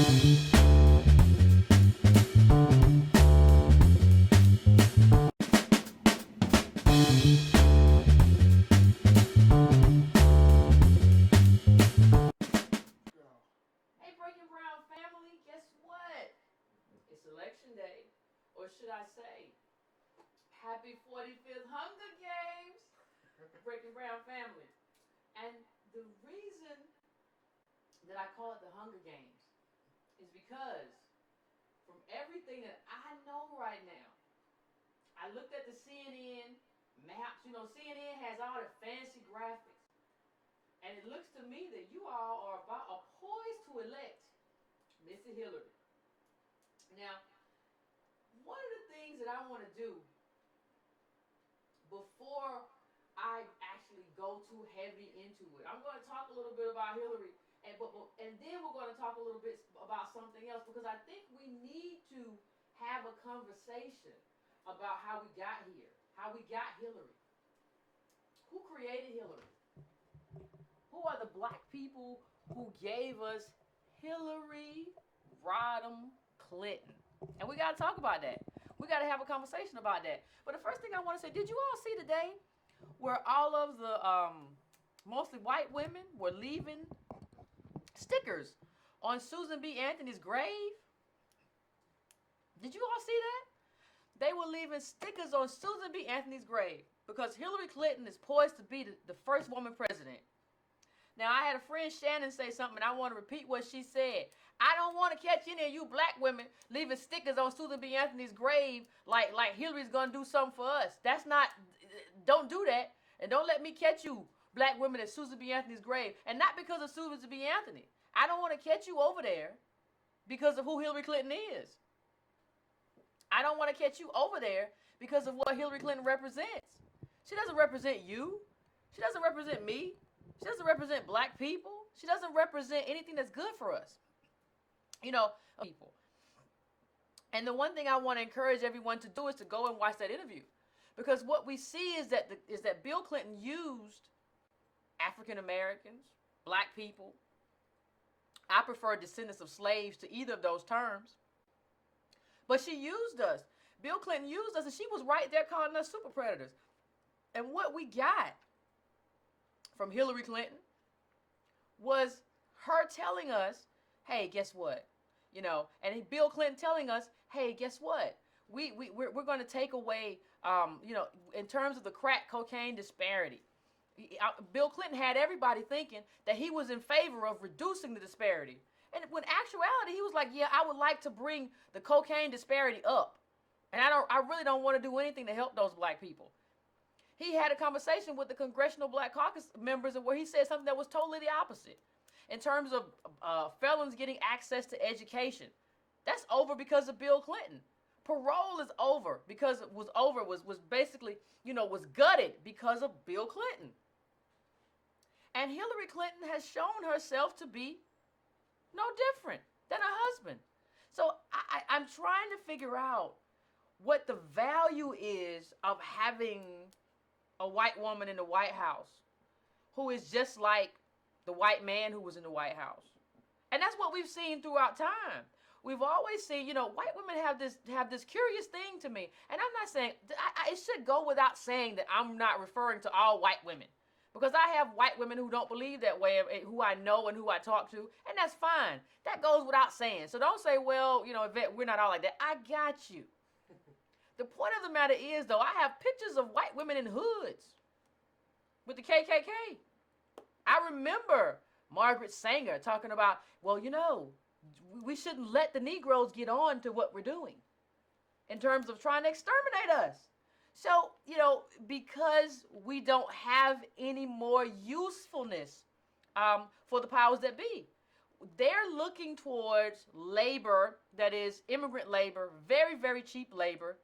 Hey, Breaking Brown family, guess what? It's election day, or should I say, happy 45th Hunger Games, Breaking Brown family. And the reason that I call it the Hunger Games is because from everything that I know right now, I looked at the CNN maps. You know, CNN has all the fancy graphics. And it looks to me that you all are poised to elect Mr. Hillary. Now, one of the things that I want to do before I actually go too heavy into it, I'm going to talk a little bit about Hillary, and then we're going to talk a little bit about something else, because I think we need to have a conversation about how we got here, how we got Hillary. Who created Hillary? Who are the black people who gave us Hillary Rodham Clinton? And we got to talk about that. We got to have a conversation about that. But the first thing I want to say, did you all see today where all of the mostly white women were leaving stickers on Susan B. Anthony's grave? Did you all see that? They were leaving stickers on Susan B. Anthony's grave because Hillary Clinton is poised to be the first woman president. Now, I had a friend, Shannon, say something, and I want to repeat what she said. I don't want to catch any of you black women leaving stickers on Susan B. Anthony's grave like Hillary's going to do something for us. That's not, don't do that. And don't let me catch you, black women, at Susan B. Anthony's grave. And not because of Susan B. Anthony. I don't want to catch you over there because of who Hillary Clinton is. I don't want to catch you over there because of what Hillary Clinton represents. She doesn't represent you. She doesn't represent me. She doesn't represent black people. She doesn't represent anything that's good for us. You know, people. And the one thing I want to encourage everyone to do is to go and watch that interview. Because what we see is that Bill Clinton used African Americans, black people. I prefer descendants of slaves to either of those terms. But she used us. Bill Clinton used us, and she was right there calling us super predators. And what we got from Hillary Clinton was her telling us, hey, guess what? You know, and Bill Clinton telling us, hey, guess what? We're going to take away, you know, in terms of the crack cocaine disparity. Bill Clinton had everybody thinking that he was in favor of reducing the disparity. And when actuality, he was like, yeah, I would like to bring the cocaine disparity up. And I really don't want to do anything to help those black people. He had a conversation with the Congressional Black Caucus members where he said something that was totally the opposite. In terms of felons getting access to education. That's over because of Bill Clinton. Parole is over because it was over, was basically, you know, was gutted because of Bill Clinton. And Hillary Clinton has shown herself to be no different than her husband. So I'm trying to figure out what the value is of having a white woman in the White House who is just like the white man who was in the White House. And that's what we've seen throughout time. We've always seen, you know, white women have this curious thing to me. And I'm not saying, it should go without saying that I'm not referring to all white women. Because I have white women who don't believe that way, who I know and who I talk to, and that's fine. That goes without saying. So don't say, well, you know, Yvette, we're not all like that. I got you. The point of the matter is, though, I have pictures of white women in hoods with the KKK. I remember Margaret Sanger talking about, well, you know, we shouldn't let the Negroes get on to what we're doing in terms of trying to exterminate us. So, you know, because we don't have any more usefulness for the powers that be, they're looking towards labor that is immigrant labor, very, very cheap labor.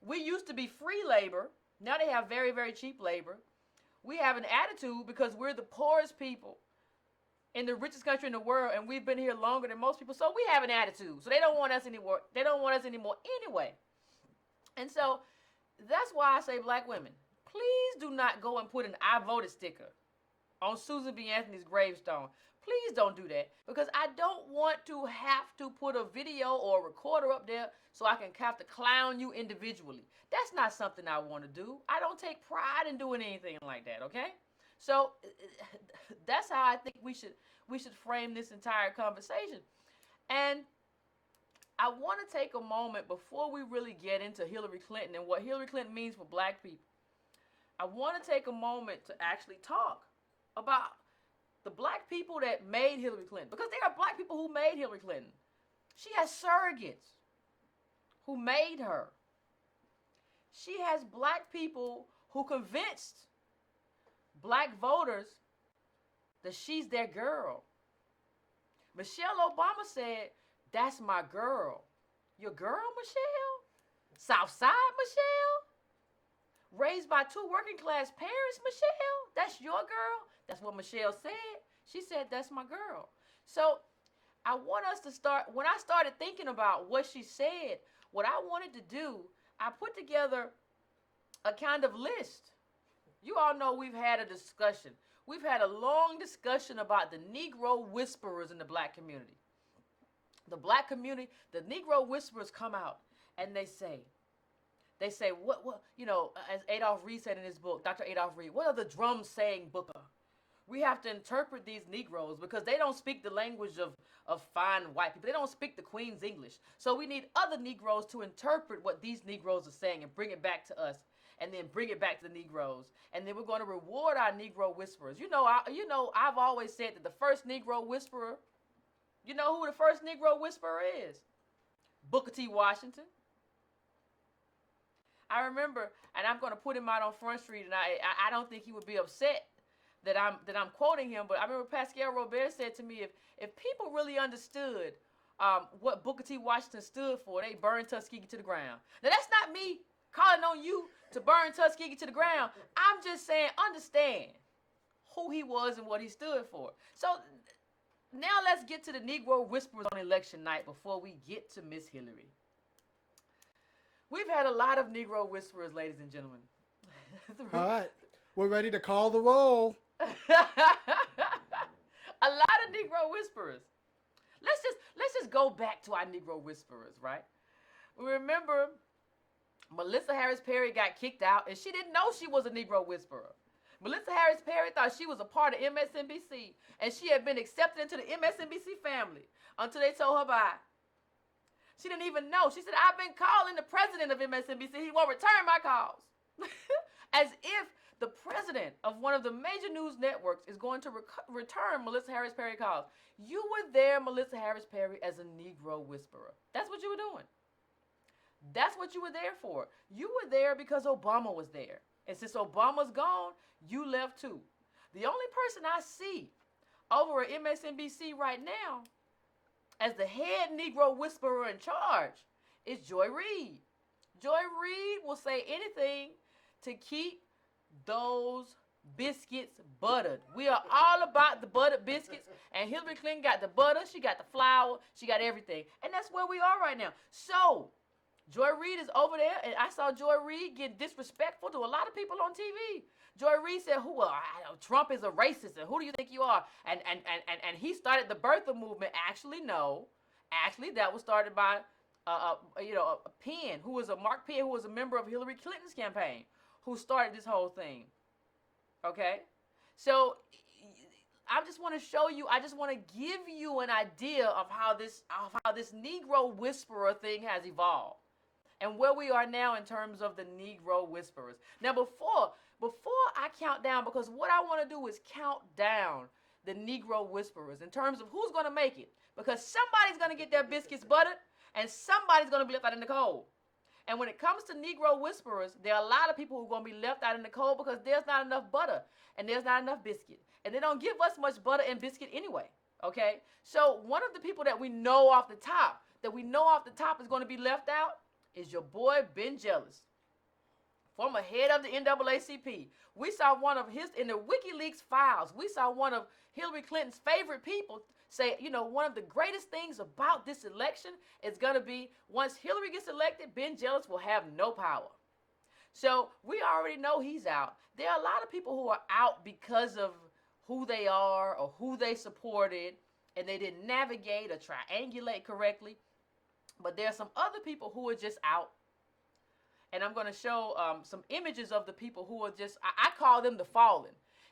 We used to be free labor. Now they have very, very cheap labor. We have an attitude because we're the poorest people in the richest country in the world, and we've been here longer than most people. So we have an attitude. So they don't want us anymore. They don't want us anymore anyway. And so that's why I say, black women, please do not go and put an I voted sticker on Susan B. Anthony's gravestone. Please don't do that, because I don't want to have to put a video or a recorder up there so I can have to clown you individually. That's not something I want to do. I don't take pride in doing anything like that, okay? So that's how I think we should frame this entire conversation. And I want to take a moment before we really get into Hillary Clinton and what Hillary Clinton means for black people. I want to take a moment to actually talk about the black people that made Hillary Clinton, because there are black people who made Hillary Clinton. She has surrogates who made her. She has black people who convinced black voters that she's their girl. Michelle Obama said, "That's my girl." Your girl, Michelle? Southside Michelle? Raised by two working class parents, Michelle? That's your girl? That's what Michelle said. She said, "That's my girl." So I want us to start, when I started thinking about what she said, what I wanted to do, I put together a kind of list. You all know we've had a discussion. We've had a long discussion about the Negro whisperers in the black community. The black community, the Negro whisperers come out and they say, what, as Adolph Reed said in his book, Dr. Adolph Reed, what are the drums saying, Booker? We have to interpret these Negroes because they don't speak the language of fine white people. They don't speak the Queen's English. So we need other Negroes to interpret what these Negroes are saying and bring it back to us, and then bring it back to the Negroes. And then we're going to reward our Negro whisperers. I've always said that the first Negro whisperer, you know who the first Negro whisperer is? Booker T. Washington. I remember, and I'm going to put him out on Front Street, and I don't think he would be upset that I'm quoting him, but I remember Pascal Robert said to me, if people really understood what Booker T. Washington stood for, they burn Tuskegee to the ground. Now, that's not me calling on you to burn Tuskegee to the ground. I'm just saying, understand who he was and what he stood for. So now let's get to the Negro whisperers on election night before we get to Miss Hillary. We've had a lot of Negro whisperers, ladies and gentlemen. All right. We're ready to call the roll. A lot of Negro whisperers. Let's just go back to our Negro whisperers, right? Remember, Melissa Harris Perry got kicked out, and she didn't know she was a Negro whisperer. Melissa Harris Perry thought she was a part of MSNBC, and she had been accepted into the MSNBC family until they told her bye. She didn't even know. She said, "I've been calling the president of MSNBC. He won't return my calls." As if the president of one of the major news networks is going to return Melissa Harris Perry calls. You were there, Melissa Harris Perry, as a Negro whisperer. That's what you were doing. That's what you were there for. You were there because Obama was there. And since Obama's gone, you left too. The only person I see over at MSNBC right now as the head Negro whisperer in charge is Joy Reid. Joy Reid will say anything to keep those biscuits buttered. We are all about the buttered biscuits, and Hillary Clinton got the butter, she got the flour, she got everything. And that's where we are right now. So Joy Reid is over there, and I saw Joy Reid get disrespectful to a lot of people on TV. Joy Reid said, Trump is a racist, and who do you think you are? And he started the birther movement. Actually, no. Actually, that was started by Mark Penn, who was a member of Hillary Clinton's campaign, who started this whole thing. Okay? So I just want to show you, I just want to give you an idea of how this Negro whisperer thing has evolved and where we are now in terms of the Negro whisperers. Now, before I count down, because what I want to do is count down the Negro whisperers in terms of who's going to make it, because somebody's going to get their biscuits buttered and somebody's going to be left out in the cold. And when it comes to Negro whisperers, there are a lot of people who are going to be left out in the cold because there's not enough butter and there's not enough biscuit. And they don't give us much butter and biscuit anyway, okay? So one of the people that we know off the top is going to be left out is your boy Ben Jealous, former head of the NAACP. We saw one of his, in the WikiLeaks files, we saw one of Hillary Clinton's favorite people say, one of the greatest things about this election is going to be once Hillary gets elected, Ben Jealous will have no power. So we already know he's out. There are a lot of people who are out because of who they are or who they supported, and they didn't navigate or triangulate correctly. But there are some other people who are just out. And I'm going to show some images of the people who are just, I call them the fallen.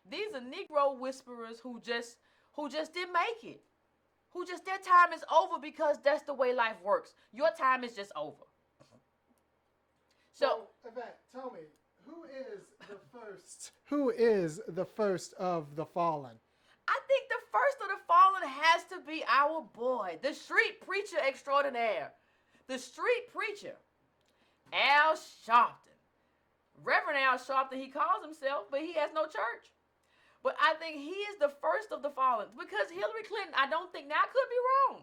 These are Negro whisperers who just didn't make it. Who just, their time is over because that's the way life works. Your time is just over. So, Yvette, tell me, who is the first? Who is the first of the fallen? I think the first of the fallen has to be our boy, the street preacher extraordinaire. The street preacher, Al Sharpton. Reverend Al Sharpton, he calls himself, but he has no church. But I think he is the first of the fallen because Hillary Clinton, I don't think, now I could be wrong,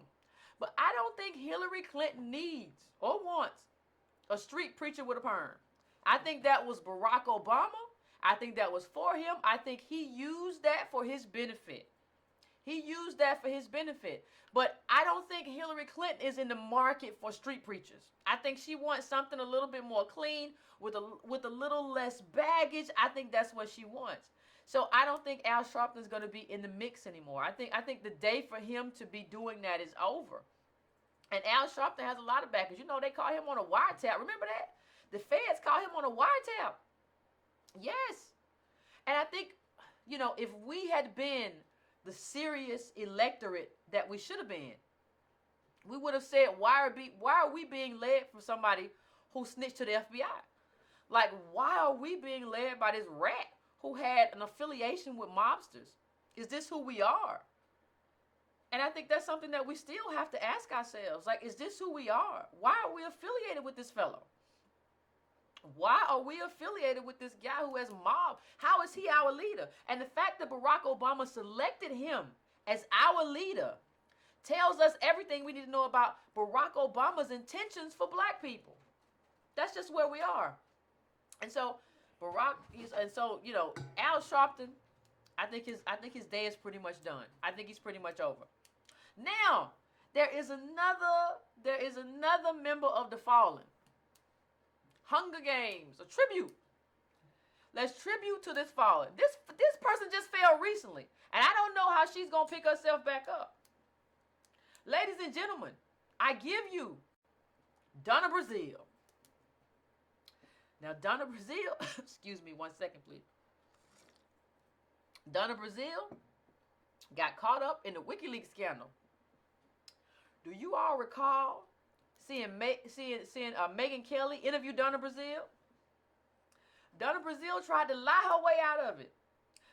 but I don't think Hillary Clinton needs or wants a street preacher with a perm. I think that was Barack Obama. I think that was for him. I think he used that for his benefit. He used that for his benefit. But I don't think Hillary Clinton is in the market for street preachers. I think she wants something a little bit more clean with a little less baggage. I think that's what she wants. So I don't think Al Sharpton is going to be in the mix anymore. I think the day for him to be doing that is over. And Al Sharpton has a lot of backers. You know, they call him on a wiretap. Remember that? The feds call him on a wiretap. Yes. And I think, you know, if we had been the serious electorate that we should have been, we would have said, why are we being led from somebody who snitched to the FBI? Like, why are we being led by this rat who had an affiliation with mobsters? Is this who we are? And I think that's something that we still have to ask ourselves. Like, is this who we are? Why are we affiliated with this fellow? Why are we affiliated with this guy who has mob? How is he our leader? And the fact that Barack Obama selected him as our leader tells us everything we need to know about Barack Obama's intentions for black people. That's just where we are. And so you know, Al Sharpton, I think his day is pretty much done. I think he's pretty much over. Now, there is another member of the fallen. Hunger Games, a tribute. Let's tribute to this fallen. This person just fell recently, and I don't know how she's going to pick herself back up. Ladies and gentlemen, I give you Donna Brazile. Now, Donna Brazile, excuse me 1 second, please. Donna Brazile got caught up in the WikiLeaks scandal. Do you all recall seeing Megyn Kelly interview Donna Brazile? Donna Brazile tried to lie her way out of it.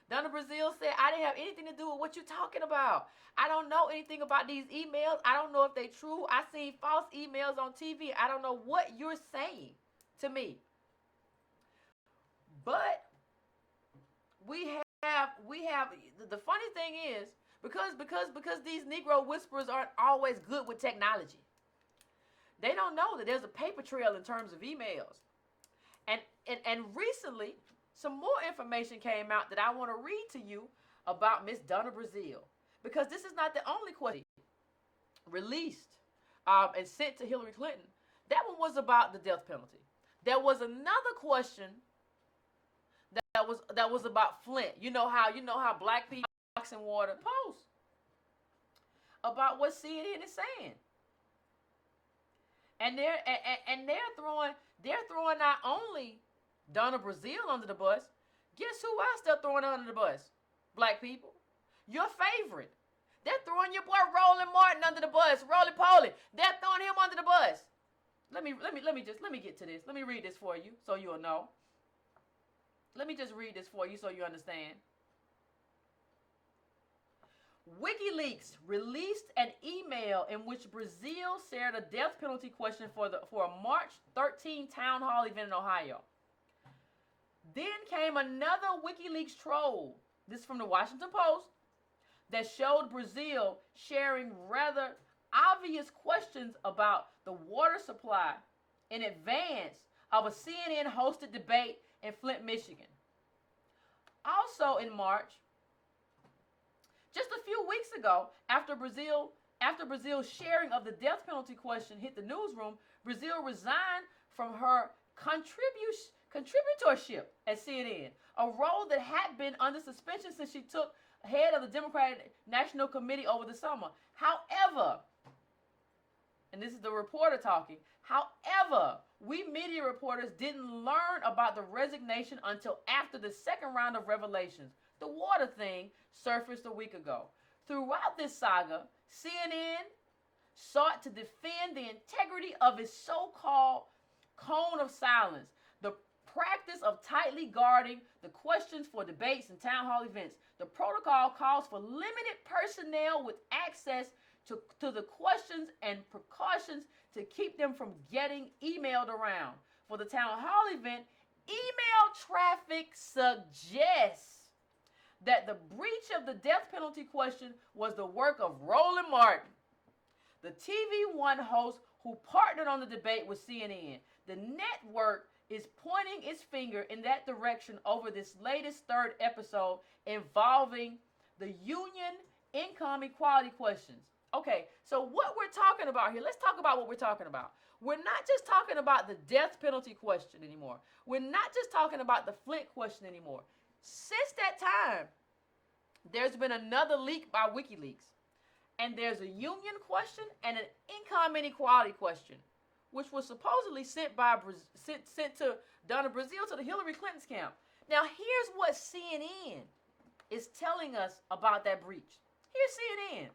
Donna Brazile said, I didn't have anything to do with what you're talking about. I don't know anything about these emails. I don't know if they're true. I seen false emails on TV. I don't know what you're saying to me. But we have the funny thing is, because these Negro whisperers aren't always good with technology. They don't know that there's a paper trail in terms of emails. And recently, some more information came out that I want to read to you about Miss Donna Brazile. Because this is not the only question released and sent to Hillary Clinton. That one was about the death penalty. There was another question that was about Flint. You know how black people boxing water post about what CNN is saying. And they're throwing not only Donna Brazile under the bus. Guess who else they're throwing under the bus? Black people. Your favorite. They're throwing your boy Roland Martin under the bus. Roly Poly. They're throwing him under the bus. Let me get to this. Let me read this for you so you'll know. Let me just read this for you so you understand. WikiLeaks released an email in which Brazile shared a death penalty question for a March 13 town hall event in Ohio. Then came another WikiLeaks troll, this from the Washington Post, that showed Brazile sharing rather obvious questions about the water supply in advance of a CNN-hosted debate in Flint, Michigan. Also in March, just a few weeks ago, after Brazil's sharing of the death penalty question hit the newsroom, Brazile resigned from her contributorship at CNN, a role that had been under suspension since she took head of the Democratic National Committee over the summer. However, and this is the reporter talking, however, we media reporters didn't learn about the resignation until after the second round of revelations. The water thing surfaced a week ago. Throughout this saga, CNN sought to defend the integrity of its so-called cone of silence, the practice of tightly guarding the questions for debates and town hall events. The protocol calls for limited personnel with access to the questions and precautions to keep them from getting emailed around. For the town hall event, email traffic suggests that the breach of the death penalty question was the work of Roland Martin, the TV One host who partnered on the debate with CNN. The network is pointing its finger in that direction over this latest third episode involving the union income equality questions. Okay, so what we're talking about here, let's talk about what we're talking about. We're not just talking about the death penalty question anymore. We're not just talking about the Flint question anymore. Since that time, there's been another leak by WikiLeaks. And there's a union question and an income inequality question, which was supposedly sent to Donna Brazile to the Hillary Clinton's camp. Now, here's what CNN is telling us about that breach. Here's CNN.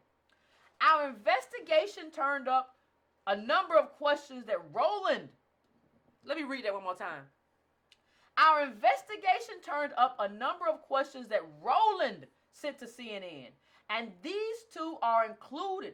Our investigation turned up a number of questions that Roland, let me read that one more time. Our investigation turned up a number of questions that Roland sent to CNN, and these two are included.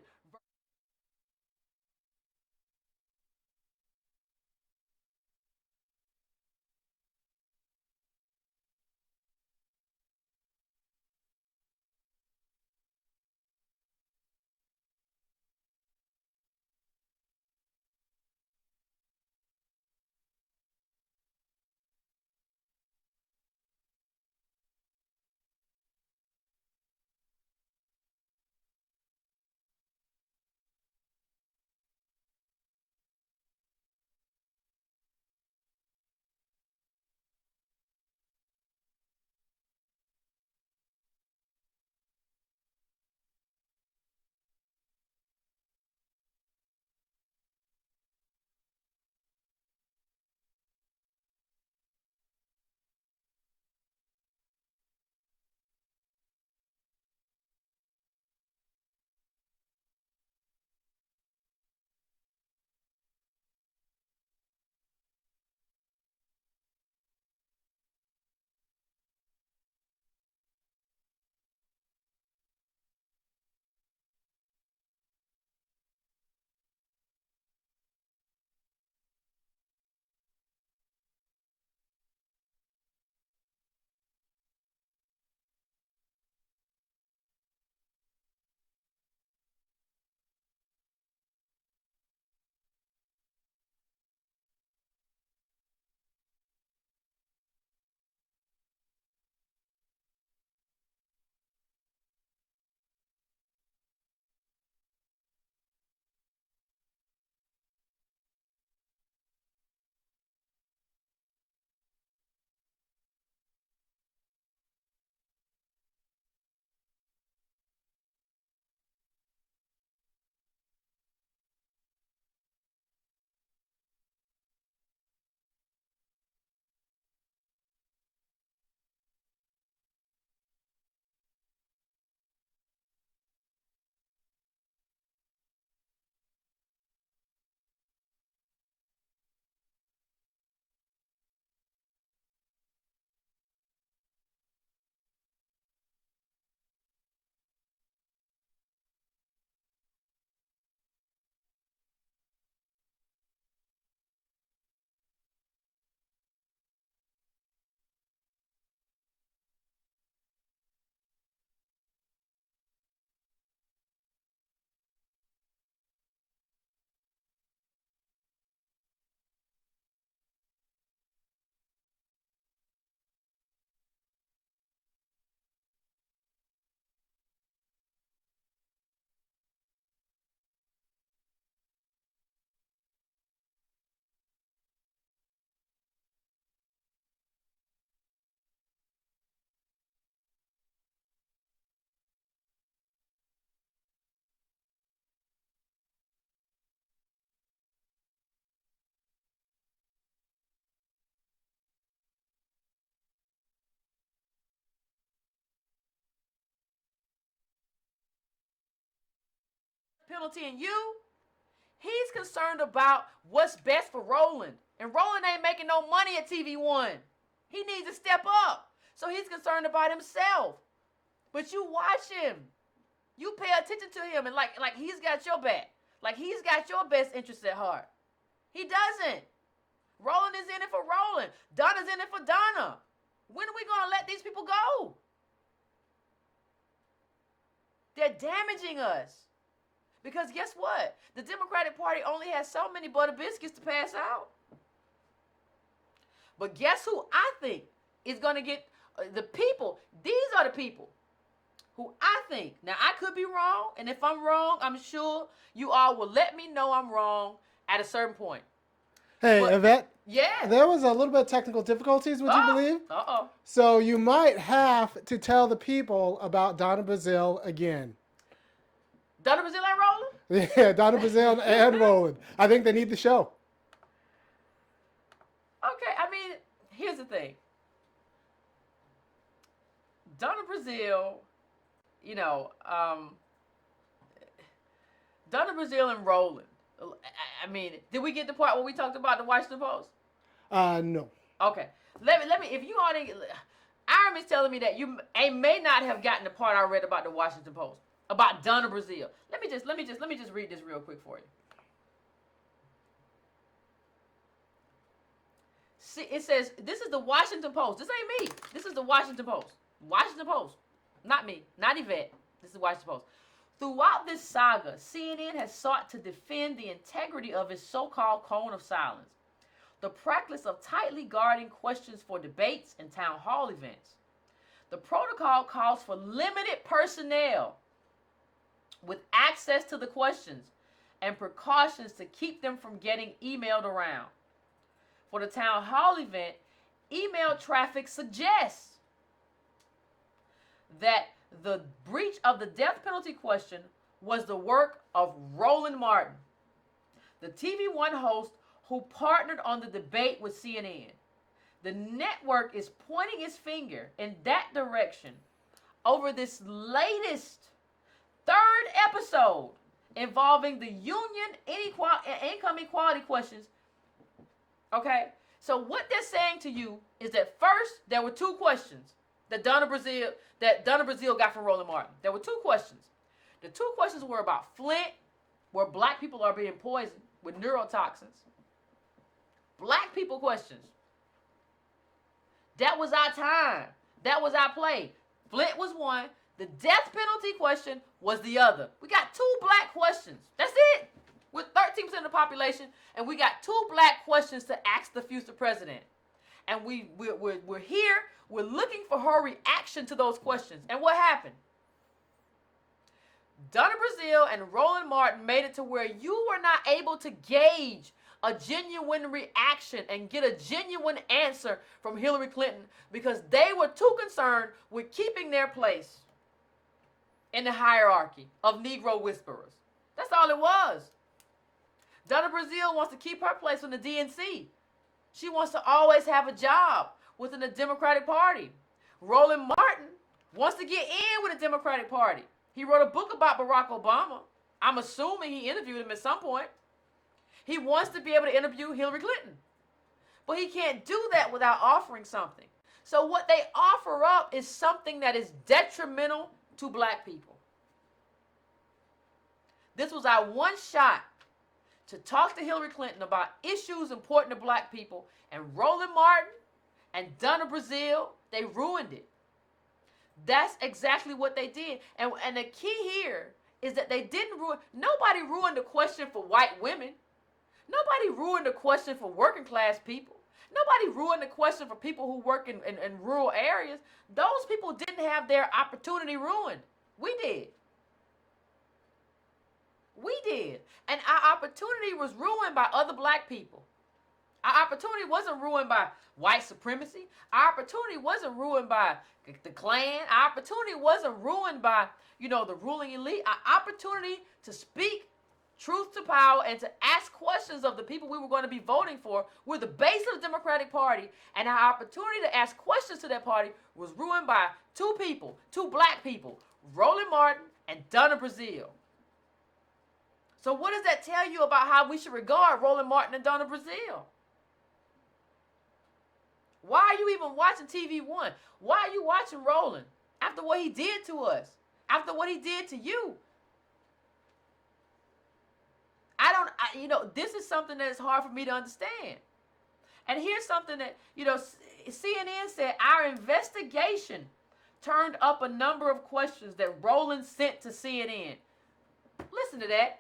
penalty in you. He's concerned about what's best for Roland. And Roland ain't making no money at TV1. He needs to step up. So he's concerned about himself. But you watch him. You pay attention to him, and like he's got your back. Like he's got your best interests at heart. He doesn't. Roland is in it for Roland. Donna's in it for Donna. When are we going to let these people go? They're damaging us. Because guess what? The Democratic Party only has so many butter biscuits to pass out. But guess who I think is going to get the people? These are the people who I think. Now, I could be wrong. And if I'm wrong, I'm sure you all will let me know I'm wrong at a certain point. Hey, But, Yvette. yeah. There was a little bit of technical difficulties, would you believe? Uh-oh. So you might have to tell the people about Donna Brazile again. Donna Brazile and Roland? Yeah, Donna Brazile and Roland. I think they need the show. Okay, I mean, here's the thing. Donna Brazile, you know, Donna Brazile and Roland. I mean, did we get the part where we talked about the Washington Post? No. Okay. Let me, if you all didn't, Iron is telling me that you may not have gotten the part I read about the Washington Post, about Donna Brazile. Let me just read this real quick for you. See, it says, this is the Washington Post. This ain't me. This is the Washington Post. Washington Post. Not me. Not Yvette. This is the Washington Post. Throughout this saga, CNN has sought to defend the integrity of its so-called cone of silence, the practice of tightly guarding questions for debates and town hall events. The protocol calls for limited personnel with access to the questions and precautions to keep them from getting emailed around. For the town hall event, email traffic suggests that the breach of the death penalty question was the work of Roland Martin, the TV1 host who partnered on the debate with CNN. The network is pointing its finger in that direction over this latest third episode involving the union income equality questions. Okay, so what they're saying to you is that first there were two questions that Donna Brazile got from Roland Martin. There were two questions. The two questions were about Flint, where black people are being poisoned with neurotoxins. Black people questions. That was our time. That was our play. Flint was one. The death penalty question was the other. We got two black questions. That's it. With 13% of the population, and we got two black questions to ask the future president. And we're here. We're looking for her reaction to those questions. And what happened? Donna Brazile and Roland Martin made it to where you were not able to gauge a genuine reaction and get a genuine answer from Hillary Clinton because they were too concerned with keeping their place in the hierarchy of Negro whisperers. That's all it was. Donna Brazile wants to keep her place in the DNC. She wants to always have a job within the Democratic Party. Roland Martin wants to get in with the Democratic Party. He wrote a book about Barack Obama. I'm assuming he interviewed him at some point. He wants to be able to interview Hillary Clinton. But he can't do that without offering something. So what they offer up is something that is detrimental to black people. This was our one shot to talk to Hillary Clinton about issues important to black people, and Roland Martin and Donna Brazile, they ruined it. That's exactly what they did. And the key here is that they didn't ruin, nobody ruined the question for white women. Nobody ruined the question for working class people. Nobody ruined the question for people who work in rural areas. Those people didn't have their opportunity ruined. We did. We did. And our opportunity was ruined by other black people. Our opportunity wasn't ruined by white supremacy. Our opportunity wasn't ruined by the Klan. Our opportunity wasn't ruined by, the ruling elite. Our opportunity to speak truth to power and to ask questions of the people we were going to be voting for were the base of the Democratic Party. And our opportunity to ask questions to that party was ruined by two people, two black people, Roland Martin and Donna Brazile. So what does that tell you about how we should regard Roland Martin and Donna Brazile? Why are you even watching TV1? Why are you watching Roland after what he did to us? After what he did to you? This is something that is hard for me to understand. And here's something that, CNN said, our investigation turned up a number of questions that Roland sent to CNN. Listen to that.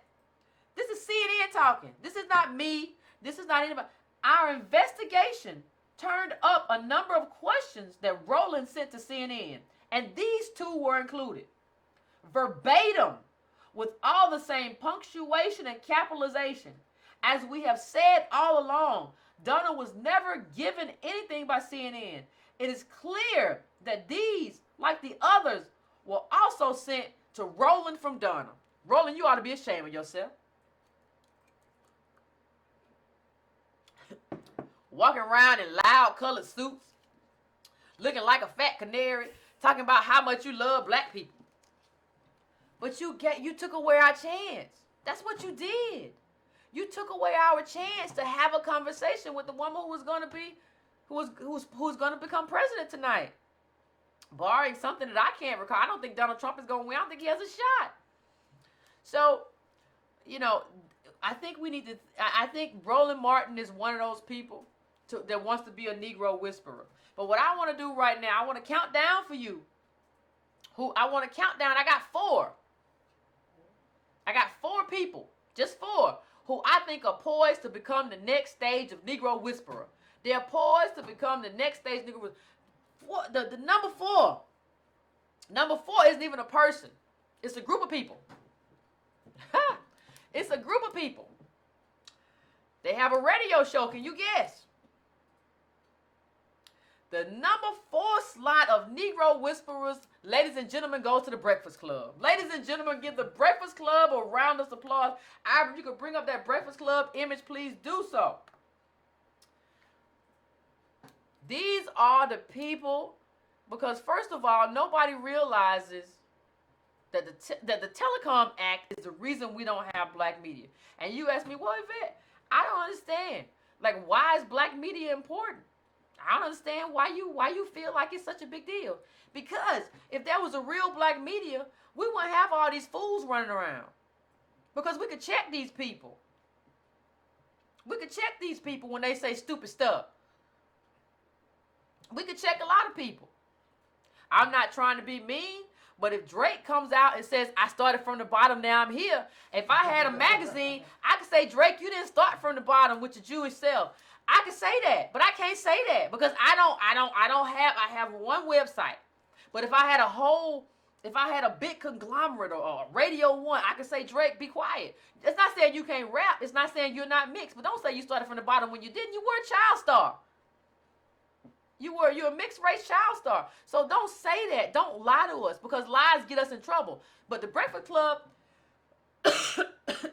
This is CNN talking. This is not me. This is not anybody. Our investigation turned up a number of questions that Roland sent to CNN. And these two were included. Verbatim, with all the same punctuation and capitalization. As we have said all along, Donna was never given anything by CNN. It is clear that these, like the others, were also sent to Roland from Donna. Roland, you ought to be ashamed of yourself. Walking around in loud colored suits, looking like a fat canary, talking about how much you love black people. But you took away our chance. That's what you did. You took away our chance to have a conversation with the woman who was going to become president tonight. Barring something that I can't recall, I don't think Donald Trump is going to win. I don't think he has a shot. So, I think I think Roland Martin is one of those people that wants to be a Negro whisperer. But what I want to do right now, I want to count down for you. I got 4. I got 4 people, just 4, who I think are poised to become the next stage of Negro whisperer. They're poised to become the next stage Negro whisperer. The number 4. Number 4 isn't even a person. It's a group of people. It's a group of people. They have a radio show. Can you guess? The number 4 slot of Negro whisperers, ladies and gentlemen, goes to the Breakfast Club. Ladies and gentlemen, give the Breakfast Club a round of applause. Ivor, if you could bring up that Breakfast Club image, please do so. These are the people, because first of all, nobody realizes that the Telecom Act is the reason we don't have black media. And you ask me, well, Yvette, I don't understand. Like, why is black media important? I don't understand why you feel like it's such a big deal. Because if there was a real black media, we wouldn't have all these fools running around. Because we could check these people. We could check these people when they say stupid stuff. We could check a lot of people. I'm not trying to be mean, but if Drake comes out and says, I started from the bottom, now I'm here. If I had a magazine, I could say, Drake, you didn't start from the bottom with your Jewish self. I can say that, but I can't say that because I have one website. But if I had a big conglomerate or Radio 1, I could say, Drake, be quiet. It's not saying you can't rap. It's not saying you're not mixed. But don't say you started from the bottom when you didn't. You were a child star. You're a mixed race child star. So don't say that. Don't lie to us because lies get us in trouble. But the Breakfast Club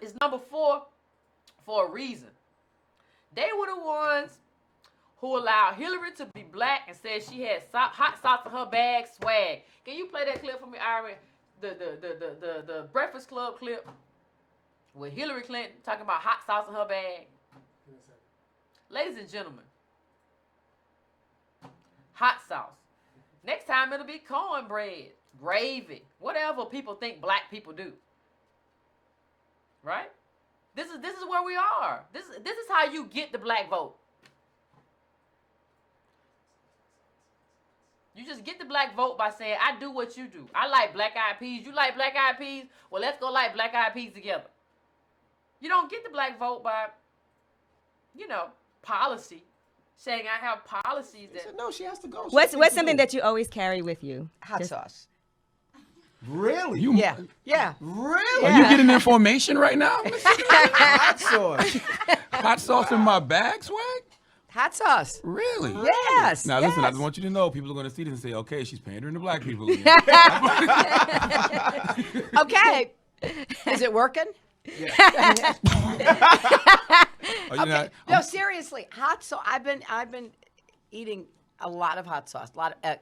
is number 4 for a reason. They were the ones who allowed Hillary to be black and said she had hot sauce in her bag swag. Can you play that clip for me, Iron? The Breakfast Club clip with Hillary Clinton talking about hot sauce in her bag. Ladies and gentlemen, hot sauce. Next time it'll be cornbread, gravy, whatever people think black people do. Right? This is where we are. This is how you get the black vote. You just get the black vote by saying, I do what you do. I like black eyed peas. You like black eyed peas? Well, let's go like black eyed peas together. You don't get the black vote by, policy. Saying I have policies that... No, she has to go. What's something that you always carry with you? Hot sauce. Really? Yeah. Really? Are you getting information right now? Hot sauce. Hot sauce in my bag, swag? Hot sauce. Really? Yes. Now listen, I yes. just want you to know, people are going to see this and say, okay, she's pandering to black people. Okay. Is it working? Yeah. Okay. No, seriously, hot sauce. I've been eating a lot of hot sauce. A lot of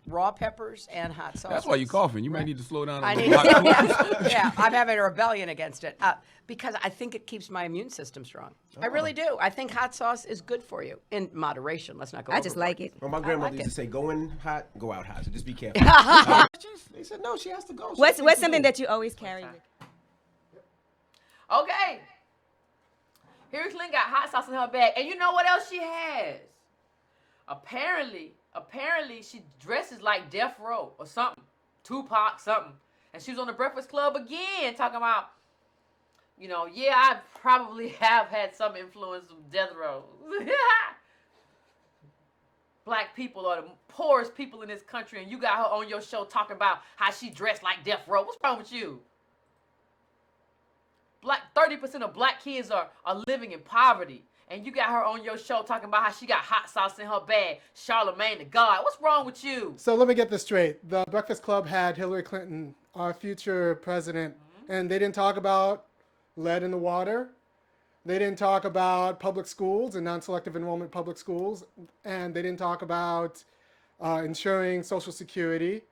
raw peppers and hot sauce. That's why you're coughing. You might need to slow down a I little. need Hot- yeah, I'm having a rebellion against it because I think it keeps my immune system strong. I really do. I think hot sauce is good for you in moderation. Let's not go. I just like it. Well, my grandmother like used it. to say, "Go in hot, go out hot." So just be careful. They said no. She has to go. She What's has to something go. that you always carry with you? Okay. Hillary Clinton got hot sauce in her bag. And you know what else she has? Apparently she dresses like Death Row or something. Tupac, something. And she was on the Breakfast Club again talking about, yeah, I probably have had some influence from Death Row. Black people are the poorest people in this country, and you got her on your show talking about how she dressed like Death Row. What's wrong with you? 30% of black kids are living in poverty. And you got her on your show talking about how she got hot sauce in her bag. Charlemagne the God. What's wrong with you? So let me get this straight. The Breakfast Club had Hillary Clinton, our future president, and they didn't talk about lead in the water. They didn't talk about public schools and non-selective enrollment public schools. And they didn't talk about ensuring Social Security.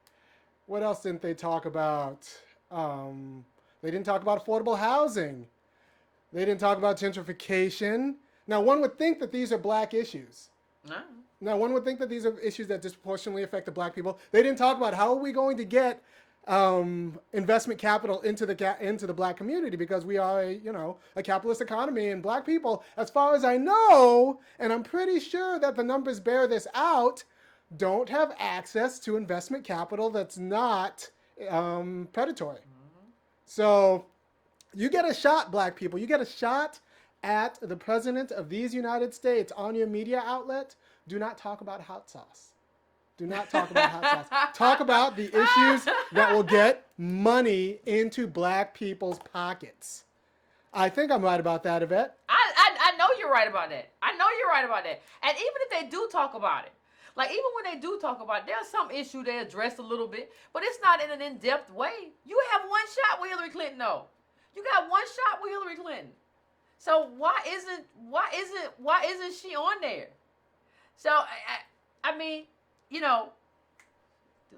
What else didn't they talk about? They didn't talk about affordable housing. They didn't talk about gentrification. Now, one would think that these are black issues. No. Now, one would think that these are issues that disproportionately affect the black people. They didn't talk about how are we going to get investment capital into the black community because we are a capitalist economy, and black people, as far as I know, and I'm pretty sure that the numbers bear this out, don't have access to investment capital that's not predatory. So you get a shot, black people. You get a shot at the president of these United States on your media outlet. Do not talk about hot sauce. Do not talk about hot sauce. Talk about the issues that will get money into black people's pockets. I think I'm right about that, Yvette. I know you're right about that. I know you're right about that. And even if they do talk about it, like even when they do talk about it, there's some issue they address a little bit, but it's not in an in-depth way. You have one shot with Hillary Clinton, though. You got one shot with Hillary Clinton. So why isn't she on there? So I mean, still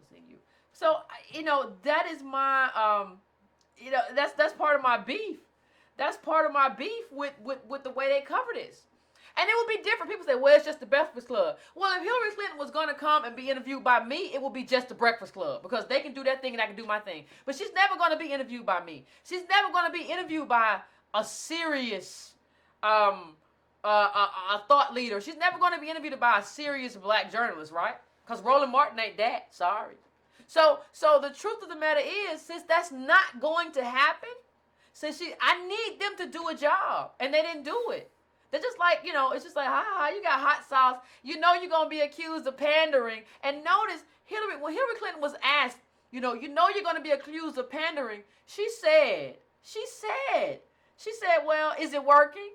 seeing you. So that is my that's part of my beef. That's part of my beef with the way they cover this. And it would be different. People say, well, it's just the Breakfast Club. Well, if Hillary Clinton was going to come and be interviewed by me, it would be just the Breakfast Club because they can do their thing and I can do my thing. But she's never going to be interviewed by me. She's never going to be interviewed by a serious a thought leader. She's never going to be interviewed by a serious black journalist, right? Because Roland Martin ain't that. Sorry. So the truth of the matter is, since that's not going to happen, I need them to do a job, and they didn't do it. They're just like, it's just like, you got hot sauce. You know you're going to be accused of pandering. And notice, when Hillary Clinton was asked, you're going to be accused of pandering, she said, well, is it working?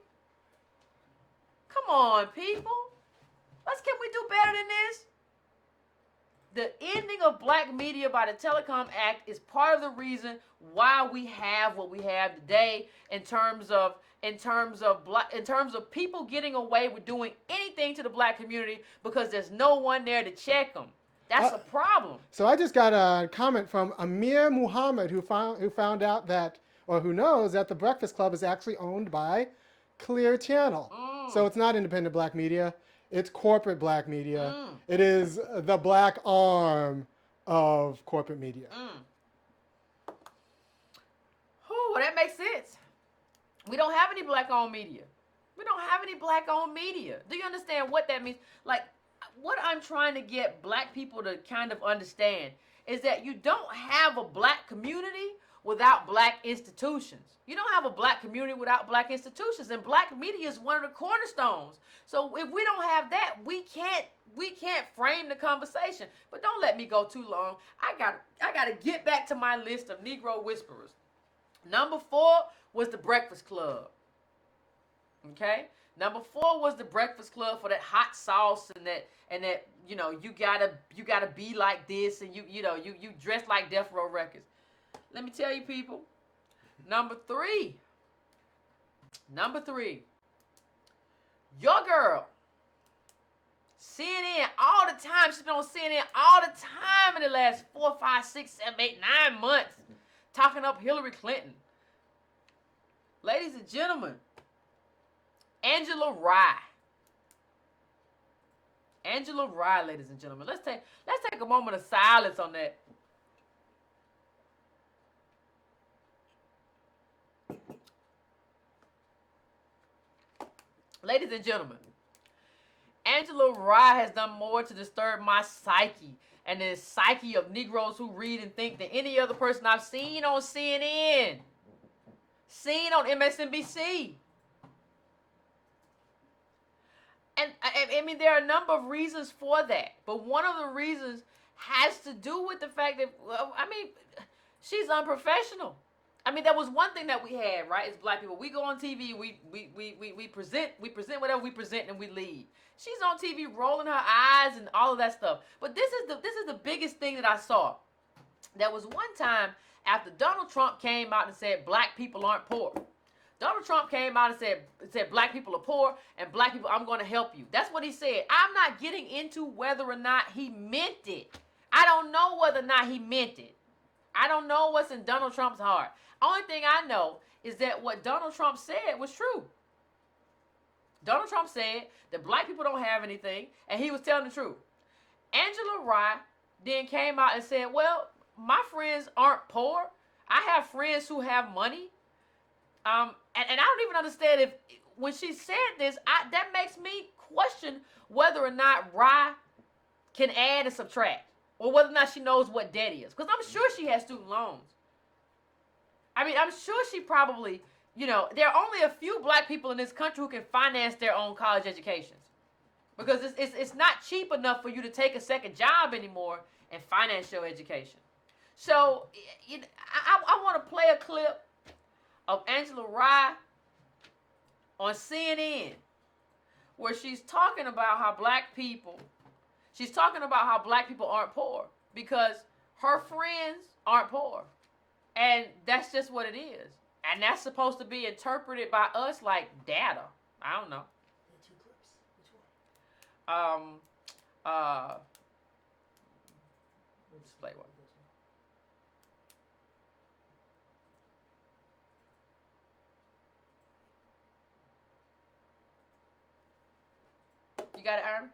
Come on, people. Can we do better than this? The ending of black media by the Telecom Act is part of the reason why we have what we have today in terms of people getting away with doing anything to the black community because there's no one there to check them. That's a problem. So I just got a comment from Amir Muhammad who found out that, or who knows that the Breakfast Club is actually owned by Clear Channel. So it's not independent black media. It's corporate black media. It is the black arm of corporate media. Well, that makes sense. We don't have any black-owned media. Do you understand what that means? Like, what I'm trying to get black people to kind of understand is that you don't have a black community without black institutions. You don't have a black community without black institutions, and black media is one of the cornerstones. So if we don't have that, we can't frame the conversation. But don't let me go too long. I gotta get back to my list of Negro whisperers. Number 4 was the Breakfast Club. Okay? Number 4 was the Breakfast Club for that hot sauce and that you gotta be like this and you dress like Death Row Records. Let me tell you, people. Number 3. Your girl, CNN all the time. She's been on CNN all the time in the last 4, 5, 6, 7, 8, 9 months, talking up Hillary Clinton. Ladies and gentlemen, Angela Rye. Angela Rye, ladies and gentlemen. Let's take a moment of silence on that. Ladies and gentlemen, Angela Rye has done more to disturb my psyche and the psyche of Negroes who read and think than any other person I've seen on CNN, seen on MSNBC. And I mean, there are a number of reasons for that. But one of the reasons has to do with the fact that, well, I mean, she's unprofessional. I mean, that was one thing that we had, right, as black people. We go on TV, we present whatever we present, and we leave. She's on TV rolling her eyes and all of that stuff. But this is the biggest thing that I saw. There was one time after Donald Trump came out and said black people aren't poor. Donald Trump came out and said black people are poor and black people, I'm going to help you. That's what he said. I'm not getting into whether or not he meant it. I don't know whether or not he meant it. I don't know what's in Donald Trump's heart. Only thing I know is that what Donald Trump said was true. Donald Trump said that black people don't have anything, and he was telling the truth. Angela Rye then came out and said, well, my friends aren't poor. I have friends who have money. And I don't even understand if, when she said this, that makes me question whether or not Rye can add and subtract, or whether or not she knows what debt is. Because I'm sure she has student loans. I mean, I'm sure she probably, there are only a few black people in this country who can finance their own college educations. Because it's not cheap enough for you to take a second job anymore and finance your education. So, I want to play a clip of Angela Rye on CNN, where she's talking about how black people aren't poor because her friends aren't poor. And that's just what it is. And that's supposed to be interpreted by us like data. I don't know. Two clips. Which one? Let's play one. You got it, Aaron?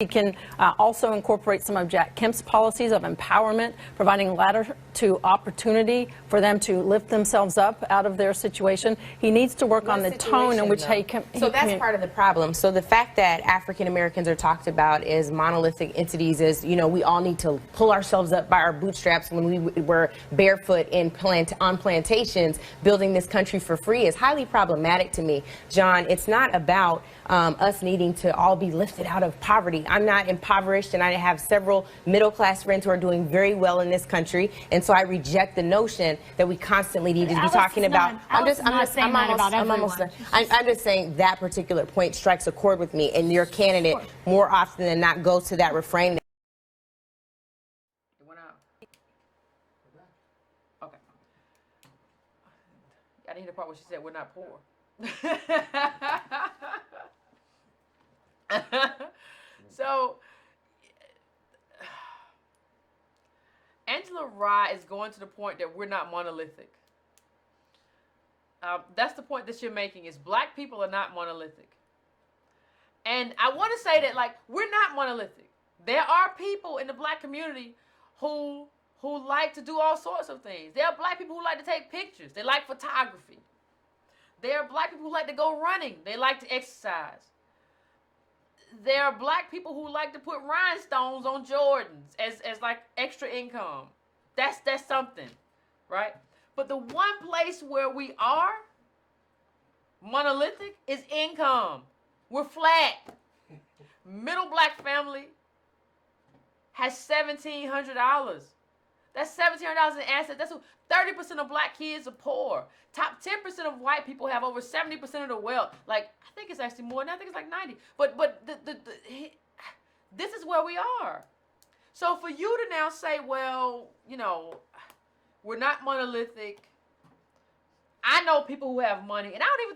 He can also incorporate some of Jack Kemp's policies of empowerment, providing ladder to opportunity for them to lift themselves up out of their situation. He needs to work on the tone in which he can. So that's part of the problem. So the fact that African Americans are talked about as monolithic entities is, we all need to pull ourselves up by our bootstraps when we were barefoot on plantations building this country for free is highly problematic to me. John, it's not about us needing to all be lifted out of poverty. I'm not impoverished, and I have several middle-class friends who are doing very well in this country, and so I reject the notion that we constantly need to be talking about. I'm just saying that particular point strikes a chord with me, and your candidate more often than not goes to that refrain. It went out. Okay. I didn't hear the part where she said we're not poor. So, Angela Rye is going to the point that we're not monolithic. That's the point that you're making, is black people are not monolithic. And I want to say that, we're not monolithic. There are people in the black community who like to do all sorts of things. There are black people who like to take pictures. They like photography. There are black people who like to go running. They like to exercise. There are black people who like to put rhinestones on Jordans as like extra income. That's something, right? But the one place where we are monolithic is income. We're flat. Middle black family has $1,700. That's $1,700 in assets. That's 30% of black kids are poor. Top 10% of white people have over 70% of the wealth. I think it's actually more than that. I think it's like 90. But this is where we are. So for you to now say, well, we're not monolithic, I know people who have money, and I don't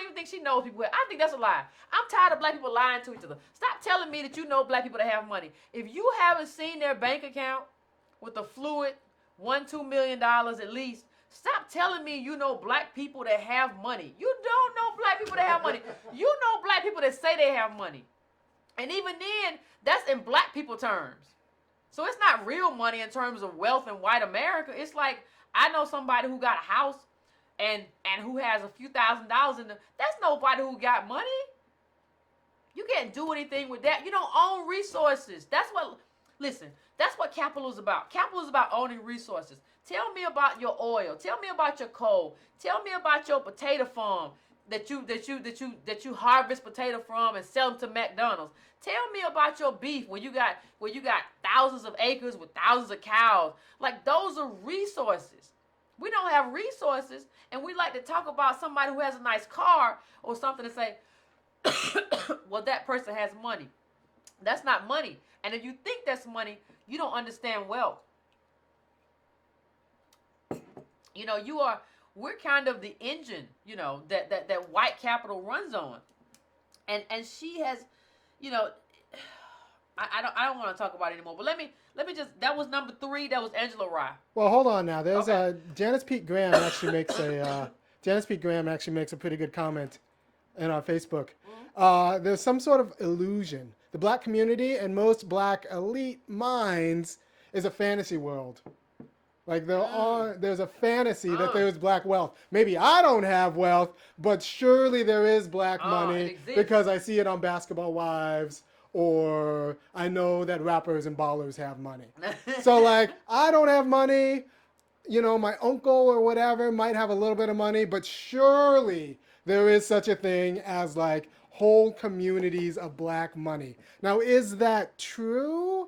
even think she knows people. I think that's a lie. I'm tired of black people lying to each other. Stop telling me that you know black people that have money. If you haven't seen their bank account with a fluid $1-2 million at least, stop telling me you know black people that have money. You don't know black people that have money. You know black people that say they have money. And even then, that's in black people terms. So it's not real money in terms of wealth in white America. It's like, I know somebody who got a house and who has a few $1,000s in them. That's nobody who got money. You can't do anything with that. You don't own resources. That's what capital is about. Capital is about owning resources. Tell me about your oil. Tell me about your coal. Tell me about your potato farm that you harvest potato from and sell them to McDonald's. Tell me about your beef where you got thousands of acres with thousands of cows. Like, those are resources. We don't have resources, and we like to talk about somebody who has a nice car or something and say, well, that person has money. That's not money. And if you think that's money, you don't understand wealth. You know, we're kind of the engine, you know, that white capital runs on. And she has, you know, I don't want to talk about it anymore. But let me just, that was number 3. That was Angela Rye. Well, hold on now. There's Okay. Janice Pete Graham actually makes a pretty good comment in our Facebook. There's some sort of illusion. The black community and most black elite minds is a fantasy world. Like, there's a fantasy that there's black wealth. Maybe I don't have wealth, but surely there is black money because I see it on Basketball Wives, or I know that rappers and ballers have money. So, like, I don't have money. You know, my uncle or whatever might have a little bit of money, but surely there is such a thing as, like, whole communities of black money. Now, is that true?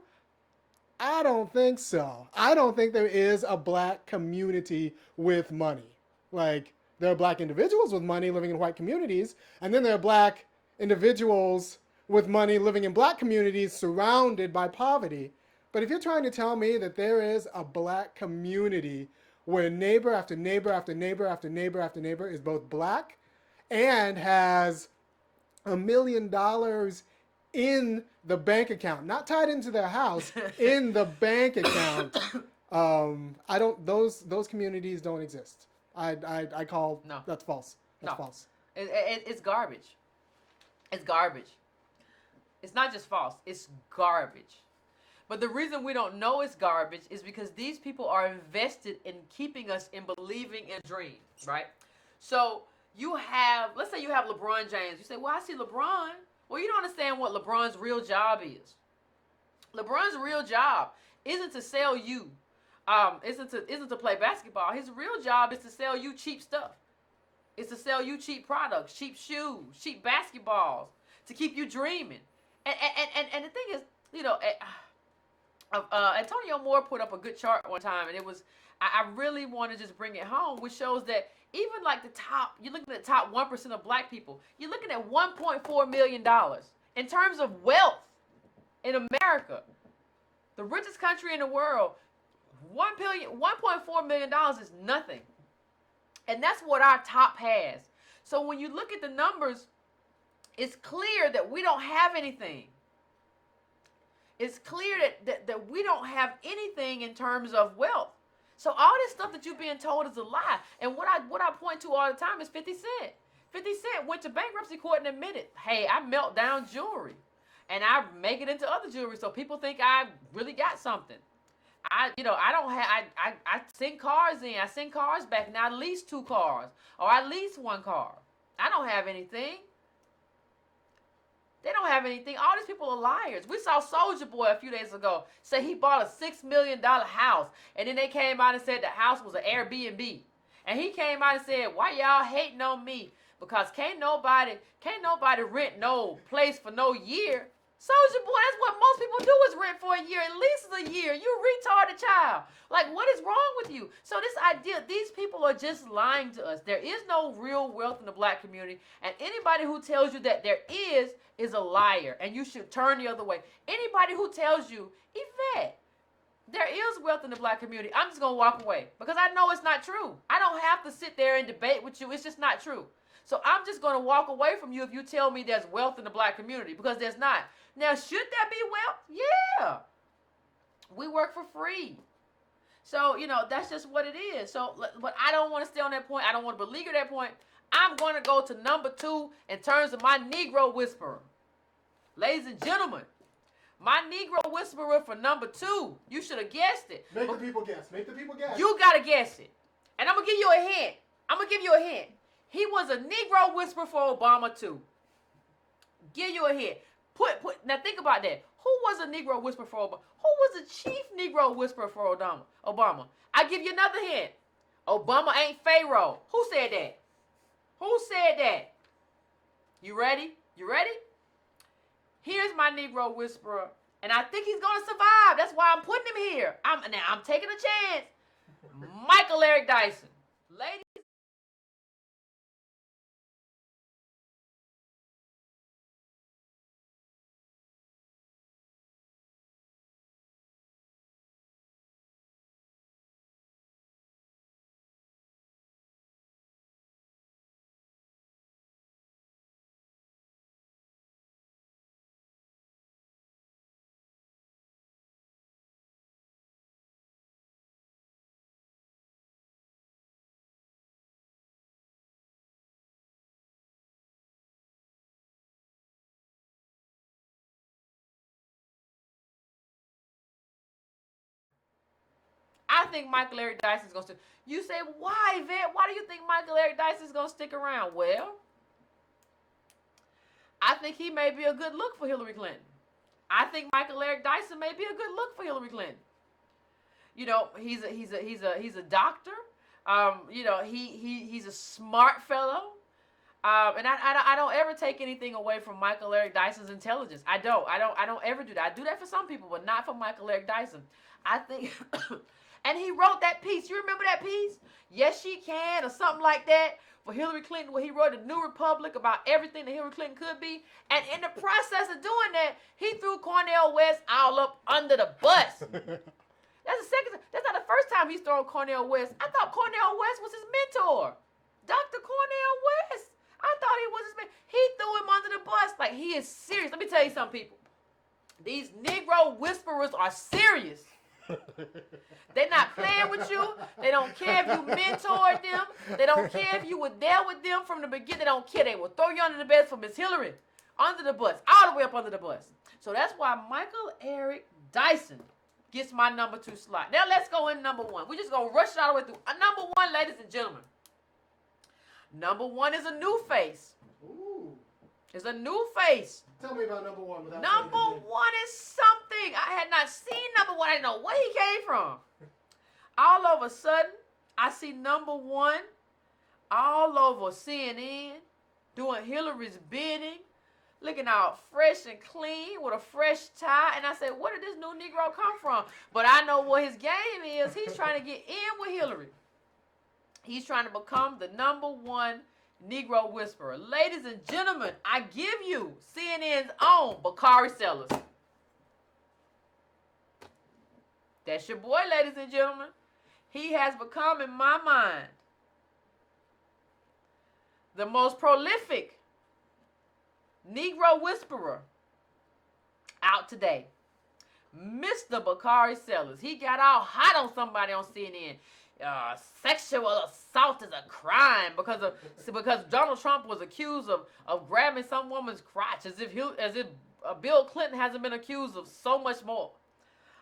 I don't think so. I don't think there is a black community with money. Like, there are black individuals with money living in white communities, and then there are black individuals with money living in black communities surrounded by poverty. But if you're trying to tell me that there is a black community where neighbor after neighbor after neighbor after neighbor after neighbor is both black and has $1 million in the bank account, not tied into their house, in the bank account, those communities don't exist. I call, No. That's false. That's false. It's garbage. It's garbage. It's not just false. It's garbage. But the reason we don't know it's garbage is because these people are invested in keeping us in believing in dreams, right? So let's say you have LeBron James. You say, well, I see LeBron. Well, you don't understand what LeBron's real job is. LeBron's real job isn't to sell you, isn't to play basketball. His real job is to sell you cheap stuff. It's to sell you cheap products, cheap shoes, cheap basketballs, to keep you dreaming. And the thing is, you know, Antonio Moore put up a good chart one time, and it was, I really want to just bring it home, which shows that even like you're looking at the top 1% of black people, you're looking at $1.4 million in terms of wealth in America. The richest country in the world, $1.4 million is nothing. And that's what our top has. So when you look at the numbers, it's clear that we don't have anything. It's clear that we don't have anything in terms of wealth. So all this stuff that you're being told is a lie. And what I point to all the time is 50 Cent. 50 Cent went to bankruptcy court and admitted, hey, I melt down jewelry. And I make it into other jewelry so people think I really got something. I send cars in. I send cars back, and I lease 2 cars. Or I lease 1 car. I don't have anything. They don't have anything. All these people are liars. We saw Soulja Boy a few days ago say he bought a $6 million house, and then they came out and said the house was an Airbnb. And he came out and said, why y'all hating on me? Because can't nobody rent no place for no year. Soulja Boy, that's what most people do, is rent for a year, at least a year. You retarded child. Like, what is wrong with you? So this idea, these people are just lying to us. There is no real wealth in the black community, and anybody who tells you that there is a liar, and you should turn the other way. Anybody who tells you, Yvette, there is wealth in the black community. I'm just going to walk away because I know it's not true. I don't have to sit there and debate with you. It's just not true. So I'm just going to walk away from you if you tell me there's wealth in the black community, because there's not. Now, should there be wealth? Yeah. We work for free. So, that's just what it is. So, but I don't want to stay on that point. I don't want to beleaguer that point. I'm going to go to number 2 in terms of my Negro whisperer. Ladies and gentlemen, my Negro whisperer for number 2. You should have guessed it. Make the people guess. Make the people guess. You got to guess it. And I'm going to give you a hint. He was a Negro whisperer for Obama, too. Give you a hint. Now think about that. Who was a Negro whisperer for Obama? Who was the chief Negro whisperer for Obama? I give you another hint. Obama ain't Pharaoh. Who said that? Who said that? You ready? Here's my Negro whisperer, and I think he's gonna survive. That's why I'm putting him here. I'm taking a chance. Michael Eric Dyson, ladies. I think Michael Eric Dyson is going to stick. You say, why, Yvette? Why do you think Michael Eric Dyson is going to stick around? Well, I think he may be a good look for Hillary Clinton. I think Michael Eric Dyson may be a good look for Hillary Clinton. He's a doctor. He's a smart fellow. And I don't ever take anything away from Michael Eric Dyson's intelligence. I don't ever do that. I do that for some people, but not for Michael Eric Dyson. I think, and he wrote that piece. You remember that piece? Yes, She Can, or something like that, for Hillary Clinton, where he wrote a New Republic about everything that Hillary Clinton could be. And in the process of doing that, he threw Cornel West all up under the bus. That's not the first time he's thrown Cornel West. I thought Cornel West was his mentor. Dr. Cornel West. I thought he was his mentor. He threw him under the bus. Like, he is serious. Let me tell you something, people. These Negro whisperers are serious. They're not playing with you. They don't care if you mentored them. They don't care if you were there with them from the beginning. They don't care. They will throw you under the bus for Miss Hillary. Under the bus. All the way up under the bus. So that's why Michael Eric Dyson gets my number 2 slot. Now let's go in number 1. We're just going to rush it all the way through. Number 1, ladies and gentlemen. Number 1 is a new face. Ooh. It's a new face. Tell me about number 1. Number 1 is something. I had not seen number 1. I didn't know where he came from. All of a sudden, I see number 1 all over CNN doing Hillary's bidding, looking all fresh and clean with a fresh tie. And I said, where did this new Negro come from? But I know what his game is. He's trying to get in with Hillary. He's trying to become the number 1 Negro whisperer. Ladies and gentlemen, I give you CNN's own Bakari Sellers. That's your boy, ladies and gentlemen. He has become, in my mind, the most prolific Negro whisperer out today. Mr. Bakari Sellers. He got all hot on somebody on CNN. Sexual assault is a crime because Donald Trump was accused of grabbing some woman's crotch, as if Bill Clinton hasn't been accused of so much more.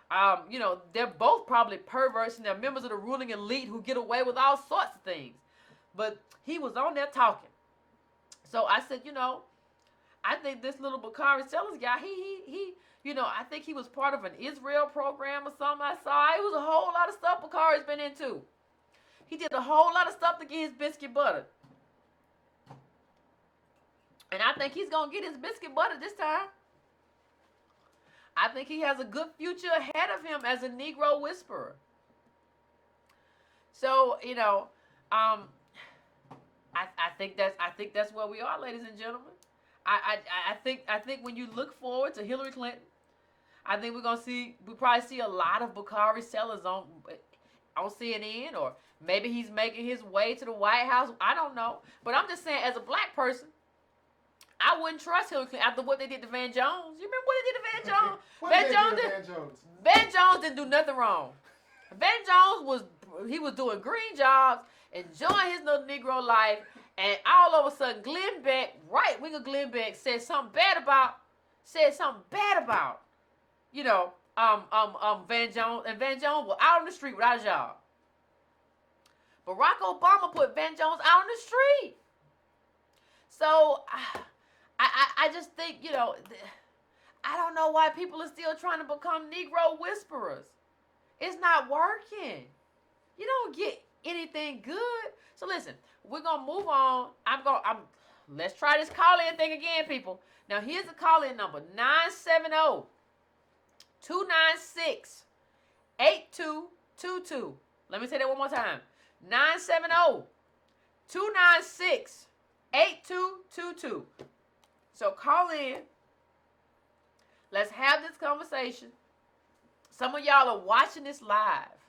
They're both probably perverts and they're members of the ruling elite who get away with all sorts of things. But he was on there talking. So I said, I think this little Bakari Sellers guy, I think he was part of an Israel program or something I saw. It was a whole lot of stuff Bakari's been into. He did a whole lot of stuff to get his biscuit buttered. And I think he's going to get his biscuit buttered this time. I think he has a good future ahead of him as a Negro whisperer. So, I think that's where we are, ladies and gentlemen. I think when you look forward to Hillary Clinton, I think we probably see a lot of Bakari sellers on CNN, or maybe he's making his way to the White House. I don't know. But I'm just saying, as a black person, I wouldn't trust Hillary Clinton after what they did to Van Jones. You remember what they did to Van Jones? Van Jones didn't do nothing wrong. Van Jones was doing green jobs, enjoying his little Negro life, and all of a sudden Glenn Beck, right winger Glenn Beck, said something bad about, Van Jones, and Van Jones was out on the street without a job. Barack Obama put Van Jones out on the street. So I just think, I don't know why people are still trying to become Negro whisperers. It's not working. You don't get anything good. So listen, we're gonna move on. Let's try this call-in thing again, people. Now here's the call-in number: 970-296-8222. Let me say that one more time: 970-296-8222. So call in. Let's have this conversation. Some of y'all are watching this live.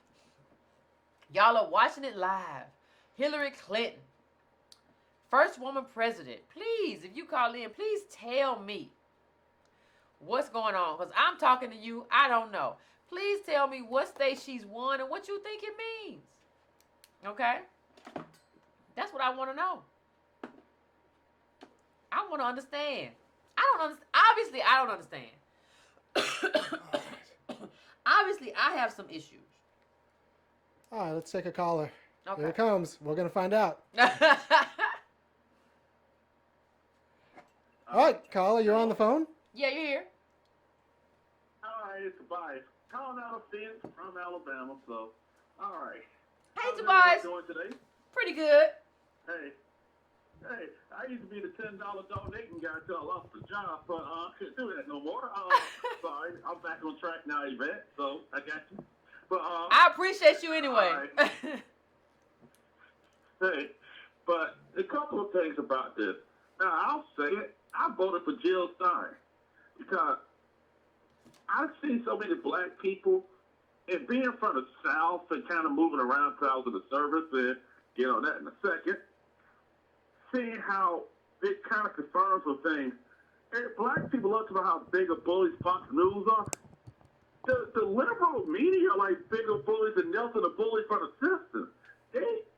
Y'all are watching it live. Hillary Clinton, first woman president. Please, if you call in, please tell me what's going on. Because I'm talking to you, I don't know. Please tell me what state she's won and what you think it means. Okay? That's what I want to know. I want to understand. I don't understand. Obviously, I don't understand. Obviously, I have some issues. All right, let's take a caller. Okay. Here it comes. We're going to find out. All right, caller, you're on the phone? Yeah, you're here. Hi, it's Tobias. Calling out of Phoenix from Alabama, so, all right. Hey, How's Tobias. everyone doing today? Pretty good. Hey, I used to be the $10 donating guy until I lost the job, but can't do that no more. Sorry, I'm back on track now, Yvette, so I got you. But I appreciate you anyway. Right. Hey, but a couple of things about this. Now, I'll say it. I voted for Jill Stein because I've seen so many black people, and being from the South and kind of moving around because of the service, and get on that in a second, seeing how it kind of confirms with things. And black people love to know how big of bullies Fox News are. The liberal media are like bigger bullies than Nelson the bully for the system.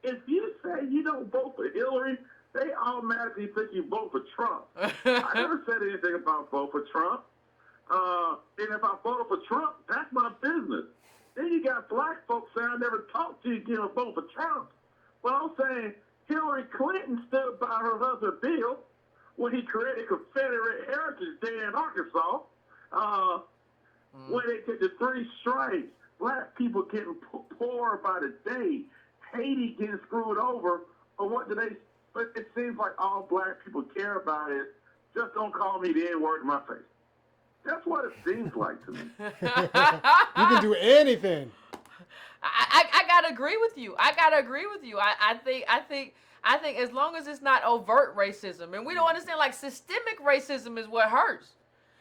If you say you don't vote for Hillary, they automatically think you vote for Trump. I never said anything about vote for Trump. And if I voted for Trump, that's my business. Then you got black folks saying I never talked to you again and vote for Trump. But I'm saying Hillary Clinton stood by her husband Bill when he created Confederate Heritage Day in Arkansas. When they did the 3 strikes, black people getting poorer by the day, Haiti getting screwed over, or what do they? But it seems like all black people care about is just don't call me the N-word in my face. That's what it seems like to me. You can do anything. I gotta agree with you. I think as long as it's not overt racism, and we don't understand, like, systemic racism is what hurts.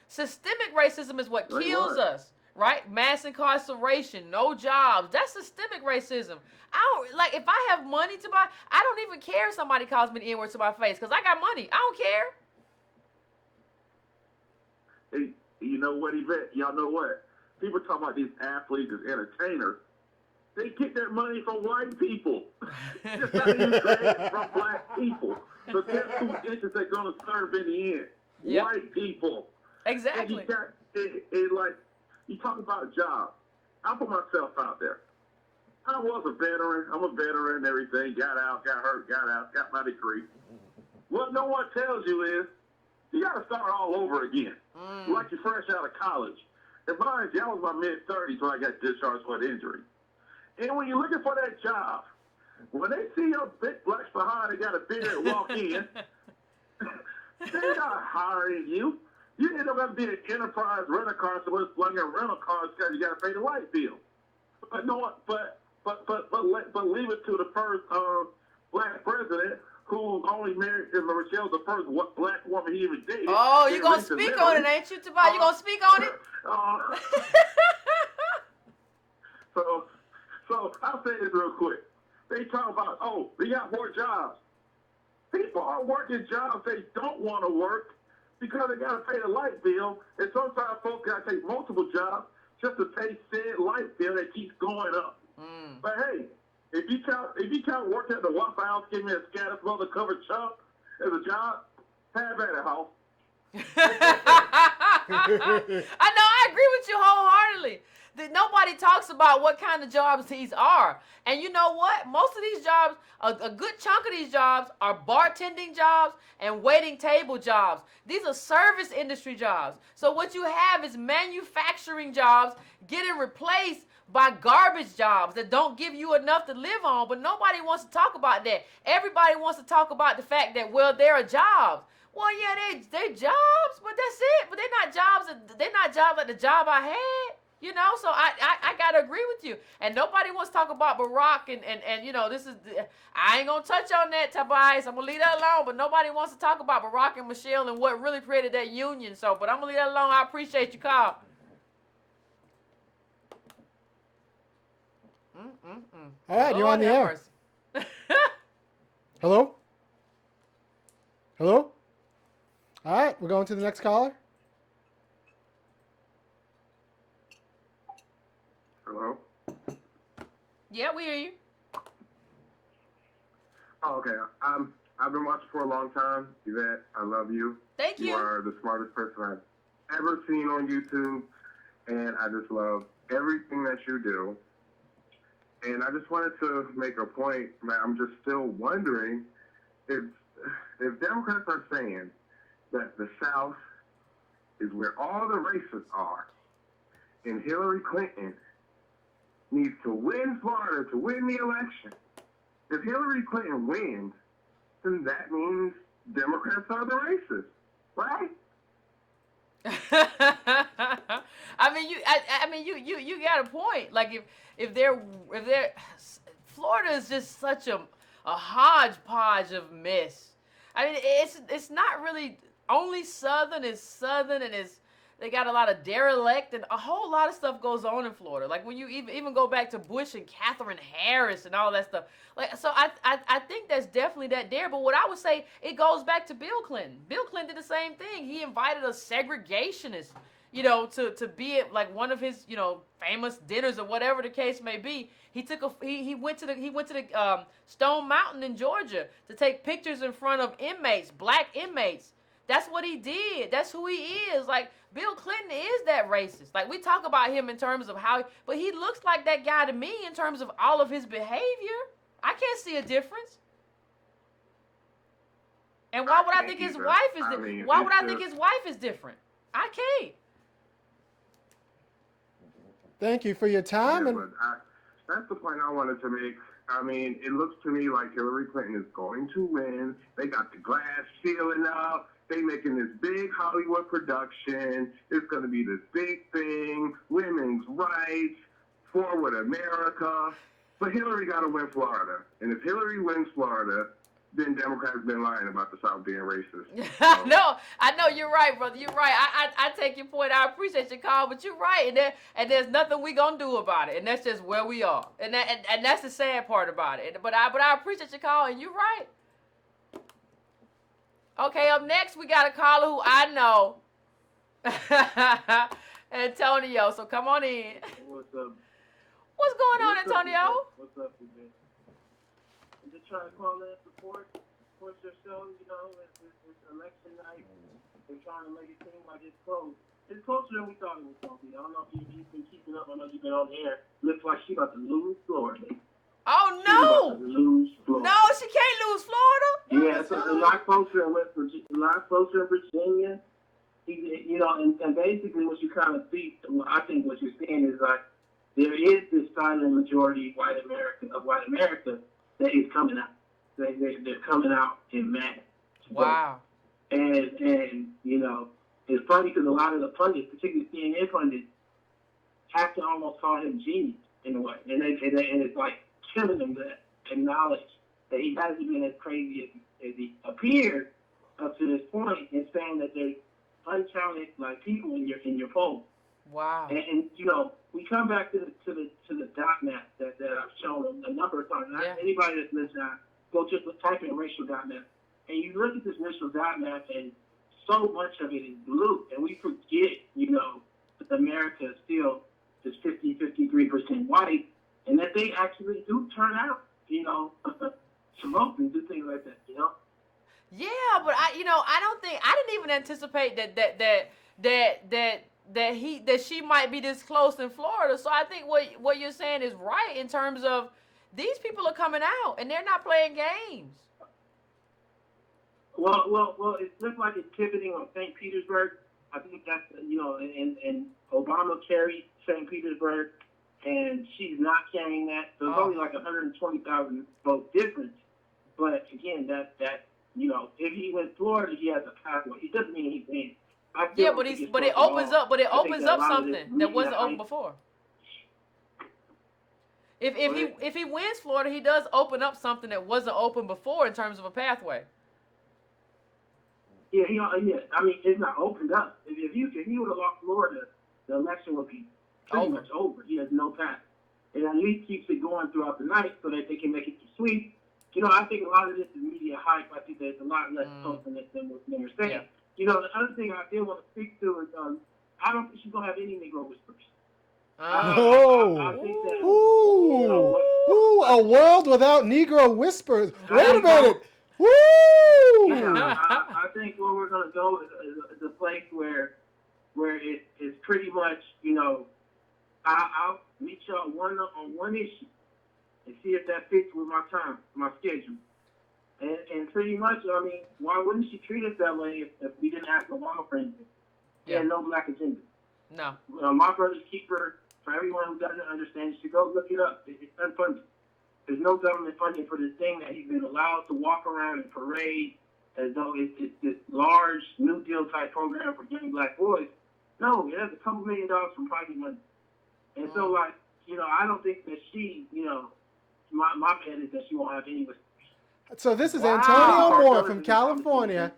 Systemic racism is what kills us, right? Mass incarceration, no jobs. That's systemic racism. I don't, like, if I have money to buy, I don't even care if somebody calls me the N-word to my face because I got money. I don't care. Hey, you know what, Yvette? Y'all know what? People talk about these athletes as entertainers. They get their money from white people. It's not even created from black people. So guess whose interests they're going to serve in the end? Yep. White people. Exactly. And like, you talk about a job. I put myself out there. I was a veteran. I'm a veteran and everything. Got out, got hurt, got out, got my degree. What no one tells you is you got to start all over again. Like you're fresh out of college. And mind you, I was my mid-30s when I got discharged for an injury. And when you're looking for that job, when they see your big blacks behind and got a beard and walk in, they're not hiring you. You end up having to be an enterprise rent-a-car, so it's slinging rental cars because you got to pay the light bill. But no, but leave it to the first black president who only married Michelle's the first black woman he even dated. Oh, you gonna Rachel speak Miller. on it, ain't you, Tobias? You gonna speak on it? So I'll say this real quick. They talk about, oh, they got more jobs. People are working jobs they don't want to work because they got to pay the light bill, and sometimes folks got to take multiple jobs just to pay said light bill that keeps going up. But hey, if you count working at the Waffle House, give me a scatter smother covered chump as a job, have at it, house. I know, I agree with you wholeheartedly. Nobody talks about what kind of jobs these are. And you know what? Most of these jobs, a good chunk of these jobs are bartending jobs and waiting table jobs. These are service industry jobs. So what you have is manufacturing jobs getting replaced by garbage jobs that don't give you enough to live on. But nobody wants to talk about that. Everybody wants to talk about the fact that, well, there are jobs. Well, yeah, they're jobs, but that's it. But they're not jobs like the job I had. You know, so I gotta agree with you. And nobody wants to talk about Barack and you know, I ain't gonna touch on that, Tobias. I'm gonna leave that alone. But nobody wants to talk about Barack and Michelle and what really created that union. So, but I'm gonna leave that alone. I appreciate your call. All right, you're on Lord the have air. mercy. Hello? Hello? All right, we're going to the next caller. Hello? Yeah, we hear you. Oh, okay. I've been watching for a long time. Yvette, I love you. Thank you. You are the smartest person I've ever seen on YouTube, and I just love everything that you do. And I just wanted to make a point, man. I'm just still wondering if Democrats are saying that the South is where all the racists are, and Hillary Clinton needs to win Florida to win the election. If Hillary Clinton wins, then that means Democrats are the racists, right? I mean, you got a point. Like if they're Florida is just such a hodgepodge of mess. I mean, it's not really only Southern is Southern, and they got a lot of derelict, and a whole lot of stuff goes on in Florida. Like when you even go back to Bush and Catherine Harris and all that stuff. Like, so I think that's definitely that there. But what I would say, it goes back to Bill Clinton. Bill Clinton did the same thing. He invited a segregationist, you know, to be at like one of his, you know, famous dinners or whatever the case may be. He went to the Stone Mountain in Georgia to take pictures in front of inmates, black inmates. That's what he did. That's who he is. Like, Bill Clinton is that racist. Like, we talk about him in terms of but he looks like that guy to me in terms of all of his behavior. I can't see a difference. And why would I think his wife is different? Why would I think his wife is different? I can't. Thank you for your time. Yeah, And but that's the point I wanted to make. I mean, it looks to me like Hillary Clinton is going to win. They got the glass ceiling up. They making this big Hollywood production. It's going to be this big thing, women's rights, forward America. But Hillary got to win Florida. And if Hillary wins Florida, then Democrats been lying about the South being racist. So. I know, you're right, brother. You're right. I take your point. I appreciate your call, but you're right. And there's nothing we gonna do about it. And that's just where we are. And that's the sad part about it. But I appreciate your call, and you're right. Okay, up next we got a caller who I know, Antonio. So come on in. What's up? What's going on, Antonio? What's up, man? I'm just trying to call in support your show. You know, it's election night. They're trying to make it seem like it's close. It's closer than we thought it was going to be. I don't know if you've been keeping up. I know you've been on air. Looks like she's about to lose Florida. Oh, no. Lose Florida. No, she can't lose Florida. Yeah, it's a lot closer in West Virginia. A lot closer in Virginia. You know, and basically what you kind of see, I think what you're seeing is like there is this silent majority of white America that is coming out. They're coming out in mass. Wow. And you know, it's funny because a lot of the pundits, particularly CNN pundits, have to almost call him genius in a way, and it's like killing them to acknowledge that he hasn't been as crazy as he appeared up to this point in saying that there's uncounted like people in your poll. Wow. And you know, we come back to the dot map that I've shown a number of times. Yeah. Anybody that's listening, go just type in racial dot map, and you look at this racial dot map, and so much of it is blue, and we forget, you know, that America still is 53% white, and that they actually do turn out, you know, to vote and do things like that, you know. Yeah, but I didn't even anticipate that she might be this close in Florida. So I think what you're saying is right in terms of these people are coming out and they're not playing games. Well, it looks like it's pivoting on St. Petersburg. I think that's, you know, and Obama carried St. Petersburg, and she's not carrying that. So it's only like 120,000 vote difference. But again, that you know, if he went Florida, he has a pathway. It doesn't mean he wins. Yeah, but it opens up something that wasn't open before. If he wins Florida, he does open up something that wasn't open before in terms of a pathway. Yeah. I mean, it's not opened up. If he would have lost Florida, the election would be pretty much over. He has no path. It at least keeps it going throughout the night so that they can make it to sweep. You know, I think a lot of this is media hype. I think there's a lot less hope in it than what they were saying. Yeah. You know, the other thing I did want to speak to is I don't think she's going to have any Negro whispers. I think that, Ooh, a world without Negro whispers. Wait a minute. Woo! Yeah, I think where we're going to go is a place where it is pretty much, you know, I'll meet y'all on one issue and see if that fits with my time, my schedule. And pretty much, I mean, why wouldn't she treat us that way if we didn't ask Obama for anything? He had no black agenda. No. My brother's keeper, for everyone who doesn't understand, you should go look it up. It's unfunded. There's no government funding for this thing that he's been allowed to walk around and parade as though it's this large New Deal type program for young black boys. No, it has a couple $1 million from private money. And so, like, you know, I don't think that she, you know, my bet is that she won't have any. So this is Antonio Moore from California.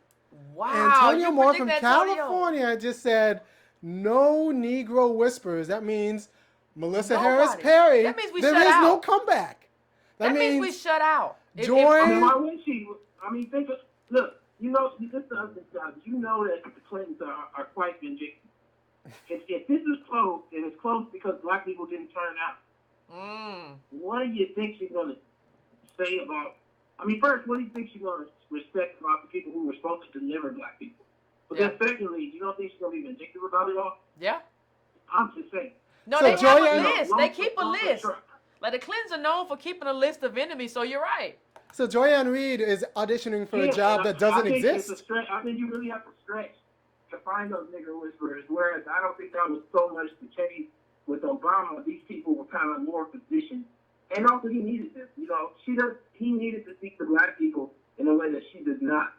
Wow. Antonio Moore from California just said, no Negro whispers. That means Melissa Harris Perry. That means there is no comeback. That means we shut out. Join. Why wouldn't she? I mean, look, you know, this is the other side. You know that the Clintons are quite vindictive. If this is close, and it's close because black people didn't turn out, what do you think she's going to say about? I mean, first, what do you think she's going to respect about the people who were supposed to deliver black people? But then secondly, you don't think she's going to be vindictive about it all? Yeah. I'm just saying. No, so they have a list. They keep a list. Like the Clintons are known for keeping a list of enemies, so you're right. So Joyanne Reed is auditioning for a job that doesn't exist? I think you really have to stretch to find those nigger whisperers, whereas I don't think that was so much the case with Obama. These people were kind of more positioned. And also he needed this. You know, he needed to speak to black people in a way that she does not.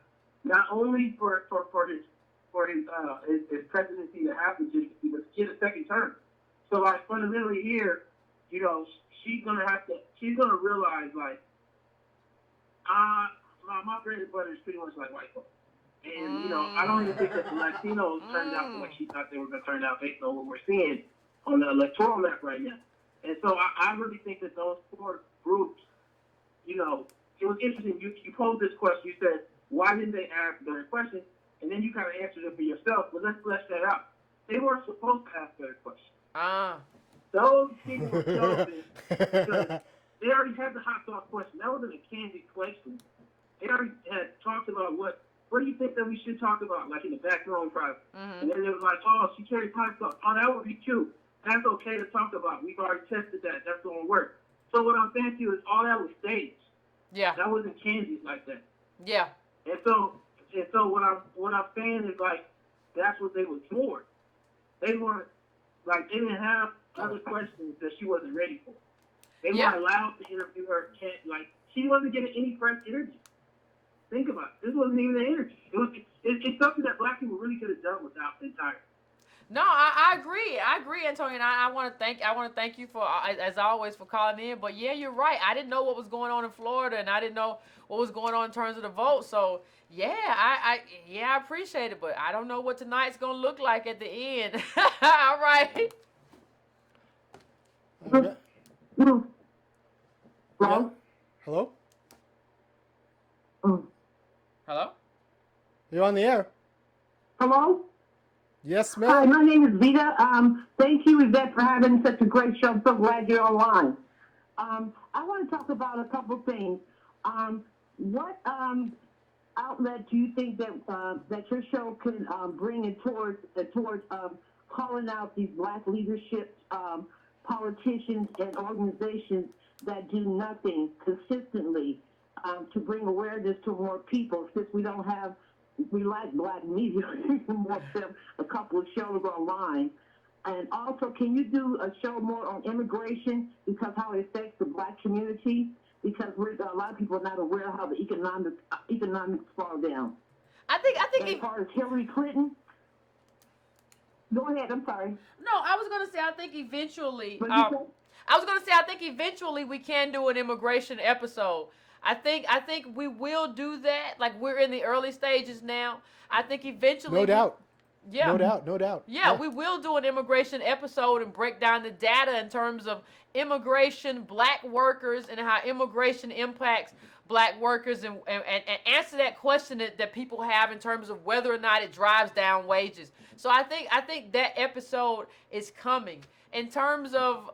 Not only for his presidency to happen, but to get a second term. So like fundamentally here, you know, she's gonna realize like, my bread and butter is pretty much like white folks. And, you know, I don't even think that the Latinos turned out the way she thought they were going to turn out based on what we're seeing on the electoral map right now. And so I really think that those four groups, you know, it was interesting. You posed this question. You said, why didn't they ask better questions? And then you kind of answered it for yourself. But let's flesh that out. They weren't supposed to ask better questions. Those people were chosen because they already had the hot sauce question. That wasn't a candid question. They already had talked about what do you think that we should talk about, like in the back room private? And then they were like, oh, she carries hot sauce. Oh, that would be cute. That's okay to talk about. We've already tested that. That's going to work. So what I'm saying to you is all that was staged. Yeah. That wasn't candid like that. Yeah. And so what I'm saying is like that's what they were for. They weren't like they didn't have other questions that she wasn't ready for. They weren't allowed to interview her. Like she wasn't getting any fresh interview. Think about it. This wasn't even an interview. It's something that black people really could have done without the entire. No, I agree. I agree, Antonio. And I want to thank you for, as always, for calling in. But yeah, you're right. I didn't know what was going on in Florida, and I didn't know what was going on in terms of the vote. So yeah, I appreciate it, but I don't know what tonight's gonna look like at the end. All right. Okay. Hello? Yeah. Hello? Hello. You're on the air. Hello? Yes, Hi, ma'am. my name is Vita. Thank you, Yvette, for having such a great show. I'm so glad you're online. I want to talk about a couple things. What outlet do you think that your show can bring it towards calling out these black leadership politicians and organizations that do nothing consistently to bring awareness to more people, since we like black media, more than a couple of shows online. And also, can you do a show more on immigration, because how it affects the black community? Because a lot of people are not aware of how the economics fall down. I think as far as Hillary Clinton, go ahead. I'm sorry. No, I was gonna say I think eventually. What did you say? I was gonna say I think eventually we can do an immigration episode. I think we will do that. Like, we're in the early stages now. I think eventually. No doubt. Yeah. No doubt. Yeah, we will do an immigration episode and break down the data in terms of immigration, black workers, and how immigration impacts black workers, and answer that question that people have in terms of whether or not it drives down wages. So I think that episode is coming. In terms of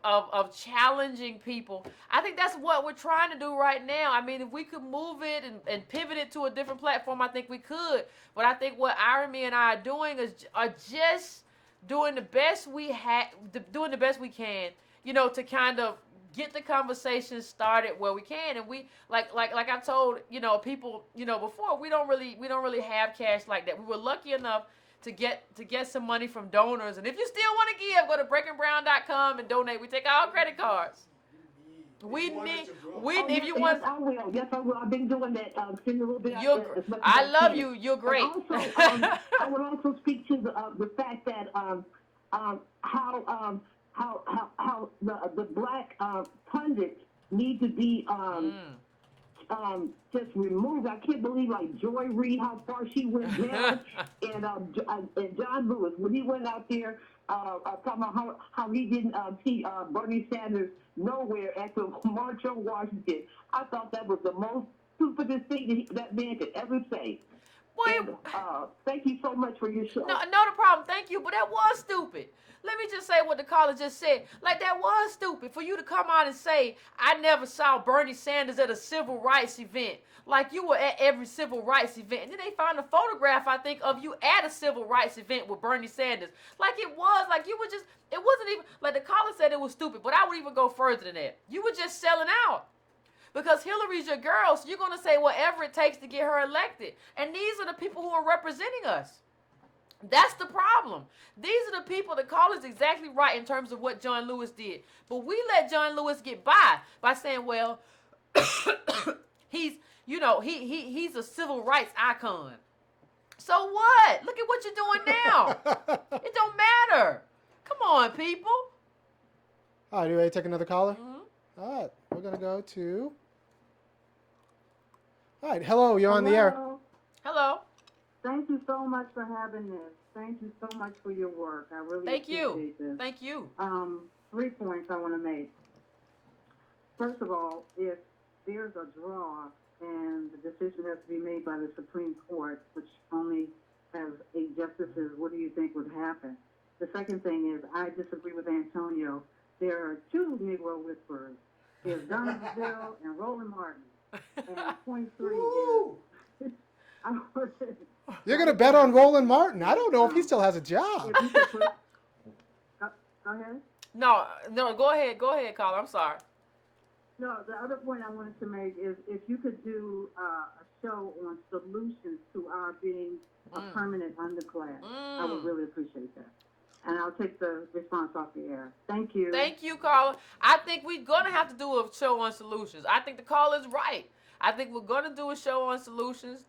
challenging people, I think that's what we're trying to do right now. I mean, if we could move it and pivot it to a different platform, I think we could. But I think what Irony and I are doing are just doing the best we can, to kind of get the conversation started where we can. And we like I told people before, we don't really have cash like that. We were lucky enough to get some money from donors. And if you still want to give, go to breakandbrown.com and donate. We take all credit cards. If you want. Yes, I will. Yes, I will. I've been doing that. Sending a little bit. I love you. You're great. Also, I would also speak to the fact that how the black pundits need to be just removed. I can't believe, like, Joy Reid, how far she went down, and John Lewis, when he went out there talking about how he didn't see Bernie Sanders nowhere at the March on Washington. I thought that was the most stupidest thing that man could ever say. And, thank you so much for your show. No problem. Thank you. But that was stupid. Let me just say what the caller just said. Like, that was stupid for you to come out and say, I never saw Bernie Sanders at a civil rights event. Like, you were at every civil rights event. And then they found a photograph, I think, of you at a civil rights event with Bernie Sanders. Like, it was, like, you were just, it wasn't even, like, the caller said it was stupid, but I would even go further than that. You were just selling out. Because Hillary's your girl, so you're going to say whatever it takes to get her elected. And these are the people who are representing us. That's the problem. These are the people, the caller's exactly right in terms of what John Lewis did. But we let John Lewis get by saying, well, he's a civil rights icon. So what? Look at what you're doing now. It don't matter. Come on, people. All right, you ready to take another caller? Mm-hmm. All right, we're going to go to... All right, hello, you're on the air. Hello. Thank you so much for having this. Thank you so much for your work. I really appreciate this. Thank you. 3 points I want to make. First of all, if there's a draw and the decision has to be made by the Supreme Court, which only has 8 justices, what do you think would happen? The second thing is, I disagree with Antonio. There are 2 Negro whisperers. There's Donna Brazile and Roland Martin. And point 3 is... You're going to bet on Roland Martin. I don't know if he still has a job. Go ahead. No, go ahead, caller. I'm sorry. No, the other point I wanted to make is if you could do a show on solutions to our being a permanent underclass, I would really appreciate that. And I'll take the response off the air. Thank you. Thank you, caller. I think we're going to have to do a show on solutions. I think the caller's right. I think we're going to do a show on solutions.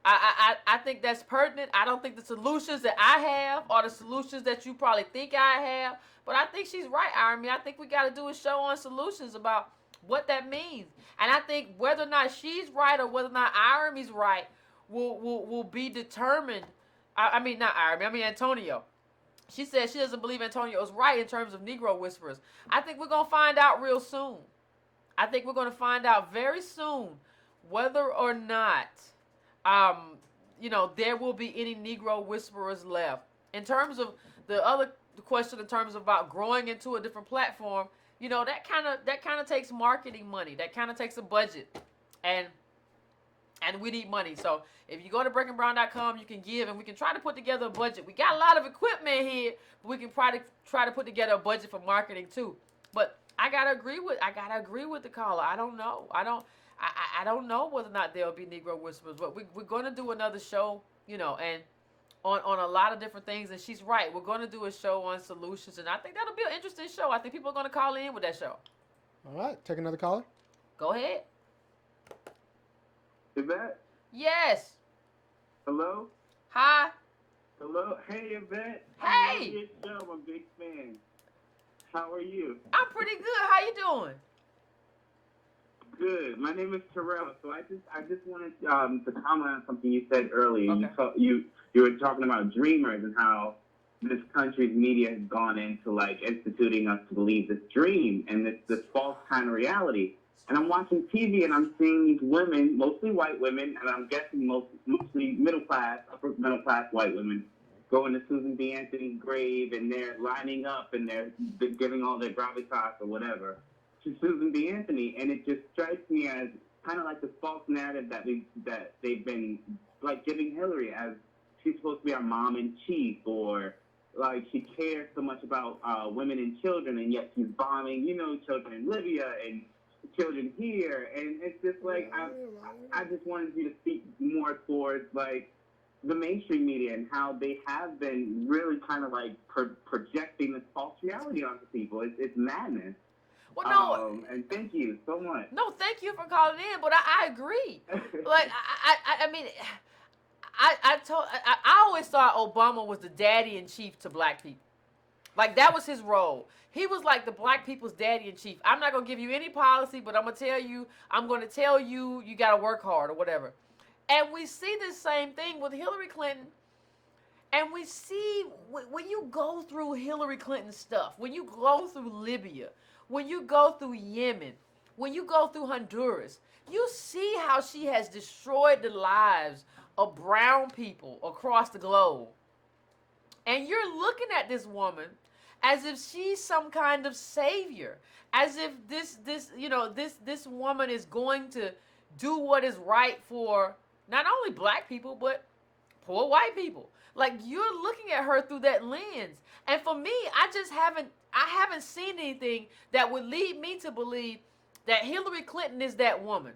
I think that's pertinent. I don't think the solutions that I have are the solutions that you probably think I have. But I think she's right, Army. I think we got to do a show on solutions about what that means. And I think whether or not she's right or whether or not Army's right will be determined. I mean, not Army. I mean, Antonio. She said she doesn't believe Antonio is right in terms of Negro whisperers. I think we're going to find out real soon. I think we're going to find out very soon whether or not, there will be any Negro whisperers left. In terms of the other question, in terms of about growing into a different platform, that kind of takes marketing money. That kind of takes a budget, and we need money. So if you go to breakandbrown.com, you can give, and we can try to put together a budget. We got a lot of equipment here, but we can try to put together a budget for marketing too. But I gotta agree with the caller. I don't know. I don't know whether or not there'll be Negro whisperers, but we're going to do another show, and on a lot of different things. And she's right. We're going to do a show on solutions, and I think that'll be an interesting show. I think people are going to call in with that show. All right, take another caller. Go ahead. Yvette? Yes. Hello? Hi. Hello? Hey, Yvette. Hey. I love your show. I'm a big fan. How are you? I'm pretty good. How you doing? Good. My name is Terrell. So I just wanted to comment on something you said earlier. Okay. You were talking about dreamers and how this country's media has gone into instituting us to believe this dream and this false kind of reality. And I'm watching TV and I'm seeing these women, mostly white women, and I'm guessing mostly middle class, upper middle class white women, going to Susan B. Anthony's grave, and they're lining up and they're giving all their gravitas or whatever to Susan B. Anthony, and it just strikes me as kind of like the false narrative that they've been giving Hillary as she's supposed to be our mom in chief, or she cares so much about women and children, and yet she's bombing, children in Libya and children here, and it's just I just wanted you to speak more towards the mainstream media and how they have been really kind of projecting this false reality onto people. It's madness. Well, no. And thank you so much. No, thank you for calling in, but I agree. I mean, I always thought Obama was the daddy in chief to black people. That was his role. He was like the black people's daddy in chief. I'm not gonna give you any policy, but I'm gonna tell you you gotta work hard or whatever. And we see the same thing with Hillary Clinton. And we see when you go through Hillary Clinton stuff, when you go through Libya, when you go through Yemen, when you go through Honduras, you see how she has destroyed the lives of brown people across the globe. And you're looking at this woman as if she's some kind of savior, as if this woman is going to do what is right for not only black people but poor white people. You're looking at her through that lens. And for me, I haven't seen anything that would lead me to believe that Hillary Clinton is that woman.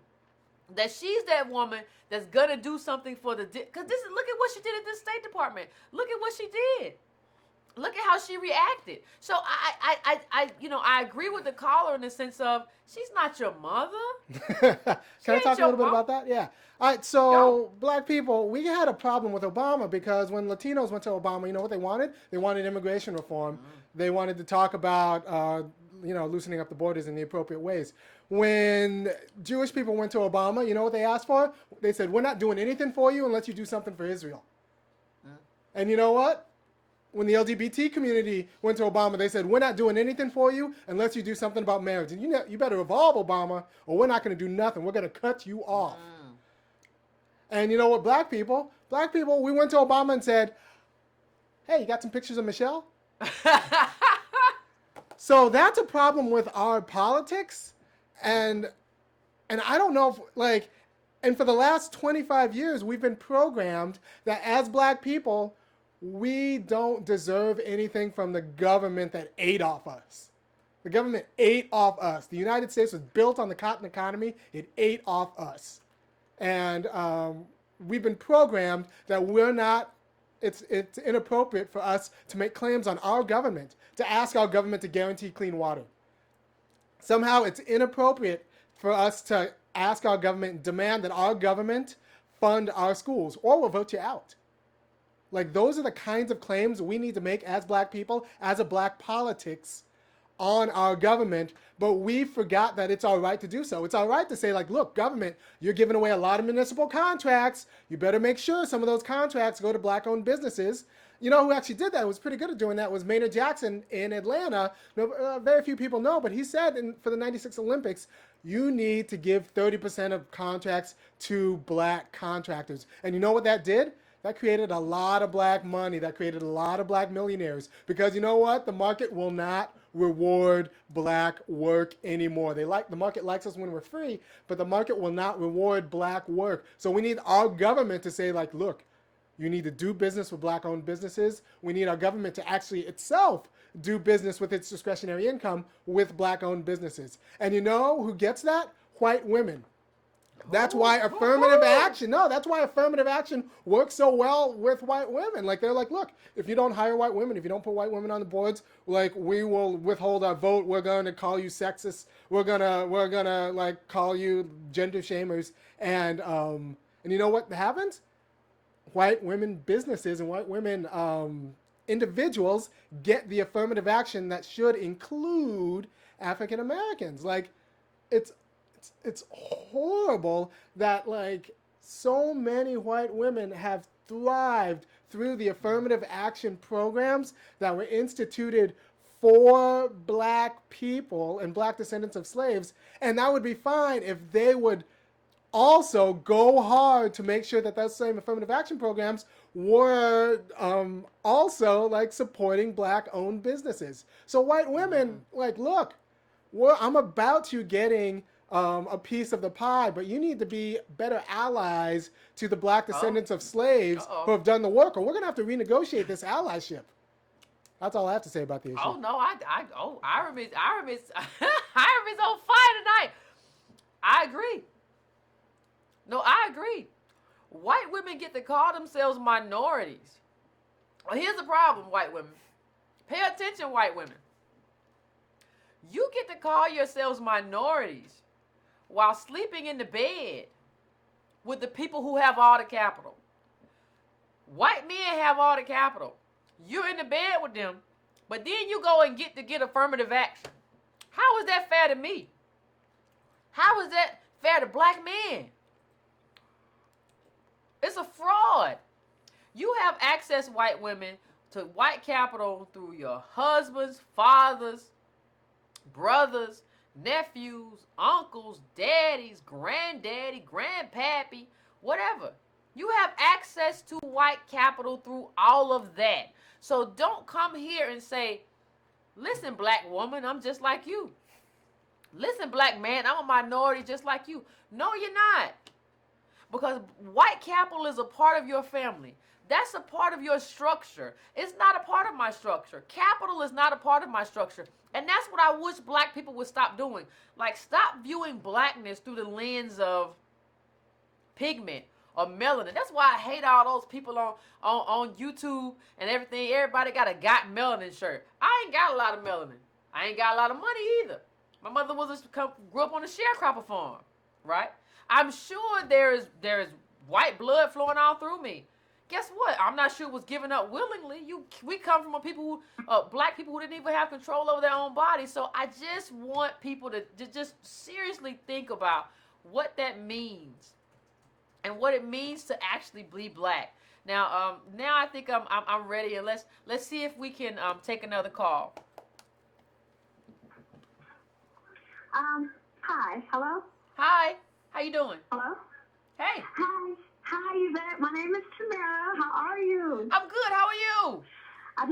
That she's that woman that's gonna do something for because look at what she did at the State Department. Look at what she did. Look at how she reacted. So I agree with the caller in the sense of she's not your mother. Can I talk a little bit about that? Yeah. All right. So black people, we had a problem with Obama because when Latinos went to Obama, you know what they wanted? They wanted immigration reform. They wanted to talk about loosening up the borders in the appropriate ways. When Jewish people went to Obama, you know what they asked for? They said, we're not doing anything for you unless you do something for Israel. And you know what? When the LGBT community went to Obama, they said, we're not doing anything for you unless you do something about marriage. And you better evolve, Obama, or we're not going to do nothing. We're going to cut you off. And you know what, black people, we went to Obama and said, hey, you got some pictures of Michelle? So that's a problem with our politics. And I don't know if, and for the last 25 years, we've been programmed that as black people, we don't deserve anything from the government that ate off us. The government ate off us. The United States was built on the cotton economy. It ate off us. And we've been programmed that we're not, it's inappropriate for us to make claims on our government, to ask our government to guarantee clean water. Somehow it's inappropriate for us to ask our government, demand that our government fund our schools, or we'll vote you out. Like, those are the kinds of claims we need to make as black people, as a black politics, on our government. But we forgot that it's our right to do so. It's our right to say, like, look, government, you're giving away a lot of municipal contracts. You better make sure some of those contracts go to black-owned businesses. You know who actually did that, who was pretty good at doing that, was Maynard Jackson in Atlanta. Very few people know, but he said for the 96 Olympics, you need to give 30% of contracts to black contractors. And you know what that did? That created a lot of black money. That created a lot of black millionaires. Because you know what? The market will not reward black work anymore. The market likes us when we're free, but the market will not reward black work. So we need our government to say, like, look, you need to do business with black-owned businesses. We need our government to actually itself do business with its discretionary income with black-owned businesses. And you know who gets that? White women. That's why affirmative action, that's why affirmative action works so well with white women. Like, they're like, look, if you don't hire white women, if you don't put white women on the boards, like, we will withhold our vote. We're going to call you sexist. We're gonna like call you gender shamers. And you know what happens? White women businesses and white women individuals get the affirmative action that should include African Americans. Like, it's horrible that, like, so many white women have thrived through the affirmative action programs that were instituted for black people and black descendants of slaves. And that would be fine if they would also go hard to make sure that those same affirmative action programs were also, like, supporting black-owned businesses. So white women, like, look, I'm about you getting a piece of the pie, but you need to be better allies to the black descendants of slaves who have done the work, or we're going to have to renegotiate this allyship. That's all I have to say about the issue. Oh, no, Ireland's on fire tonight. I agree. No, I agree. White women get to call themselves minorities. Well, here's the problem, white women. Pay attention, white women. You get to call yourselves minorities while sleeping in the bed with the people who have all the capital. White men have all the capital. You're in the bed with them, but then you go and get affirmative action. How is that fair to me? How is that fair to black men? It's a fraud. You have access, white women, to white capital through your husbands, fathers, brothers, nephews, uncles, daddies, granddaddy, grandpappy, whatever. You have access to white capital through all of that. So don't come here and say, listen, black woman, I'm just like you. Listen, black man, I'm a minority just like you. No, you're not. Because white capital is a part of your family. That's a part of your structure. It's not a part of my structure. Capital is not a part of my structure. And that's what I wish black people would stop doing. Like, stop viewing blackness through the lens of pigment or melanin. That's why I hate all those people on YouTube and everything. Everybody got a Got Melanin shirt. I ain't got a lot of melanin. I ain't got a lot of money either. My mother grew up on a sharecropper farm, right? I'm sure there is white blood flowing all through me. Guess what? I'm not sure it was given up willingly. We come from black people who didn't even have control over their own bodies. So I just want people to just seriously think about what that means and what it means to actually be black. Now I think I'm ready, and let's see if we can take another call. Hi. Hello? Hi. How you doing? Hello? Hey. Hi, Yvette. My name is Tamara. How are you? I'm good. How are you? I'm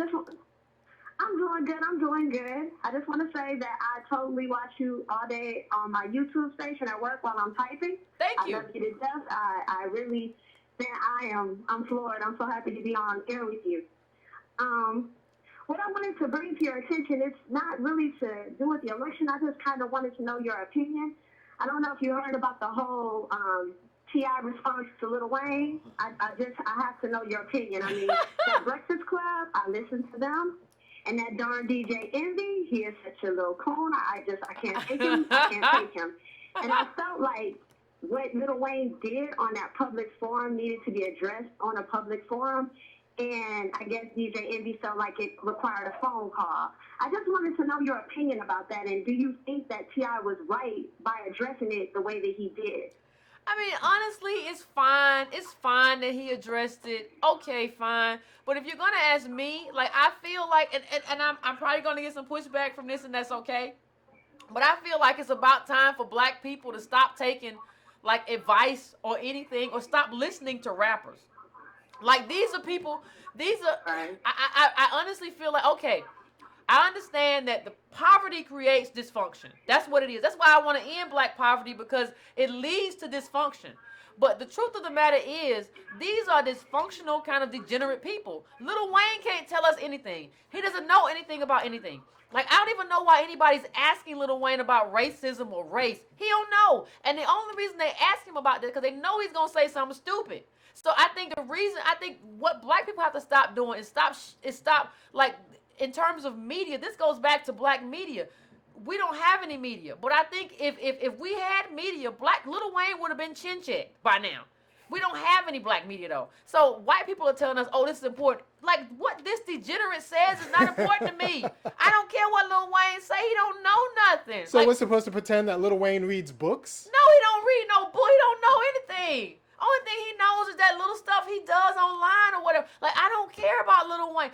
doing good. I just want to say that I totally watch you all day on my YouTube station at work while I'm typing. Thank you. I love you to death. I really, man, I'm floored. I'm so happy to be on air with you. What I wanted to bring to your attention, it's not really to do with the election. I just kind of wanted to know your opinion. I don't know if you heard about the whole T.I. response to Lil Wayne. I have to know your opinion. I mean, that Breakfast Club, I listen to them. And that darn DJ Envy, he is such a little coon. I can't take him. I can't take him. And I felt like what Lil Wayne did on that public forum needed to be addressed on a public forum. And I guess DJ Envy felt like it required a phone call. I just wanted to know your opinion about that. And do you think that T.I. was right by addressing it the way that he did? I mean, honestly, it's fine. It's fine that he addressed it. Okay, fine. But if you're gonna ask me, like, I feel like, and I'm probably gonna get some pushback from this, and that's okay. But I feel like it's about time for black people to stop taking, like, advice or anything, or stop listening to rappers. Like, these are people. I honestly feel like, okay, I understand that the poverty creates dysfunction. That's what it is. That's why I want to end black poverty, because it leads to dysfunction. But the truth of the matter is, these are dysfunctional, kind of degenerate people. Lil Wayne can't tell us anything. He doesn't know anything about anything. Like, I don't even know why anybody's asking Lil Wayne about racism or race. He don't know. And the only reason they ask him about this is because they know he's going to say something stupid. So I think what black people have to stop doing is stop, like, in terms of media, this goes back to black media. We don't have any media. But I think if we had media, Lil Wayne would have been chin-checked by now. We don't have any black media, though. So white people are telling us, oh, this is important. Like, what this degenerate says is not important to me. I don't care what Lil Wayne say. He don't know nothing. So like, we're supposed to pretend that Lil Wayne reads books? No, he don't read no book. He don't know anything. Only thing he knows is that little stuff he does online or whatever. Like, I don't care about Lil Wayne.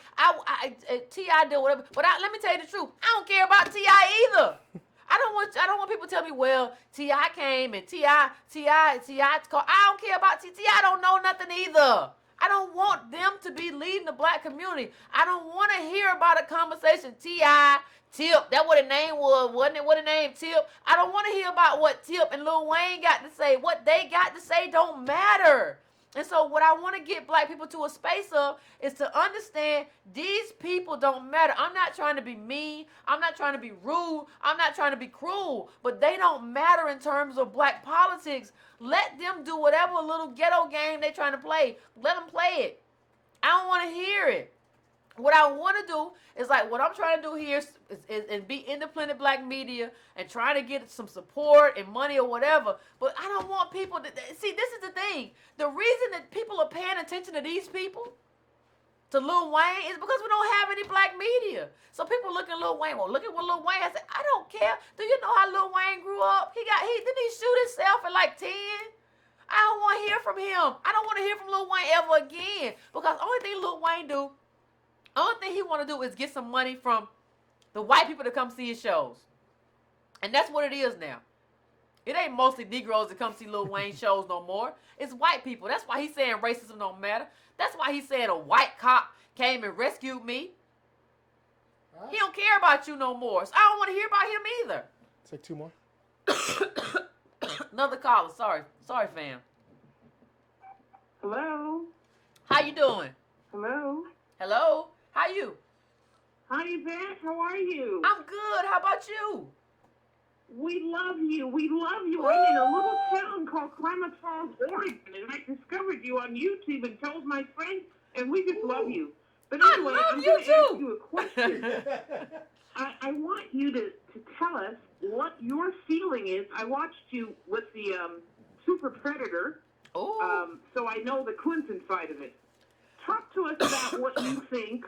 T.I. did whatever. But let me tell you the truth. I don't care about T.I. either. I don't want people to tell me, well, T.I. came and T.I. called. I don't care about T.I. don't know nothing either. I don't want them to be leading the black community. I don't want to hear about a conversation. T.I., Tip, that what the name was, wasn't it? What the name, Tip? I don't want to hear about what Tip and Lil Wayne got to say. What they got to say don't matter. And so what I want to get black people to a space of is to understand these people don't matter. I'm not trying to be mean. I'm not trying to be rude. I'm not trying to be cruel. But they don't matter in terms of black politics. Let them do whatever little ghetto game they're trying to play. Let them play it. I don't want to hear it. What I want to do is, like, what I'm trying to do here is be independent black media and trying to get some support and money or whatever. But I don't want people to see. This is the thing. The reason that people are paying attention to these people, to Lil Wayne, is because we don't have any black media. So people look at Lil Wayne. Well, look at what Lil Wayne has. I don't care. Do you know how Lil Wayne grew up? Didn't he shoot himself at like 10? I don't want to hear from him. I don't want to hear from Lil Wayne ever again, because the only thing Lil Wayne do. Only thing he want to do is get some money from the white people to come see his shows. And that's what it is now. It ain't mostly Negroes that come see Lil Wayne shows no more. It's white people. That's why he's saying racism don't matter. That's why he's saying a white cop came and rescued me. He don't care about you no more. So I don't want to hear about him either. Take two more. Another caller. Sorry, fam. Hello? How you doing? Hello? Hello? How you? Hi, Yvette. How are you? I'm good. How about you? We love you. We love you. I'm in a little town called Klamath Falls, Oregon, and I discovered you on YouTube and told my friends, and we just love you. But anyway, I'm going to ask you a question. I want you to tell us what your feeling is. I watched you with the Super Predator, so I know the Clinton side of it. Talk to us about what you think,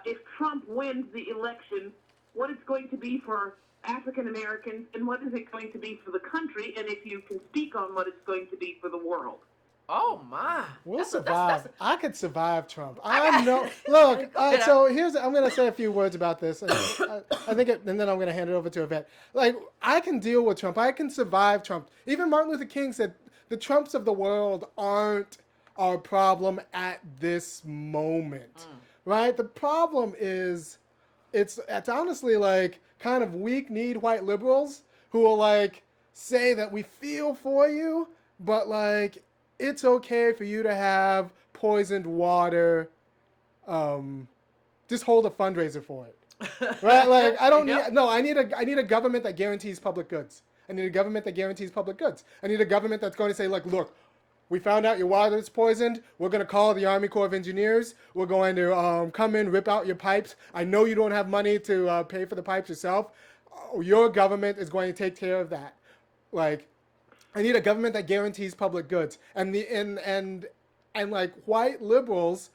if Trump wins the election, what it's going to be for African Americans, and what is it going to be for the country, and if you can speak on what it's going to be for the world. Oh my! We'll survive. I could survive Trump. I know. Look. So I'm going to say a few words about this. And I think, and then I'm going to hand it over to Yvette. Like, I can deal with Trump. I can survive Trump. Even Martin Luther King said the Trumps of the world aren't our problem at this moment, right? The problem is, it's honestly like kind of weak-kneed white liberals who will like say that we feel for you, but like, it's okay for you to have poisoned water. Just hold a fundraiser for it, right? Like, I don't need. No, I need a government that guarantees public goods. I need a government that guarantees public goods. I need a government that's going to say, like, look, we found out your water is poisoned. We're going to call the Army Corps of Engineers. We're going to come in, rip out your pipes. I know you don't have money to pay for the pipes yourself. Your government is going to take care of that. Like, I need a government that guarantees public goods. And like white liberals,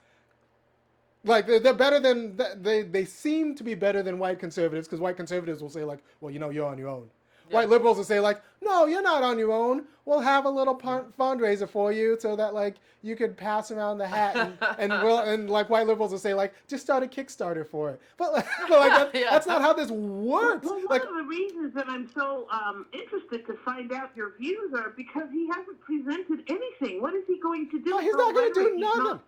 like they're better than they seem to be better than white conservatives, because white conservatives will say like, well, you're on your own. Yeah. White liberals will say like, no, you're not on your own. We'll have a little fundraiser for you so that like you could pass around the hat, and like white liberals will say like, just start a Kickstarter for it. But like that's not how this works. Well, one of the reasons that I'm so interested to find out your views are because he hasn't presented anything. What is he going to do? No, he's not going to do nothing.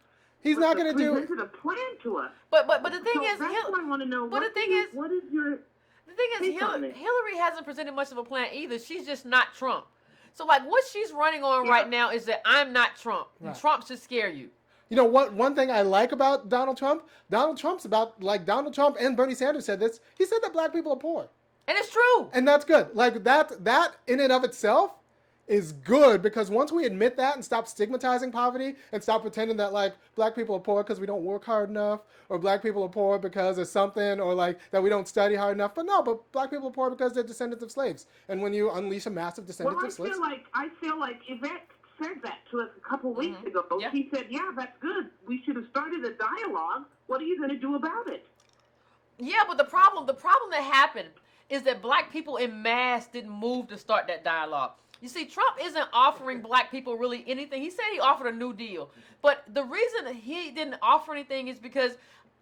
He's not going to do. Presented a plan to us. But the thing is, that's what I want to know. But the thing is, what is your? The thing is, Hillary hasn't presented much of a plan either. She's just not Trump. So, like, what she's running on right now is that I'm not Trump. Right. Trump should scare you. You know what? One thing I like about Donald Trump Donald Trump and Bernie Sanders said this. He said that black people are poor. And it's true. And that's good. Like, that in and of itself is good, because once we admit that and stop stigmatizing poverty and stop pretending that like black people are poor because we don't work hard enough, or black people are poor because of something, or like that we don't study hard enough. But black people are poor because they're descendants of slaves. And when you unleash a massive descendants of slaves, I feel like Yvette said that to us a couple weeks ago. Yeah. She said, "Yeah, that's good. We should have started a dialogue. What are you going to do about it?" Yeah, but the problem that happened is that black people in mass didn't move to start that dialogue. You see, Trump isn't offering black people really anything. He said he offered a New Deal. But the reason he didn't offer anything is because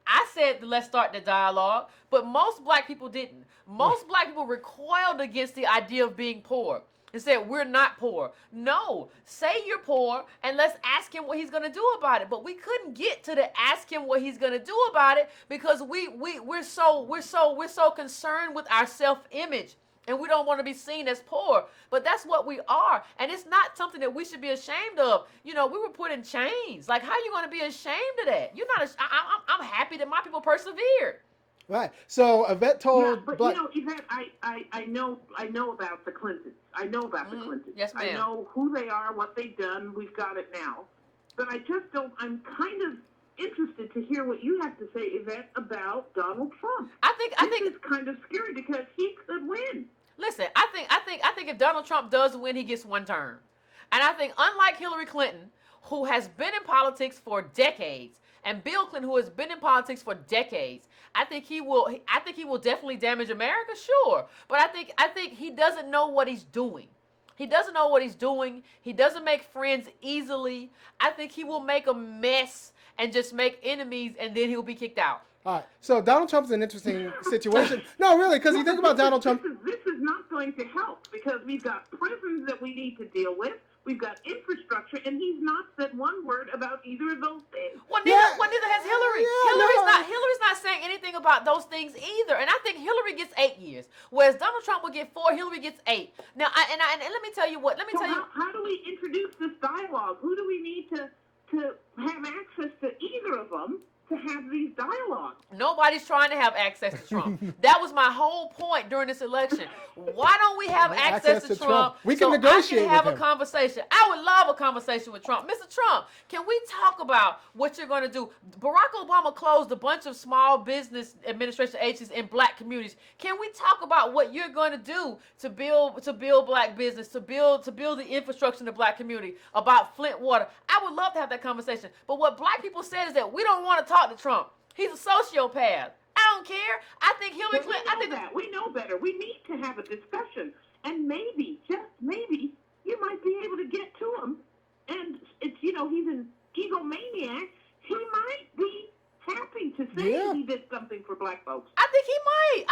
I said, let's start the dialogue. But most black people didn't. Most black people recoiled against the idea of being poor and said, we're not poor. No, say you're poor and let's ask him what he's going to do about it. But we couldn't get to the ask him what he's going to do about it because we're so concerned with our self-image. And we don't want to be seen as poor. But that's what we are. And it's not something that we should be ashamed of. You know, we were put in chains. Like, how are you going to be ashamed of that? You're not. I'm happy that my people persevered. Right. So Yvette told. Yeah, but you know, Yvette, I know about the Clintons. I know about the Clintons. Yes, ma'am. I know who they are, what they've done. We've got it now. But I just don't. I'm kind of interested to hear what you have to say, Yvette, about Donald Trump. I think it's kind of scary because he could win. Listen, I think if Donald Trump does win, he gets one term. And I think unlike Hillary Clinton, who has been in politics for decades, and Bill Clinton, who has been in politics for decades, I think he will definitely damage America, sure. But I think he doesn't know what he's doing. He doesn't know what he's doing. He doesn't make friends easily. I think he will make a mess and just make enemies, and then he'll be kicked out. All right. So Donald Trump's an interesting situation. No, really, because you think about Donald Trump. This is not going to help because we've got prisons that we need to deal with. We've got infrastructure, and he's not said one word about either of those things. Well, neither has Hillary. Hillary's not saying anything about those things either. And I think Hillary gets 8 years, whereas Donald Trump will get 4. Hillary gets 8. Now, and let me tell you what. How do we introduce this dialogue? Who do we need to have access to either of them to have these dialogues? Nobody's trying to have access to Trump. That was my whole point during this election. Why don't we have access to Trump? We can negotiate I can have with a him. Conversation. I would love a conversation with Trump. Mr. Trump, can we talk about what you're going to do? Barack Obama closed a bunch of small business administration agencies in black communities. Can we talk about what you're going to do to build black business, to build the infrastructure in the black community, about Flint water? I would love to have that conversation. But what black people said is that we don't want to talk to Trump. He's a sociopath. I don't care. I think Hillary Clinton. We know better. We need to have a discussion, and maybe, just maybe, you might be able to get to him. And it's he's an egomaniac. He might be happy to say he did something for black folks. I think he might.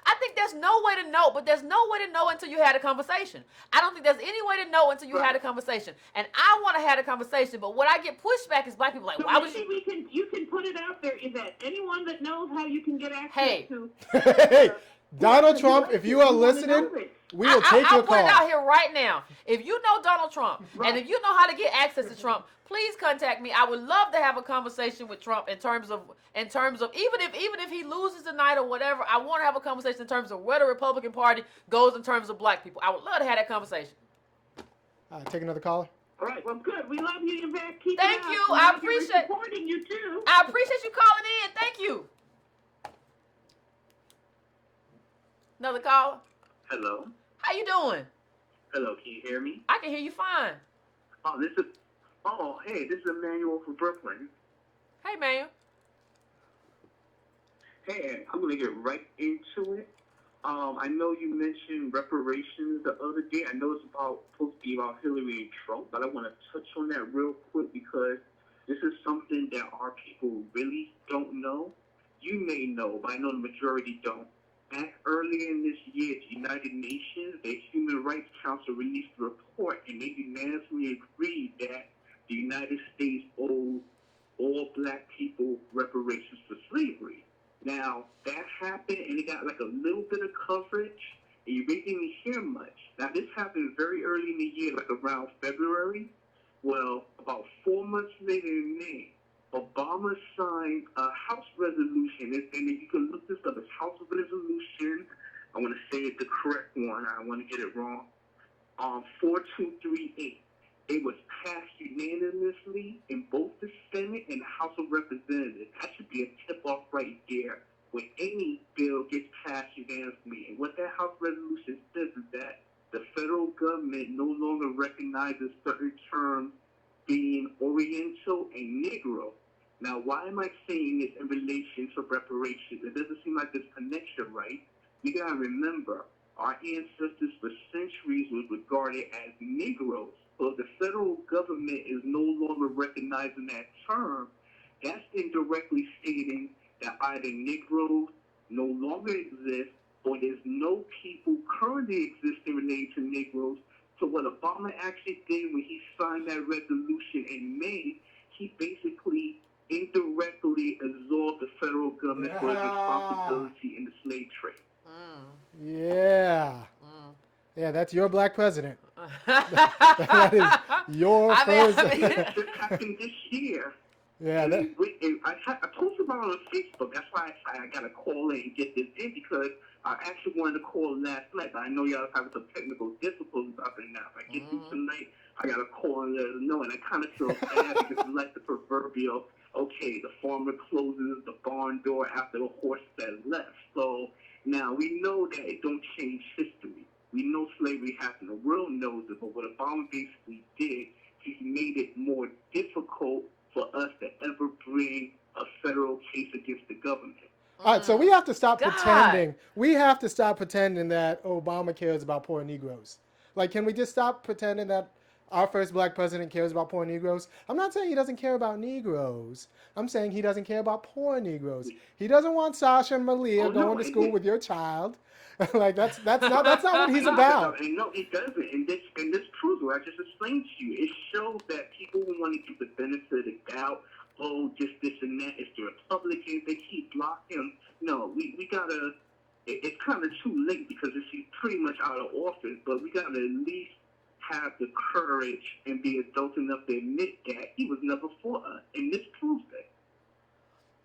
I think there's no way to know, but there's no way to know until you had a conversation. I don't think there's any way to know until you had a conversation. And I want to have a conversation, but what I get pushed back is black people like, so why would you can put it out there, is that anyone that knows how you can get access to Hey, Donald Trump, if you are listening, we will take your call. I'll put it out here right now. If you know Donald Trump, and if you know how to get access to Trump, please contact me. I would love to have a conversation with Trump in terms of even if he loses tonight or whatever, I want to have a conversation in terms of where the Republican Party goes in terms of black people. I would love to have that conversation. All right, take another caller. All right, well, good. We love you, Yvette. Keep Thank it up. you. I appreciate supporting you too. I appreciate you calling in. Thank you. Another caller. Hello. How you doing? Hello, can you hear me? I can hear you fine. Hey, this is Emmanuel from Brooklyn. Hey, man. Hey, I'm gonna get right into it. I know you mentioned reparations the other day. I know it's supposed to be about Hillary and Trump, but I want to touch on that real quick because this is something that our people really don't know. You may know, but I know the majority don't. Back earlier in this year, the United Nations, the Human Rights Council released a report, and they unanimously agreed that the United States owed all black people reparations for slavery. Now, that happened, and it got like a little bit of coverage, and you really didn't hear much. Now, this happened very early in the year, like around February. Well, about 4 months later in May, Obama signed a House resolution, and you can look this up. It's House Resolution. I want to say it the correct one. I don't want to get it wrong. 4238. It was passed unanimously in both the Senate and the House of Representatives. That should be a tip-off right there when any bill gets passed unanimously. And what that House resolution says is that the federal government no longer recognizes certain terms being Oriental and Negro. Now, why am I saying this in relation to reparations? It doesn't seem like there's a connection, right? You got to remember, our ancestors for centuries was regarded as Negroes. So if the federal government is no longer recognizing that term, that's indirectly stating that either Negroes no longer exist or there's no people currently existing related to Negroes. So what Obama actually did when he signed that resolution in May, he basically indirectly absolved the federal government for its responsibility in the slave trade. Yeah. Yeah, that's your black president. That is your first. It just happened this year. Yeah. I posted about it on Facebook. That's why I got to call in and get this in because I actually wanted to call last night, but I know y'all having some technical difficulties up in now. If I get through tonight, I got to call and let them know. And I kind of feel bad because it's like the proverbial, okay, the farmer closes the barn door after the horse has left. So now we know that it don't change history. We know slavery happened. The world knows it. But what Obama basically did, he made it more difficult for us to ever bring a federal case against the government. All right, so we have to stop pretending. We have to stop pretending that Obama cares about poor Negroes. Like, can we just stop pretending that our first black president cares about poor Negroes? I'm not saying he doesn't care about Negroes. I'm saying he doesn't care about poor Negroes. He doesn't want Sasha and Malia going to school with your child. Like that's not what he's about. And no, he doesn't. And this proves what I just explained to you. It shows that people who want to give the benefit of the doubt, oh, just this and that, it's the Republicans, they keep blocking him. No, we gotta. It's kind of too late because he's pretty much out of office. But we gotta at least have the courage and be adult enough to admit that he was never for us, and this proves that.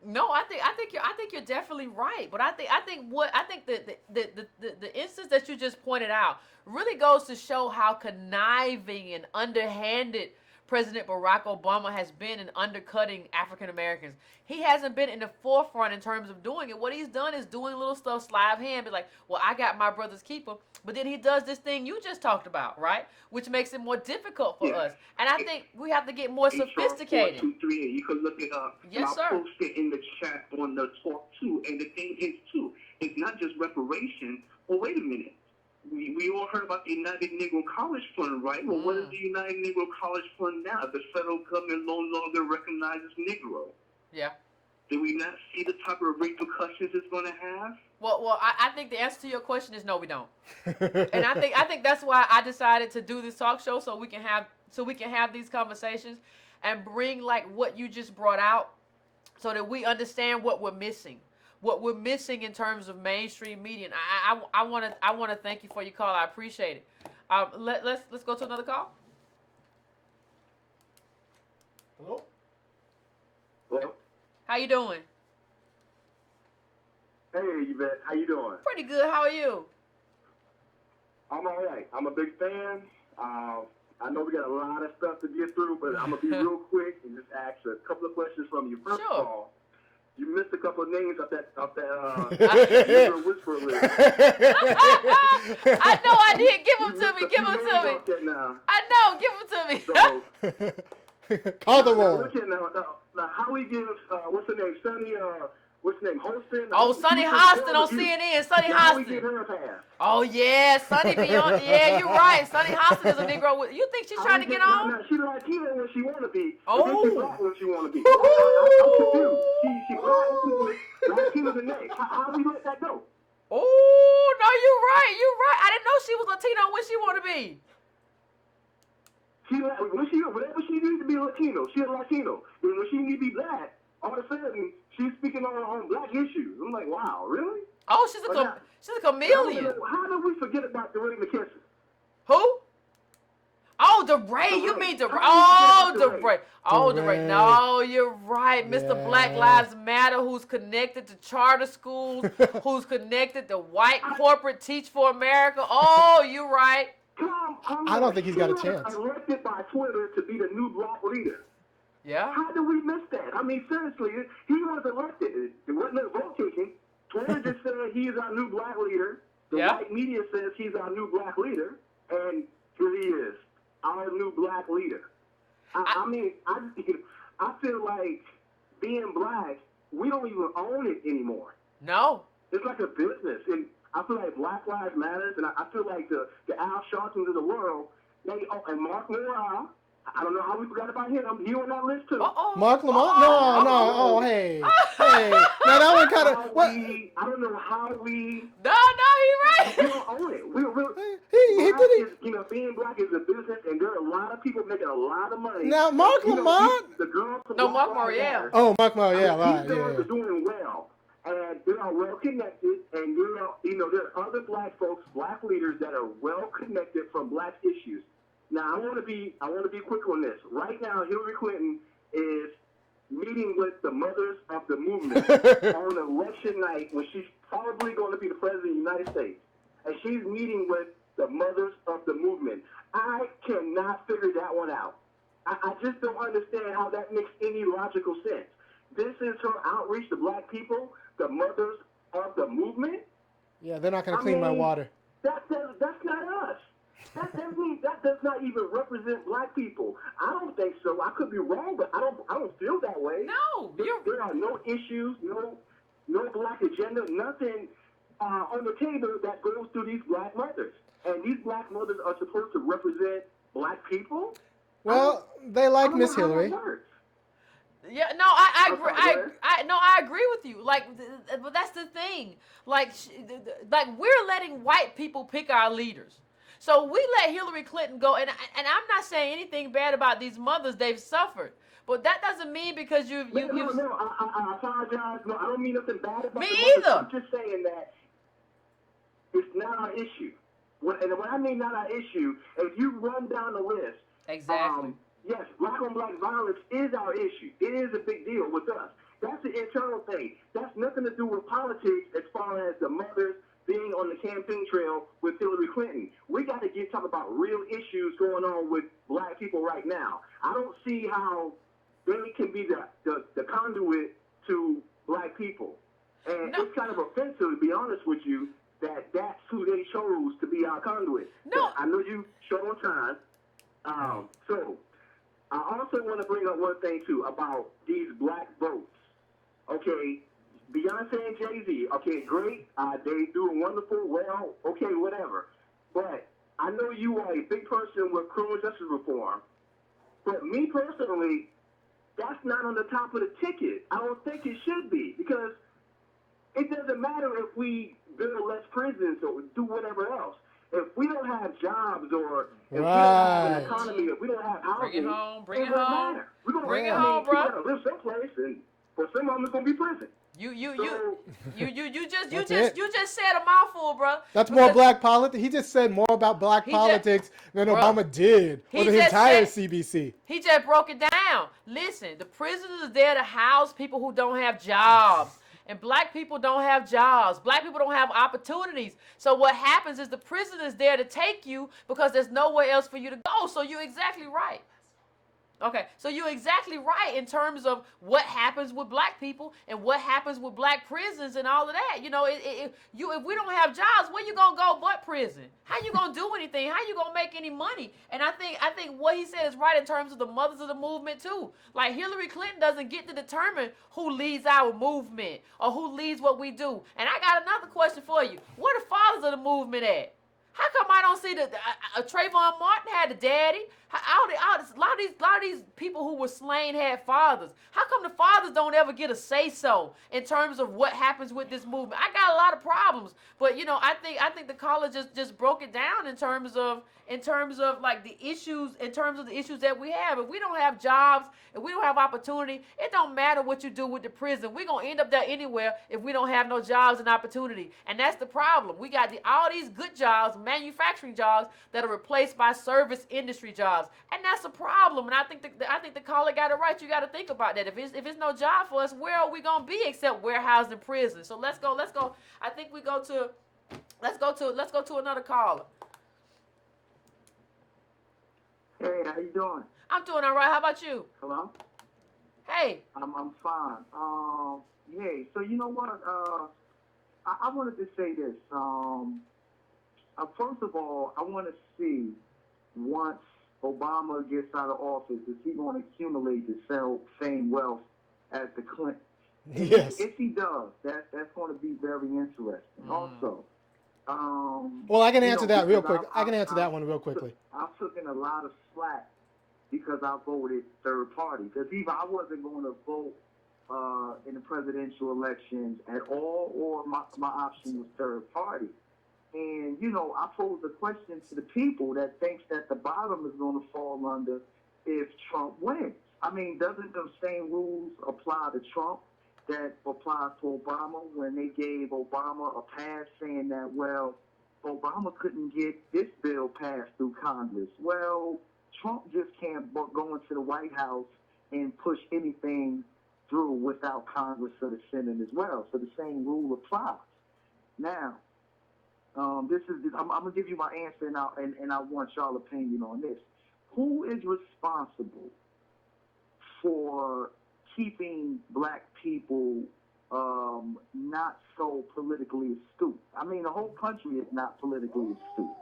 No, I think you're definitely right. But I think the instance that you just pointed out really goes to show how conniving and underhanded President Barack Obama has been in undercutting African Americans. He hasn't been in the forefront in terms of doing it. What he's done is doing little stuff, sleight of hand, be like, well, I got my brother's keeper. But then he does this thing you just talked about, right? Which makes it more difficult for us. And I think we have to get more sophisticated. 4238, you can look it up. Yes, sir. I'll post it in the chat on the talk too. And the thing is too, it's not just reparations. Well, wait a minute. We all heard about the United Negro College Fund, right? Well, what is the United Negro College Fund now? The federal government no longer recognizes Negro. Yeah. Do we not see the type of repercussions it's going to have? Well, I think the answer to your question is no, we don't. And I think that's why I decided to do this talk show so we can have these conversations and bring like what you just brought out, so that we understand what we're missing. What we're missing in terms of mainstream media. And I want to thank you for your call. I appreciate it. Let's go to another call. Hello. Hello. How you doing? Hey, Yvette. How you doing? Pretty good. How are you? I'm all right. I'm a big fan. I know we got a lot of stuff to get through, but I'm going to be real quick and just ask a couple of questions from you. First of all, You missed a couple of names off that Negro whisperer list. I know I did. Give them to me. Give them to me. I know. Give them to me. Call the roll. Look at now how he gives, what's her name, Sonny, what's her name, Holston? Oh, Sonny Hostin on CNN. Sonny How we give Hostin. her a pass? Oh, yeah. Sonny be on. Yeah, you're right. Sonny Hostin is a Negro. You think she's trying to get on? No, she's Latino when she want to be. Oh. And then she's black when she want to be. I'm confused. She black, Latinos and next. How we let that go? Oh, no, you're right. You're right. I didn't know she was Latino when she want to be. Whenever she needs to be Latino, she's a Latino. But when she needs to be black, all of a sudden, she's speaking on black issues. I'm like, wow, really? Oh, she's a chameleon. How did we forget about DeRay McKesson? Who? Oh, DeRay. You mean DeRay. Oh, DeRay. Oh, DeRay. No, you're right. Mr. Black Lives Matter, who's connected to charter schools, who's connected to white corporate Teach for America. Oh, you're right. I don't think he's got a chance. Elected by Twitter to be the new black leader. Yeah. How did we miss that? I mean, seriously, he was elected. It wasn't a vote taking. Twitter just said he's our new black leader. The white media says he's our new black leader. And here he is, our new black leader. I mean, I feel like being black, we don't even own it anymore. No. It's like a business. And I feel like Black Lives Matters, and I feel like the Al Sharptons of the world, and Mark Morale, I don't know how we forgot about him. He on that list too. Mark Lamont? No, hey. Now that one kind of. I don't know how we. No, you're right. We don't own it. He did it. You know, being black is a business, and there are a lot of people making a lot of money. Now, Mark Lamont. The girl from Mark Morial. Oh, Mark Morial, right. These girls are doing well. And they are well connected, and there are other black folks, black leaders that are well connected from black issues. Now, I want to be quick on this. Right now, Hillary Clinton is meeting with the mothers of the movement on election night when she's probably going to be the president of the United States, and she's meeting with the mothers of the movement. I cannot figure that one out. I just don't understand how that makes any logical sense. This is her outreach to black people, the mothers of the movement. Yeah, they're not going to clean my water. That's not us. That does not even represent black people. I don't think so. I could be wrong, but I don't feel that way. No, there are no issues, no black agenda, nothing on the table that goes through these black mothers. And these black mothers are supposed to represent black people. Well, they like Miss Hillary. Yeah, no, I agree with you. Like, but that's the thing. Like we're letting white people pick our leaders. So we let Hillary Clinton go, and I'm not saying anything bad about these mothers. They've suffered, but that doesn't mean because you. No, I apologize. No, I don't mean nothing bad about me the either. I'm just saying that it's not our issue. And when I mean not our issue, if you run down the list, exactly. Yes, black on black violence is our issue. It is a big deal with us. That's an internal thing. That's nothing to do with politics as far as the mothers being on the campaign trail with Hillary Clinton. We got to talk about real issues going on with black people right now. I don't see how they can be the conduit to black people. And it's kind of offensive, to be honest with you, that's who they chose to be our conduit. No. But I know you short on time. So I also want to bring up one thing, too, about these black votes. Okay, Beyonce and Jay-Z, okay, great. They doing wonderful. Well, okay, whatever. But I know you are a big person with criminal justice reform. But me personally, that's not on the top of the ticket. I don't think it should be, because it doesn't matter if we build less prisons or do whatever else. If we don't have jobs or if we don't have an economy, if we don't have housing, bring it home. Matter. We're gonna bring it home, bro. We're gonna live someplace, and for some of them, it's gonna be prison. You just said a mouthful, bro. That's more black politics. He just said more about black politics than Obama did or the entire CBC. He just broke it down. Listen, the prison is there to house people who don't have jobs. And black people don't have jobs. Black people don't have opportunities. So what happens is the prison is there to take you because there's nowhere else for you to go. So you're exactly right. Okay, so you're exactly right in terms of what happens with black people and what happens with black prisons and all of that. You know, if we don't have jobs, where you gonna go but prison? How you gonna do anything? How you gonna make any money? And I think what he said is right in terms of the mothers of the movement too. Like Hillary Clinton doesn't get to determine who leads our movement or who leads what we do. And I got another question for you. Where the fathers of the movement at? How come I don't see Trayvon Martin had a daddy? A lot of these people who were slain had fathers. How come the fathers don't ever get a say so in terms of what happens with this movement? I got a lot of problems, but you know, I think the caller just broke it down in terms of like the issues, in terms of the issues that we have. If we don't have jobs, if we don't have opportunity, it don't matter what you do with the prison. We're gonna end up there anywhere if we don't have no jobs and opportunity, and that's the problem. We got all these good jobs, manufacturing jobs, that are replaced by service industry jobs, and that's a problem. And I think the caller got it right. You got to think about that. If it's no job for us, where are we gonna be except warehoused in prison? So let's go. I think let's go to another caller. Hey, how you doing? I'm doing all right. How about you? Hello? Hey. I'm fine. Hey, so you know what? I wanted to say this. First of all, I want to see, once Obama gets out of office, is he going to accumulate the same wealth as the Clintons? Yes. If he does, that's going to be very interesting. Also, well, I can answer that real quick. I can answer that one real quickly. I took in a lot of slack because I voted third party. Because even I wasn't going to vote in the presidential elections at all, or my option was third party. And, you know, I posed a question to the people that thinks that the bottom is going to fall under if Trump wins. I mean, doesn't the same rules apply to Trump that applies to Obama when they gave Obama a pass, saying that, well, Obama couldn't get this bill passed through Congress? Well, Trump just can't go into the White House and push anything through without Congress or the Senate as well. So the same rule applies. Now, I'm gonna give you my answer, and I want y'all opinion on this. Who is responsible for keeping black people not so politically astute? I mean, the whole country is not politically astute,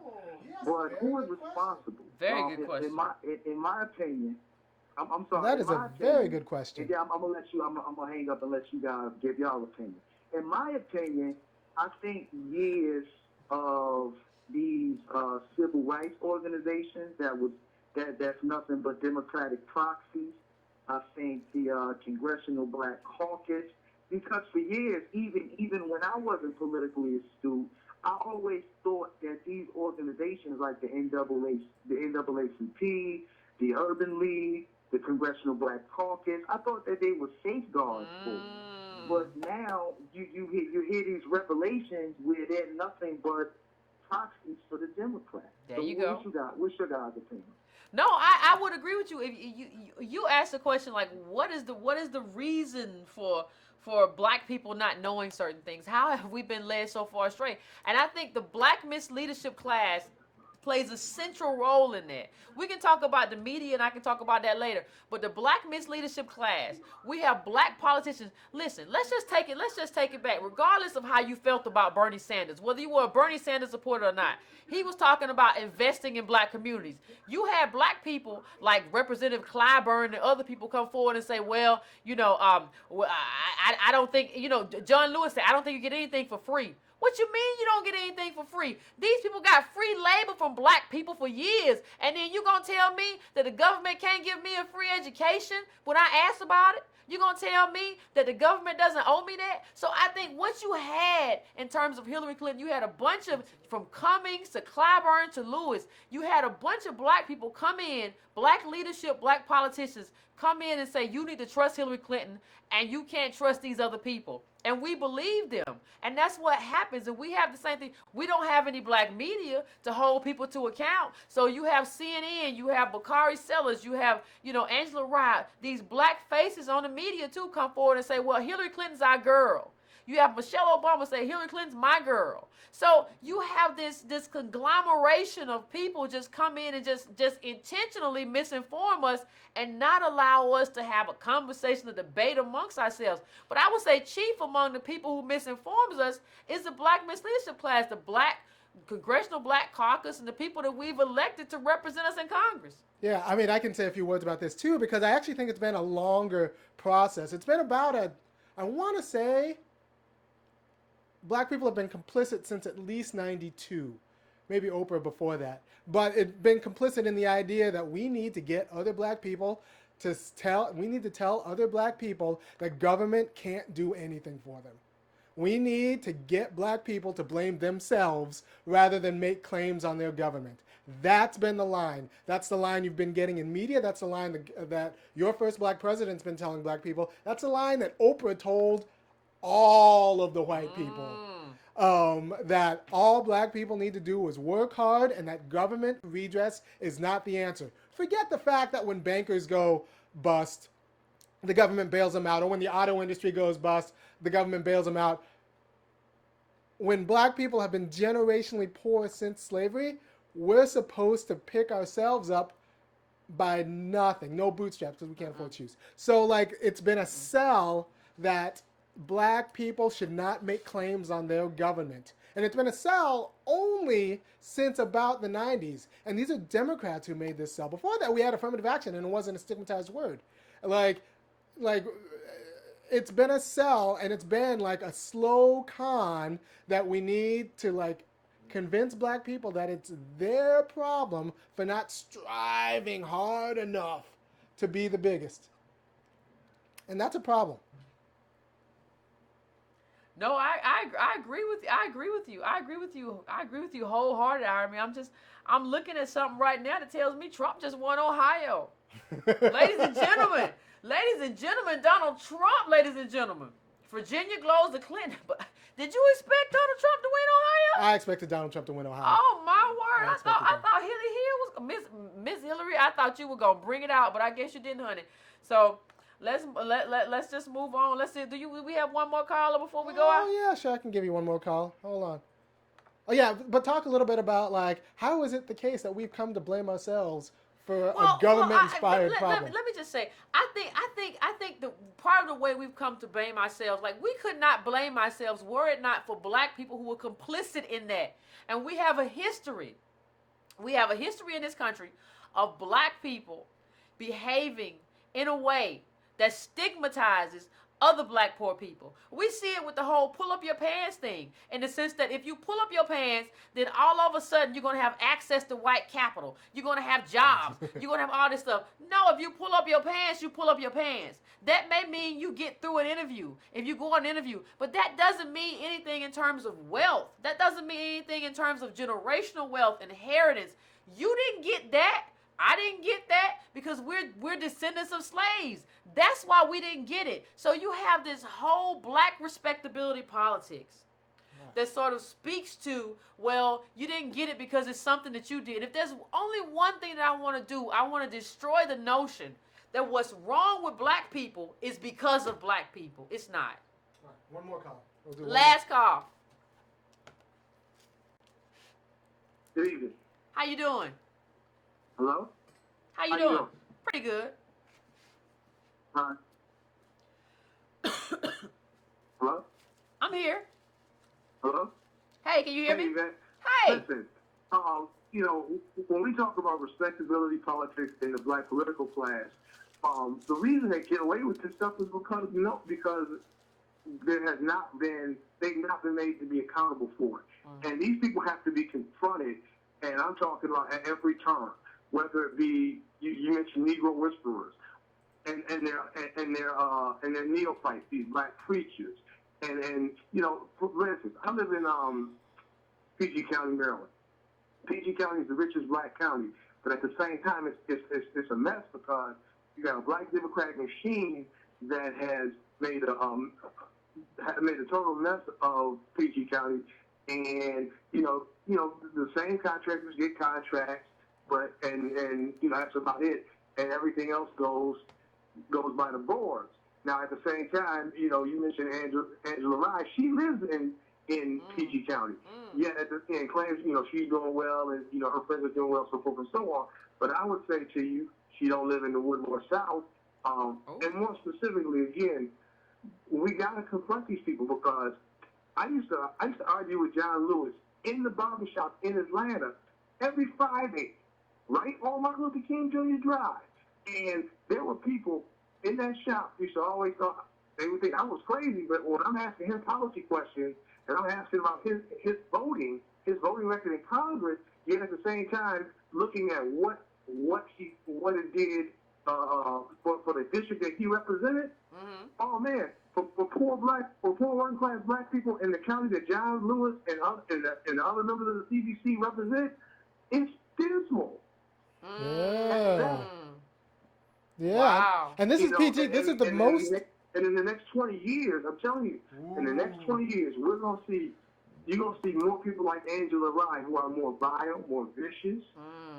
but who is responsible? Very good question. In my opinion, I'm sorry. That is a very good question. And I'm gonna let you. I'm gonna hang up and let you guys give y'all opinion. In my opinion, I think years of these civil rights organizations that's nothing but Democratic proxies. I think the Congressional Black Caucus, because for years, even when I wasn't politically astute, I always thought that these organizations like the NAACP, the Urban League, the Congressional Black Caucus, I thought that they were safeguards for me. But now you hear these revelations where they're nothing but proxies for the Democrats. There you go. What's your guys' opinion? No, I would agree with you. If you asked the question like, what is the reason for black people not knowing certain things? How have we been led so far astray? And I think the black misleadership class plays a central role in that. We can talk about the media, and I can talk about that later. But the black misleadership class, we have black politicians. Listen, let's just take it back. Regardless of how you felt about Bernie Sanders, whether you were a Bernie Sanders supporter or not, he was talking about investing in black communities. You had black people like Representative Clyburn and other people come forward and say, well, you know, I don't think, you know, John Lewis said, I don't think you get anything for free. What you mean you don't get anything for free? These people got free labor from black people for years, and then you gonna tell me that the government can't give me a free education when I asked about it? You gonna tell me that the government doesn't owe me that? So I think what you had in terms of Hillary Clinton, you had a bunch of, from Cummings to Clyburn to Lewis, you had a bunch of black people come in, black leadership, black politicians come in and say, you need to trust Hillary Clinton and you can't trust these other people. And we believe them. And that's what happens. And we have the same thing. We don't have any black media to hold people to account. So you have CNN, you have Bakari Sellers, you have, you know, Angela Rye. These black faces on the media too come forward and say, well, Hillary Clinton's our girl. You have Michelle Obama say Hillary Clinton's my girl. So you have this conglomeration of people just come in and just intentionally misinform us and not allow us to have a conversation, a debate amongst ourselves. But I would say chief among the people who misinforms us is the black misleadership class, the black Congressional Black Caucus, and the people that we've elected to represent us in Congress. Yeah, I mean, I can say a few words about this too, because I actually think it's been a longer process. It's been about I want to say, black people have been complicit since at least 92, maybe Oprah before that. But it's been complicit in the idea that we need to get other black people to tell other black people that government can't do anything for them. We need to get black people to blame themselves rather than make claims on their government. That's been the line. That's the line you've been getting in media. That's the line that your first black president's been telling black people. That's the line that Oprah told all of the white people. That all black people need to do is work hard, and that government redress is not the answer. Forget the fact that when bankers go bust, the government bails them out, or when the auto industry goes bust, the government bails them out. When black people have been generationally poor since slavery, we're supposed to pick ourselves up by nothing. No bootstraps, because we can't afford shoes. So, like, it's been a sell that black people should not make claims on their government. And it's been a sell only since about the 90s. And these are Democrats who made this sell. Before that, we had affirmative action, and it wasn't a stigmatized word. Like it's been a sell, and it's been like a slow con that we need to like convince black people that it's their problem for not striving hard enough to be the biggest. And that's a problem. No, I agree with you. I agree with you. I agree with you wholeheartedly. I mean, I'm looking at something right now that tells me Trump just won Ohio. Ladies and gentlemen, Donald Trump, ladies and gentlemen. Virginia glows the Clinton. But did you expect Donald Trump to win Ohio? I expected Donald Trump to win Ohio. Oh my word! I thought Hillary Hill was Miss Hillary. I thought you were gonna bring it out, but I guess you didn't, honey. So let's just move on. Let's see. Do we have one more caller before we go out? Oh yeah, sure. I can give you one more call. Hold on. Oh yeah, but talk a little bit about like how is it the case that we've come to blame ourselves for a government-inspired problem? Let me just say, I think the part of the way we've come to blame ourselves, like we could not blame ourselves were it not for black people who were complicit in that. And we have a history. We have a history in this country of black people behaving in a way that stigmatizes other black poor people. We see it with the whole pull up your pants thing, in the sense that if you pull up your pants, then all of a sudden you're going to have access to white capital. You're going to have jobs. You're going to have all this stuff. No, if you pull up your pants, you pull up your pants. That may mean you get through an interview, if you go on an interview, but that doesn't mean anything in terms of wealth. That doesn't mean anything in terms of generational wealth, inheritance. You didn't get that. I didn't get that because we're descendants of slaves. That's why we didn't get it. So you have this whole black respectability politics that sort of speaks to, well, you didn't get it because it's something that you did. If there's only one thing that I want to do, I want to destroy the notion that what's wrong with black people is because of black people. It's not. All right, one more call. Last call. Good evening. How you doing? Hello? How you doing? Pretty good. Hi. Hello? I'm here. Hello? Hey, can you hear me? Yvette. Hey. Listen, you know, when we talk about respectability politics in the black political class, the reason they get away with this stuff is because they've not been made to be accountable for it. And these people have to be confronted, and I'm talking about at every turn, whether it be, you mentioned Negro whisperers, and their neophytes, these black preachers. And you know, for instance, I live in PG County, Maryland. PG County is the richest black county, but at the same time, it's a mess because you got a black Democratic machine that has made a total mess of PG County, and you know the same contractors get contracts, but and you know that's about it, and everything else goes by the boards. Now, at the same time, you know, you mentioned Angela Rye. She lives in PG County. Yet at the end, claims, you know, she's doing well and, you know, her friends are doing well, so forth and so on. But I would say to you, she don't live in the Woodmore South. And more specifically, again, we got to confront these people because I used to argue with John Lewis in the barbershop in Atlanta every Friday, right on Martin Luther King Jr. Drive. And there were people in that shop used to always thought, they would think I was crazy, but when I'm asking him policy questions and I'm asking about his voting record in Congress, yet at the same time looking at what it did for the district that he represented. Oh man, for poor working class black people in the county that John Lewis and the other members of the CBC represent, it's dismal. Yeah. Wow. And this is PG. This is the most. And in the next 20 years, I'm telling you, in the next 20 years, you're going to see more people like Angela Rye who are more vile, more vicious.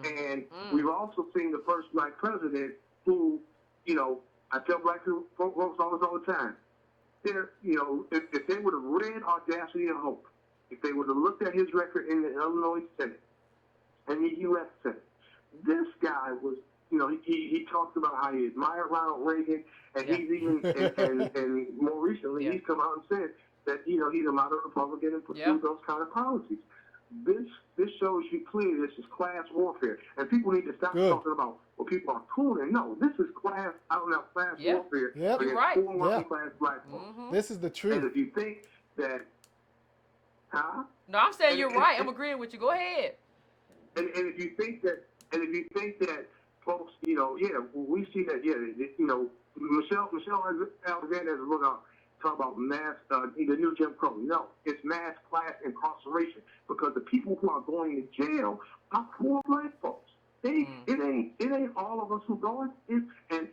And we've also seen the first black president who, you know, I tell black folks all the time, you know, if they would have read Audacity and Hope, if they would have looked at his record in the Illinois Senate and the U.S. Senate, this guy was, you know, he talks about how he admired Ronald Reagan, and he's even, and more recently, he's come out and said that, you know, he's a moderate Republican and pursued those kind of policies. This shows you clearly this is class warfare, and people need to stop talking about what people are cooling. No, this is class warfare against poor working class black folks. This is the truth. And if you think that, No, I'm saying you're right. I'm agreeing with you. Go ahead. And if you think that folks, you know, we see that, you know, Michelle Alexander has a book out talk about mass, the new Jim Crow. No, it's mass class incarceration because the people who are going to jail are poor black folks. It ain't all of us who going. And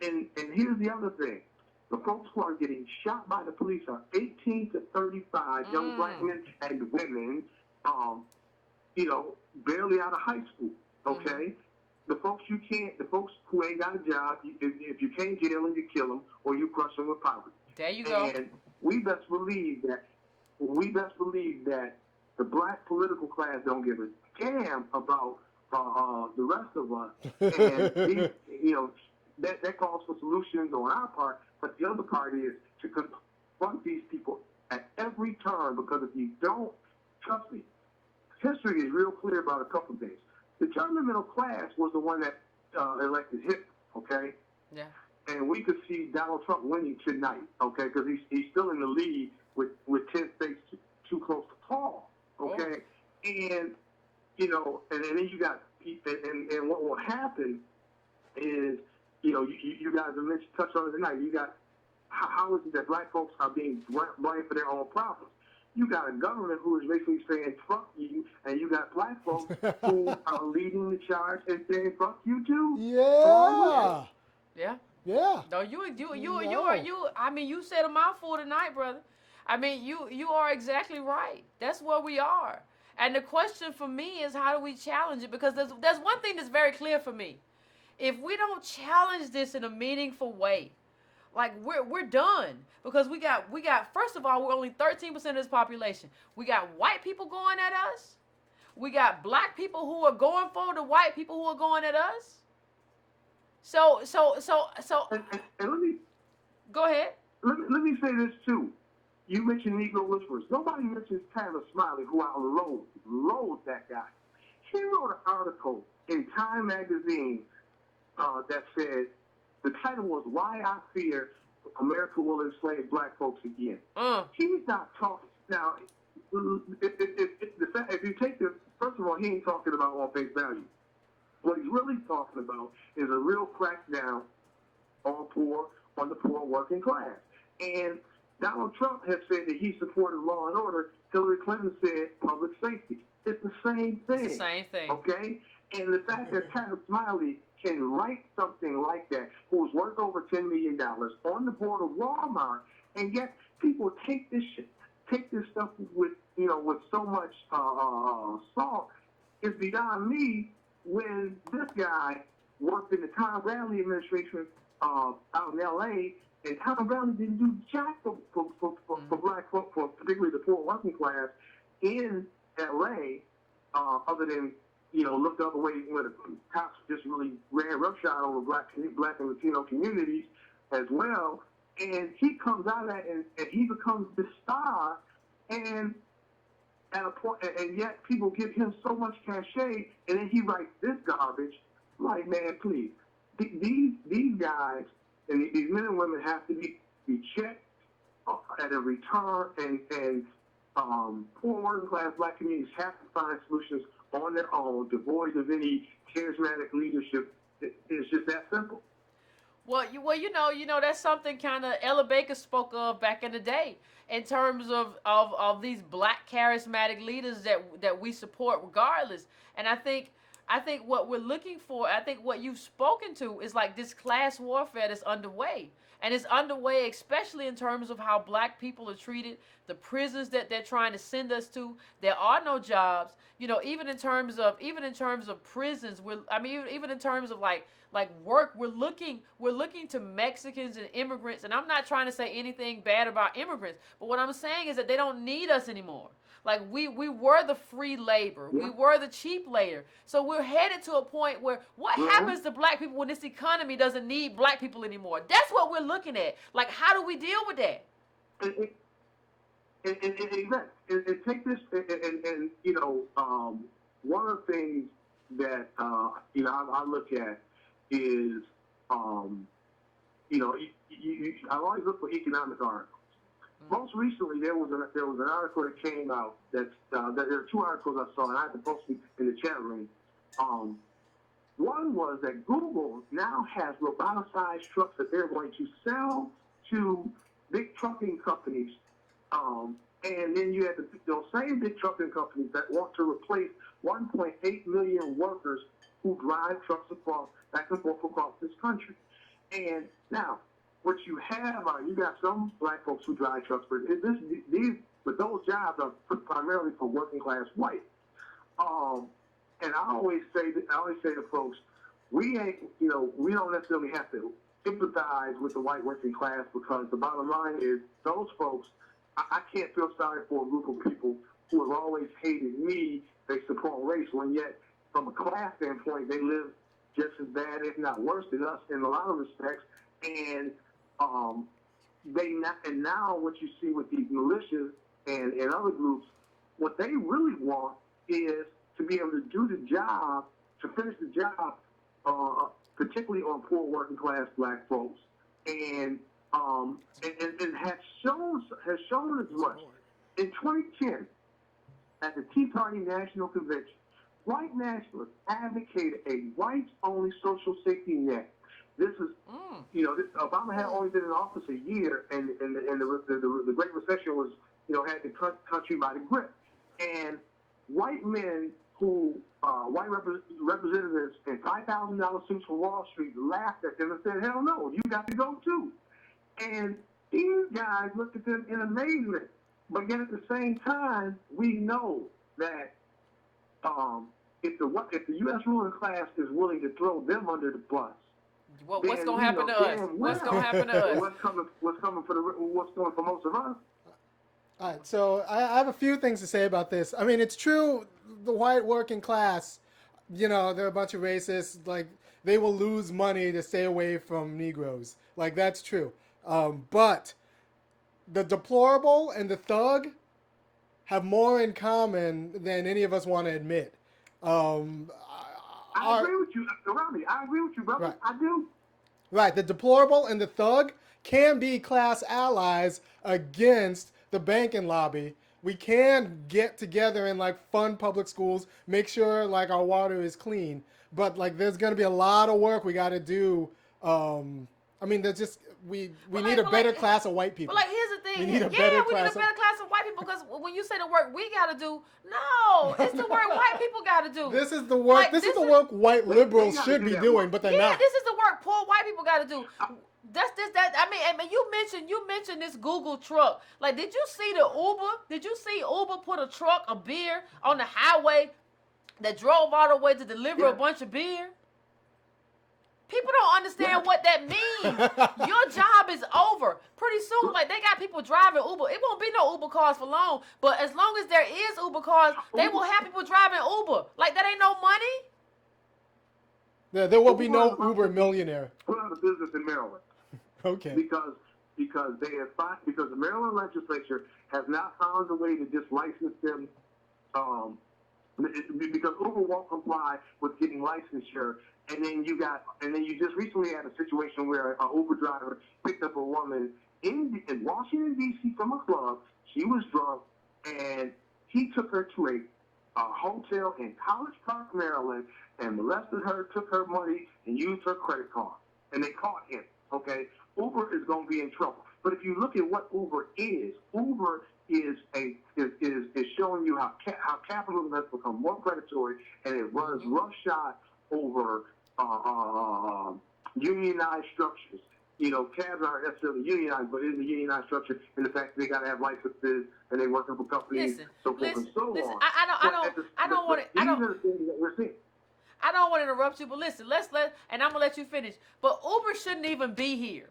here's the other thing: the folks who are getting shot by the police are 18 to 35 young black men and women, you know, barely out of high school. Okay. The folks who ain't got a job, if you can't jail them, you kill them or you crush them with poverty. There you go. And we best believe that the black political class don't give a damn about the rest of us. And you know, that calls for solutions on our part, but the other part is to confront these people at every turn, because if you don't, trust me, history is real clear about a couple of things. The German middle class was the one that elected Hitler, okay? Yeah. And we could see Donald Trump winning tonight, okay? Because he's still in the lead with 10 states too close to call, okay? And, you know, and then you got, and what will happen is, you know, you guys have touched on it tonight. You got, how is it that black folks are being blamed for their own problems? You got a government who is basically saying fuck you, and you got black folks who are leading the charge and saying fuck you too. Yeah. Yeah. Yeah. No, you. I mean, you said a mouthful tonight, brother. I mean, you are exactly right. That's where we are. And the question for me is, how do we challenge it? Because there's one thing that's very clear for me. If we don't challenge this in a meaningful way, like we're done, because we got first of all, we're only 13% of this population. We got white people going at us. We got black people who are going for the white people who are going at us. So and let me go ahead. Let me say this too. You mentioned Negro Whisperers. Nobody mentions Tyler Smiley, who I loathe that guy. He wrote an article in Time magazine that said, the title was "Why I Fear America Will Enslave Black Folks Again." He's not talking now. If you take the first of all, he ain't talking about on face value. What he's really talking about is a real crackdown on the poor working class. And Donald Trump has said that he supported law and order. Hillary Clinton said public safety. It's the same thing. It's the same thing. Okay? And the fact that Tyler Smiley can write something like that, who's worth over $10 million on the board of Walmart, and yet people take this stuff with so much salt, is beyond me. When this guy worked in the Tom Bradley administration out in L.A. and Tom Brown didn't do jack for black folk, for particularly the poor working class in L.A. Other than looked the other way when the cops just really ran roughshod over black and Latino communities as well. And he comes out of that and he becomes the star, and at a point, and yet people give him so much cachet, and then he writes this garbage. Like, man, please, these guys and these men and women have to be checked at every turn, and poor working class black communities have to find solutions on their own, devoid of any charismatic leadership. It's just that simple. Well, that's something kind of Ella Baker spoke of back in the day in terms of these black charismatic leaders that we support regardless. And I think what we're looking for, I think what you've spoken to is like this class warfare that's underway. And it's underway especially in terms of how black people are treated, the prisons that they're trying to send us to. There are no jobs. Even in terms of prisons, even in terms of like work, we're looking to Mexicans and immigrants. And I'm not trying to say anything bad about immigrants, but what I'm saying is that they don't need us anymore. Like we were the free labor. We were the cheap labor. So we're headed to a point where what happens to black people when this economy doesn't need black people anymore? That's what we're looking at. Like, how do we deal with that? And take this, and one of the things that I look at is I always look for economic articles. Most recently, there was an article that came out that there are two articles I saw, and I had to post them in the chat room. One was that Google now has roboticized trucks that they're going to sell to big trucking companies, and then you have those same big trucking companies that want to replace 1.8 million workers who drive trucks back and forth across this country. And now, what you have are you got some black folks who drive trucks, but those jobs are primarily for working class white. And I always say to folks, we don't necessarily have to empathize with the white working class, because the bottom line is those folks. I can't feel sorry for a group of people who have always hated me based upon race, when yet from a class standpoint they live just as bad, if not worse, than us in a lot of respects. And now what you see with these militias and other groups, what they really want is to be able to do the job, to finish the job, particularly on poor working class black folks, and has shown as much. In 2010, at the Tea Party National Convention, white nationalists advocated a whites-only social safety net. This is, Obama had only been in office a year, and the Great Recession was, had the country by the grip. And white men white representatives in $5,000 suits from Wall Street laughed at them and said, hell no, you got to go too. And these guys looked at them in amazement. But yet at the same time, we know that if the U.S. ruling class is willing to throw them under the bus, what's going to happen to us? What's going to happen to us? What's coming for most of us? All right, so I have a few things to say about this. I mean, it's true, the white working class, they're a bunch of racists. Like, they will lose money to stay away from Negroes. Like, that's true. But the deplorable and the thug have more in common than any of us want to admit. I agree with you, Robbie. I agree with you, brother. Right. I do. Right. The deplorable and the thug can be class allies against the banking lobby. We can get together and fund public schools, make sure our water is clean. But there's going to be a lot of work we got to do. There's just we need a better class of white people. But here's the thing. We need a better class of white people, because when you say the work we got to do, no, it's the work white people got to do. This is the work. This is the work white liberals should be doing, but they're not. Yeah, this is the work poor white people got to do. I mean, you mentioned this Google truck. Did you see the Uber? Did you see Uber put a truck of beer on the highway that drove all the way to deliver a bunch of beer? People don't understand what that means. Your job is over. Pretty soon, like, they got people driving Uber. It won't be no Uber cars for long. But as long as there is Uber cars, they will have people driving Uber. Like, that ain't no money. Yeah, there will be no Uber millionaire. Put out a business in Maryland. Okay. Because the Maryland legislature has not found a way to just license them, because Uber won't comply with getting licensure, and then you just recently had a situation where an Uber driver picked up a woman in Washington D.C. from a club. She was drunk, and he took her to a hotel in College Park, Maryland, and molested her, took her money, and used her credit card, and they caught him. Okay. Uber is going to be in trouble. But if you look at what Uber is showing you how capitalism has become more predatory, and it runs roughshod over unionized structures. You know, cabs aren't necessarily unionized, but it is a unionized structure in the fact that they got to have licenses and they working for companies, so forth and so on. I don't want to. These are the things that we're seeing. I don't want to interrupt you, but listen, and I'm gonna let you finish. But Uber shouldn't even be here.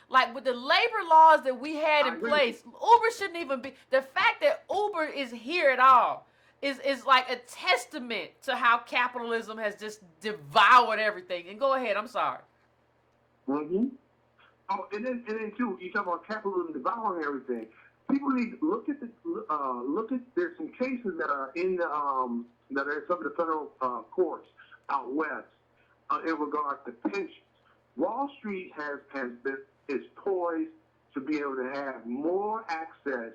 Like, with the labor laws that we had in place, Uber shouldn't even be. The fact that Uber is here at all is like a testament to how capitalism has just devoured everything. And go ahead, I'm sorry. Mm-hmm. Oh, and then too, you talk about capitalism devouring everything. People need to look at there's some cases that are in the that are in some of the federal courts out west in regard to pensions. Wall Street is poised to be able to have more access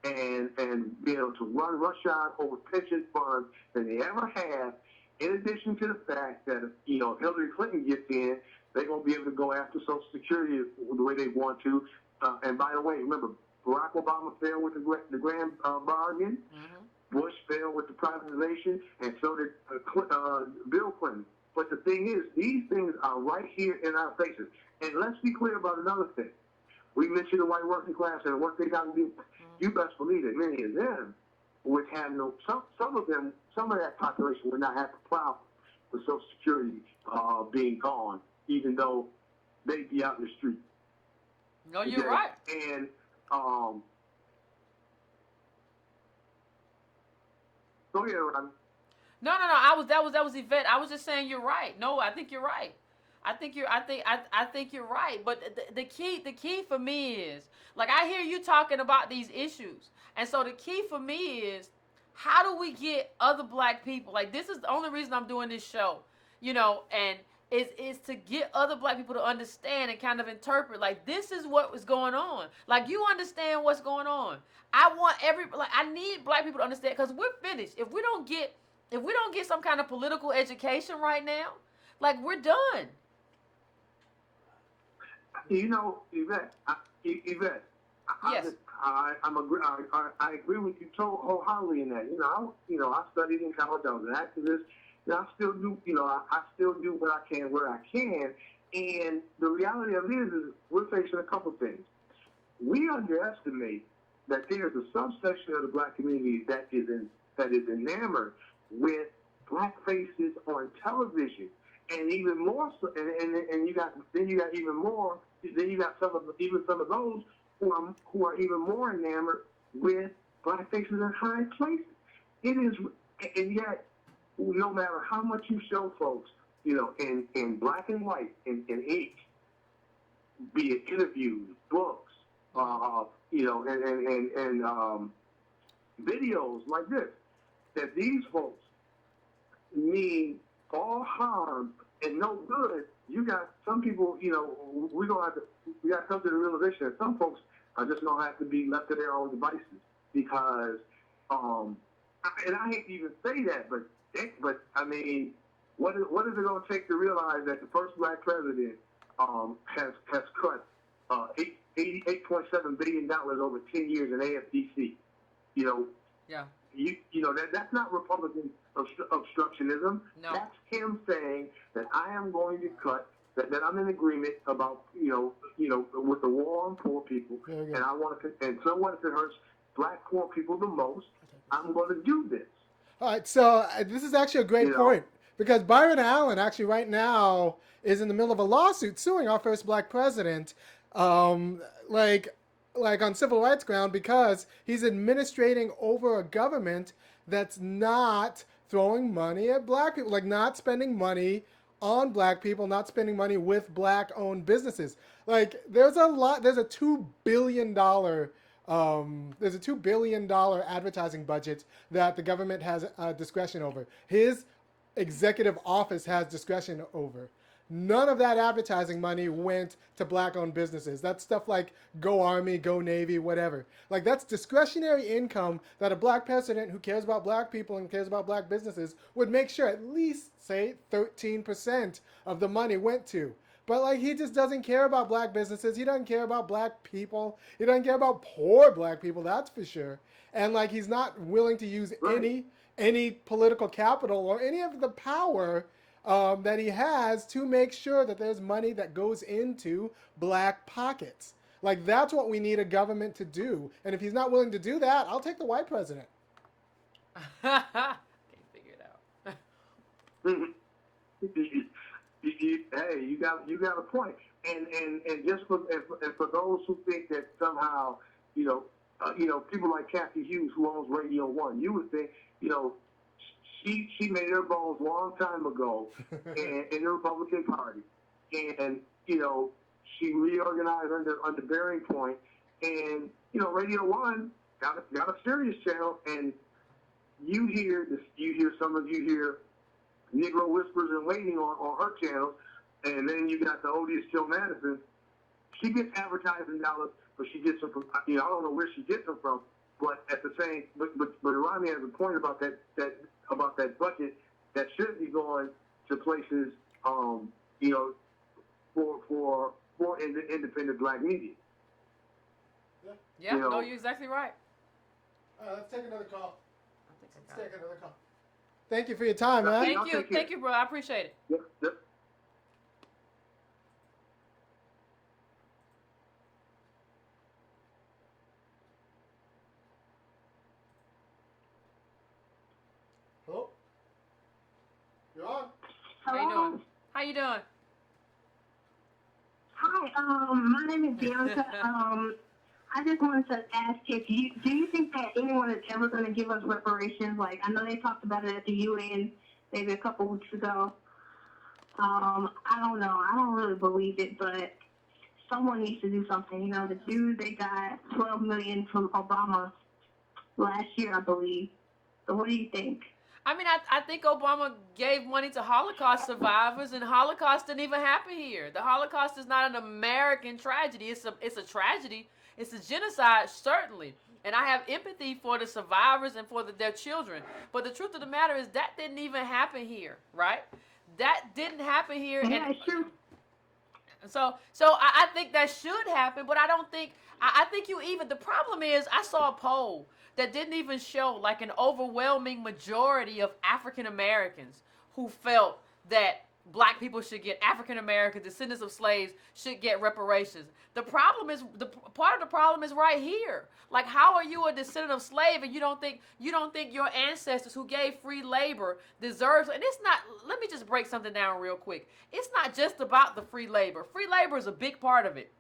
and be able to run roughshod over pension funds than they ever have. In addition to the fact that if Hillary Clinton gets in, they're going to be able to go after Social Security the way they want to. And by the way, remember, Barack Obama failed with the grand bargain. Mm-hmm. Bush failed with the privatization, and so did Bill Clinton. But the thing is, these things are right here in our faces. And let's be clear about another thing. We mentioned the white working class and the work they got to do. You best believe that many of them would have some of that population would not have to plow with Social Security being gone, even though they'd be out in the street. No, you're right. And go ahead, Ron. No. That was Yvette. I was just saying you're right. No, I think you're right. I think you're right. But the key for me is, like, I hear you talking about these issues, and so the key for me is, how do we get other black people? Like, this is the only reason I'm doing this show, and is to get other black people to understand and kind of interpret, like, this is what was going on. Like, you understand what's going on. I need black people to understand, because we're finished. If we don't get some kind of political education right now, like, we're done. Yvette, yes. I agree with you wholeheartedly in that. I studied in college. I was an activist. I still do. I still do what I can where I can. And the reality of it is we're facing a couple things. We underestimate that there's a subsection of the black community that is enamored with black faces on television, and even more so. And you got even more. Then you got some of those who are even more enamored with black faces in high places. It is, and yet, no matter how much you show folks, in black and white, in ink, be it interviews, books, and videos like this, that these folks mean all harm and no good. You got some people, we got to come to the realization that some folks are just going to have to be left to their own devices because, and I hate to even say that, but I mean, what is it going to take to realize that the first black president has cut $88.7 billion over 10 years in AFDC? Yeah. That's not Republican obstructionism. No. That's him saying that I am going to cut, that I'm in agreement about, with the war on poor people, and I want to, and so what if it hurts black poor people the most, I'm going to do this. All right, so this is actually a great point, Because Byron Allen actually right now is in the middle of a lawsuit suing our first black president, like on civil rights ground, because he's administrating over a government that's not throwing money at black people, like not spending money on black people, not spending money with black-owned businesses. Like there's a $2 billion advertising budget that the government has discretion over. His executive office has discretion over. None of that advertising money went to black-owned businesses. That's stuff like Go Army, Go Navy, whatever. Like that's discretionary income that a black president who cares about black people and cares about black businesses would make sure at least, say, 13% of the money went to. But like he just doesn't care about black businesses. He doesn't care about black people. He doesn't care about poor black people, that's for sure. And like he's not willing to use any political capital or any of the power that he has to make sure that there's money that goes into black pockets. Like that's what we need a government to do. And if he's not willing to do that, I'll take the white president. Can't figure it out. Hey, you got a point. And just for those who think that somehow, people like Kathy Hughes, who owns Radio 1, you would think, she made her bones a long time ago in the Republican Party. And, she reorganized under Bearing Point. And, Radio 1 got a serious channel. And some of you hear Negro Whispers and Waiting on her channel. And then you got the odious Joe Madison. She gets advertising dollars, but she gets them from, I don't know where she gets them from. But at the same, but Rodney has a point about that budget that should be going to places, for independent black media. Yeah, no, you're exactly right. Let's take another call. Thank you for your time, man. Thank you, bro. I appreciate it. Yep. Hello? You're on. How you doing? Hi, my name is Bianca. I just wanted to ask do you think that anyone is ever going to give us reparations? Like, I know they talked about it at the UN maybe a couple weeks ago. I don't know. I don't really believe it, but someone needs to do something. The dude, they got $12 million from Obama last year, I believe. So what do you think? I mean, I think Obama gave money to Holocaust survivors, and Holocaust didn't even happen here. The Holocaust is not an American tragedy. It's a tragedy. It's a genocide, certainly. And I have empathy for the survivors and for their children. But the truth of the matter is that didn't even happen here, right? That didn't happen here. Yeah, sure. So I think that should happen, but I don't think, I think the problem is I saw a poll that didn't even show like an overwhelming majority of African Americans who felt that black people should get, African Americans, descendants of slaves, should get reparations. The problem is, part of the problem is right here. Like, how are you a descendant of slave and you don't think your ancestors who gave free labor deserves? And it's not. Let me just break something down real quick. It's not just about the free labor. Free labor is a big part of it.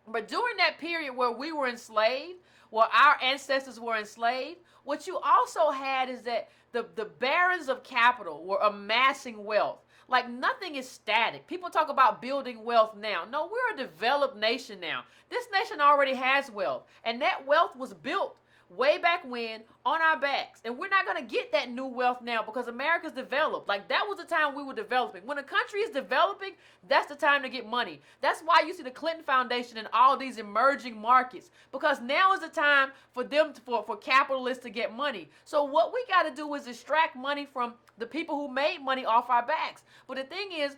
But during that period where we were enslaved, where our ancestors were enslaved, what you also had is that the barons of capital were amassing wealth. Like, nothing is static. People talk about building wealth now. No, we're a developed nation now. This nation already has wealth. And that wealth was built way back when on our backs. And we're not going to get that new wealth now because America's developed. Like, that was the time we were developing. When a country is developing, that's the time to get money. That's why you see the Clinton Foundation and all these emerging markets, because now is the time for them for capitalists to get money. So what we got to do is extract money from the people who made money off our backs. But the thing is,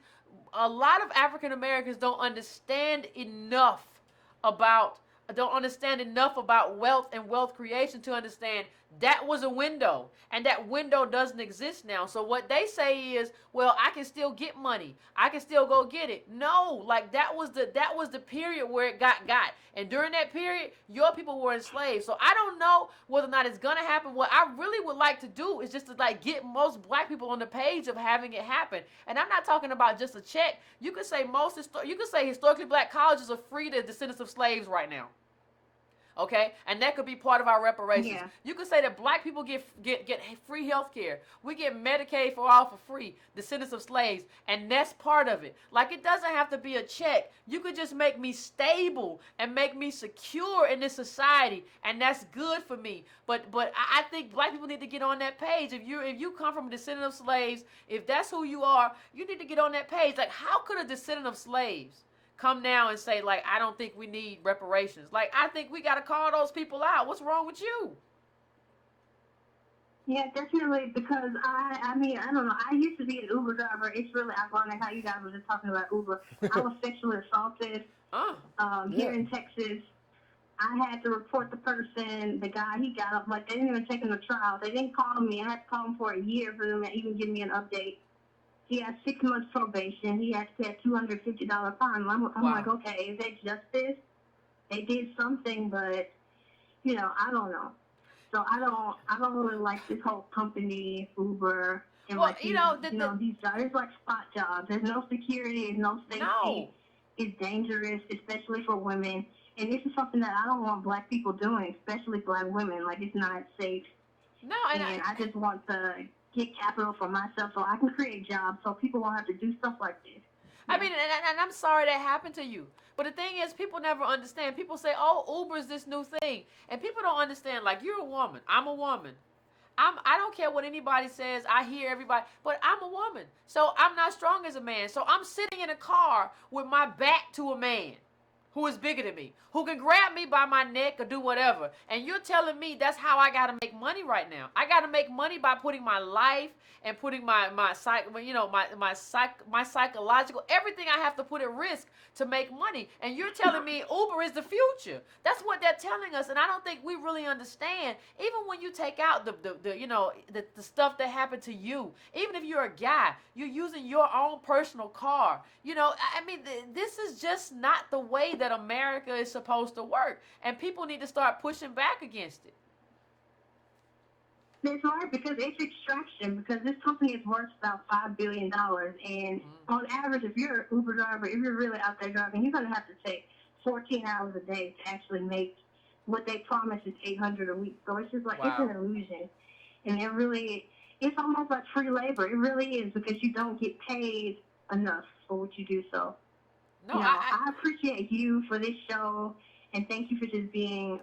a lot of African Americans don't understand enough about wealth and wealth creation to understand that was a window, and that window doesn't exist now. So what they say is, well, I can still get money. I can still go get it. No, like that was the period where it got. And during that period, your people were enslaved. So I don't know whether or not it's going to happen. What I really would like to do is just to like get most black people on the page of having it happen. And I'm not talking about just a check. You could say historically black colleges are free to descendants of slaves right now. Okay, and that could be part of our reparations. Yeah. You could say that black people get free health care. We get Medicaid for all for free, descendants of slaves, and that's part of it. Like, it doesn't have to be a check. You could just make me stable and make me secure in this society, and that's good for me. But I think black people need to get on that page. If you come from a descendant of slaves, if that's who you are, you need to get on that page. Like, how could a descendant of slaves come now and say, like, I don't think we need reparations? Like, I think we got to call those people out. What's wrong with you? Yeah, definitely, because I mean, I don't know. I used to be an Uber driver. It's really ironic how you guys were just talking about Uber. I was sexually assaulted here in Texas. I had to report the person. The guy, he got up, like, they didn't even take him to trial. They didn't call me. I had to call him for a year for them to even give me an update. He had 6 months probation. He had to pay a $250 fine. I'm like, okay, is that justice? They did something, but you know, I don't know. So I don't really like this whole company Uber and Well, like you these, know, these jobs. It's like spot jobs. There's no security. There's no safety. No. It's dangerous, especially for women. And this is something that I don't want black people doing, especially black women. Like, it's not safe. No, and I just want to get capital for myself so I can create jobs so people won't have to do stuff like this. I mean, and I'm sorry that happened to you. But the thing is, people never understand. People say, oh, Uber is this new thing. And people don't understand, like, you're a woman. I'm a woman. I don't care what anybody says. I hear everybody. But I'm a woman. So I'm not strong as a man. So I'm sitting in a car with my back to a man who is bigger than me, who can grab me by my neck or do whatever. And you're telling me that's how I got to make money right now. I got to make money by putting my life and putting my psychological, everything I have to put at risk to make money. And you're telling me Uber is the future. That's what they're telling us. And I don't think we really understand. Even when you take out the stuff that happened to you, even if you're a guy, you're using your own personal car. You know, I mean, this is just not the way that America is supposed to work. And people need to start pushing back against it. That's right, because it's extraction, because this company is worth about $5 billion. And on average, if you're an Uber driver, if you're really out there driving, you're going to have to take 14 hours a day to actually make what they promise is $800 a week. So it's just like, It's an illusion. And it's almost like free labor. It really is, because you don't get paid enough for what you do. So, no, I appreciate you for this show, and thank you for just being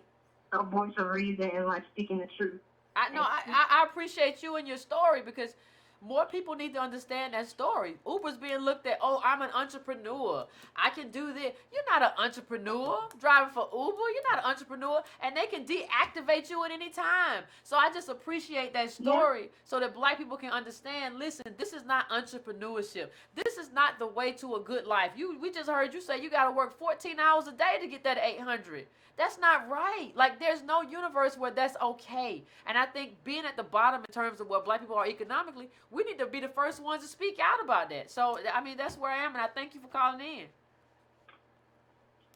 a voice of reason and like speaking the truth. I appreciate you and your story, because more people need to understand that story. Uber's being looked at, oh, I'm an entrepreneur. I can do this. You're not an entrepreneur driving for Uber. You're not an entrepreneur, and they can deactivate you at any time. So I just appreciate that story so that black people can understand, listen, this is not entrepreneurship. This is not the way to a good life. We just heard you say you got to work 14 hours a day to get that 800. That's not right. Like, there's no universe where that's okay. And I think being at the bottom in terms of where black people are economically, we need to be the first ones to speak out about that. So, I mean, that's where I am, and I thank you for calling in.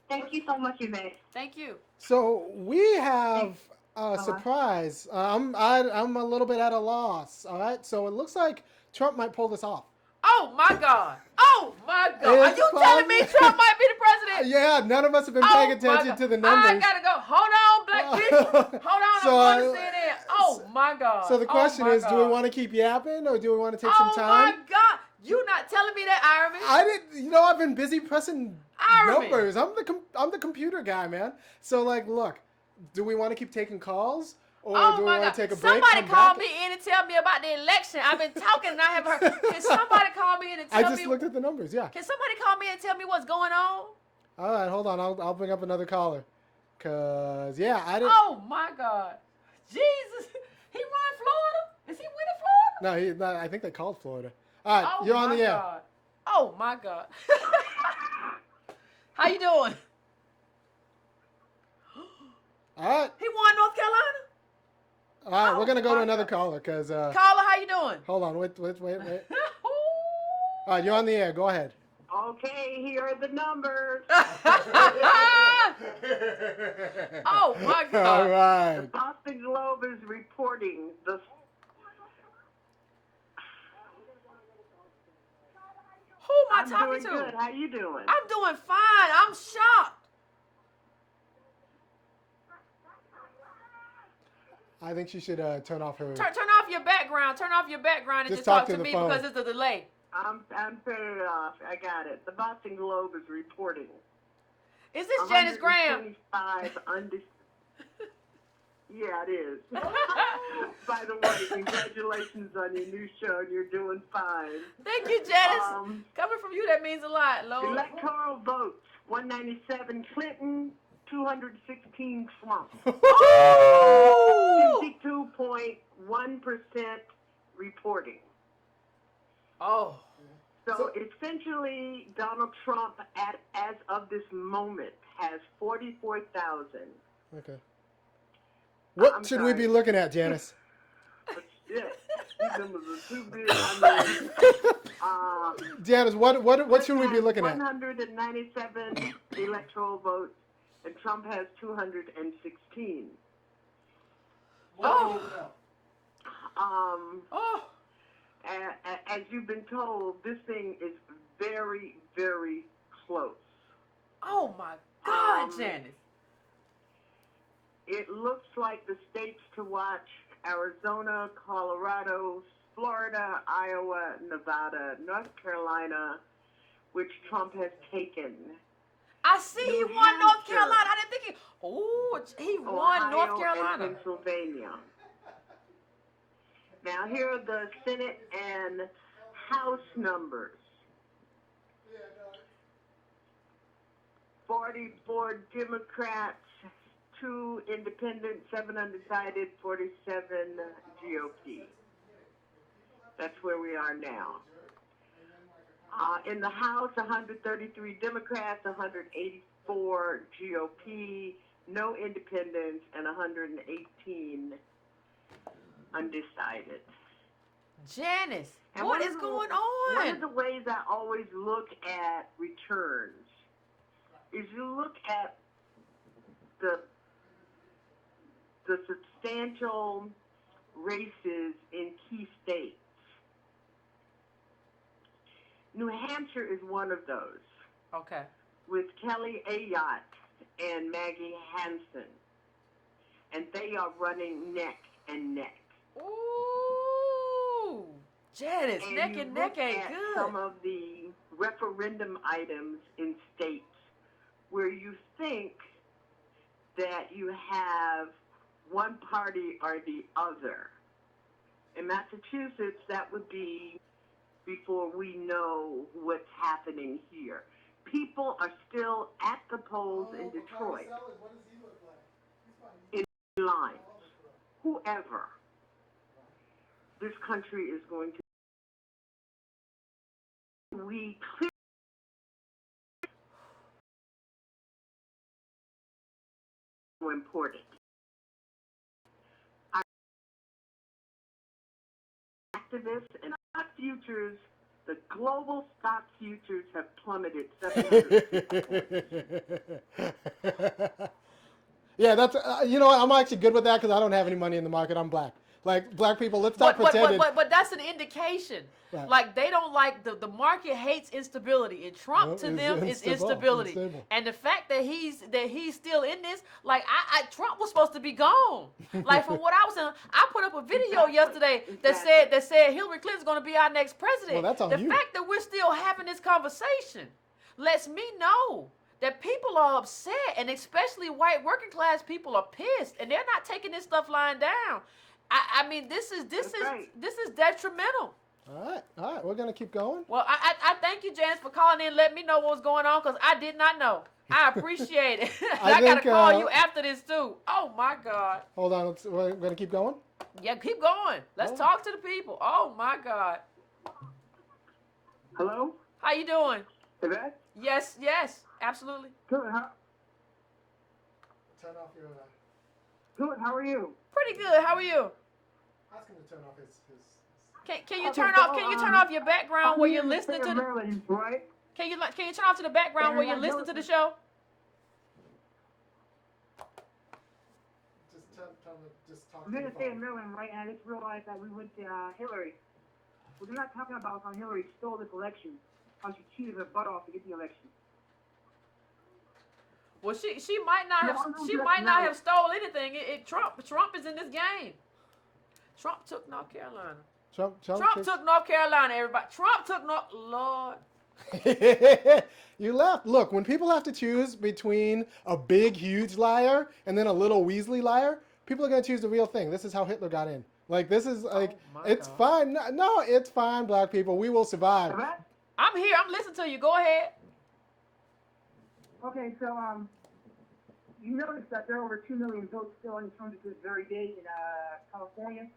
Thank you so much, Yvette. Thank you. So we have a surprise. I'm a little bit at a loss. All right. So it looks like Trump might pull this off. Oh my God! Oh my God! Are you telling me Trump might be the president? Yeah, none of us have been paying attention to the numbers. I gotta go. Hold on, black people. Hold on. So, I'm going to say that. Oh my God! So the question is, do we want to keep yapping or do we want to take some time? Oh my God! You not telling me that, Iron Man? I didn't. You know, I've been busy pressing numbers. I'm the computer guy, man. So like, look, do we want to keep taking calls? Or do we want to take a break? Somebody call me in and tell me about the election. I've been talking and I haven't heard. Can somebody call me in and tell me? I just looked at the numbers, yeah. Can somebody call me and tell me what's going on? All right, hold on. I'll bring up another caller. Cause yeah, I didn't. Oh my God, Jesus! He won Florida? Is he winning Florida? No, I think they called Florida. All right, you're on the air. God. Oh my God! How you doing? All right. He won North Carolina? All right, we're going to go to another caller because... Caller, how you doing? Hold on, wait. All right, you're on the air. Go ahead. Okay, here are the numbers. Oh my God! All right. The Boston Globe is reporting the. Who am I I'm talking doing to? good. How you doing? I'm doing fine. I'm shocked. I think she should turn off her. Turn off your background. Turn off your background and Just just talk talk to to the me phone. because it's a delay. I'm turning it off. I got it. The Boston Globe is reporting. Is this Janice Graham? 125 Yeah, it is. By the way, congratulations on your new show. You're doing fine. Thank you, Janice. Coming from you, that means a lot, Lord. Electoral votes: 197 Clinton, 216 Trump. 52.1% reporting. Oh. So essentially, Donald Trump, as of this moment, has 44,000. Okay. What should we be looking at, Janice? Yeah, these numbers are too big. Janice, what should we be looking at? 197 electoral votes, and Trump has 216. Oh. As you've been told, this thing is very, very close. Oh my God, Janice. It looks like the states to watch: Arizona, Colorado, Florida, Iowa, Nevada, North Carolina, which Trump has taken. I see he won North Carolina. I didn't think he. Oh, he won Ohio, North Carolina. and Pennsylvania. Now here are the Senate and House numbers. 44 Democrats, 2 independent, 7 undecided, 47 GOP. That's where we are now. In the House, 133 Democrats, 184 GOP, no independents, and 118 undecided. Janice, And what is going on? One of the ways I always look at returns is you look at the substantial races in key states. New Hampshire is one of those. Okay. With Kelly Ayotte and Maggie Hansen. And they are running neck and neck. Ooh, Janice, And neck you and neck look ain't at good. some of the referendum items in states where you think that you have one party or the other. In Massachusetts, that would be before we know what's happening here. People are still at the polls in Detroit in line. Whoever. This country is going to. We clearly important. Activists and stock futures, the global stock futures have plummeted 700%. Yeah, that's you know what? I'm actually good with that because I don't have any money in the market. I'm black. Like black people, let's stop pretending. But that's an indication. Right. Like they don't like the market hates instability, and Trump to them is instability. Unstable. And the fact that he's still in this, like Trump was supposed to be gone. Like from what I was saying, I put up a video yesterday that said Hillary Clinton's going to be our next president. Well, that's on the you. fact that we're still having this conversation lets me know that people are upset, and especially white working class people are pissed, and they're not taking this stuff lying down. I mean, this is detrimental. All right, we're gonna keep going. Well, I thank you, Janice, for calling in and letting me know what was going on, because I did not know. I appreciate it. I gotta call you after this too. Oh my God. Hold on, we're gonna keep going. Yeah, keep going. Let's talk to the people. Oh my God. Hello? How you doing? Yvette? Yes, absolutely. Good. Turn off your. Good. How are you? Pretty good. How are you? Ask him to turn off his. Can you turn off your background where you're listening to the right? Can you turn off to the background where you're listening to the show? just talk I'm going to say a million, right? And I just realized that we went to Hillary. We're not talking about how Hillary stole this election, how she cheated her butt off to get the election. Well, she might not have stole anything. Trump is in this game. Trump took North Carolina. Trump took North Carolina. Everybody. Trump took North. Lord. You left. Look, when people have to choose between a big, huge liar and then a little Weasley liar, people are going to choose the real thing. This is how Hitler got in. Like, this is like, it's fine. No, it's fine, black people. We will survive. I'm here. I'm listening to you. Go ahead. Okay, so you notice that there are over 2 million votes still uncounted this very day in California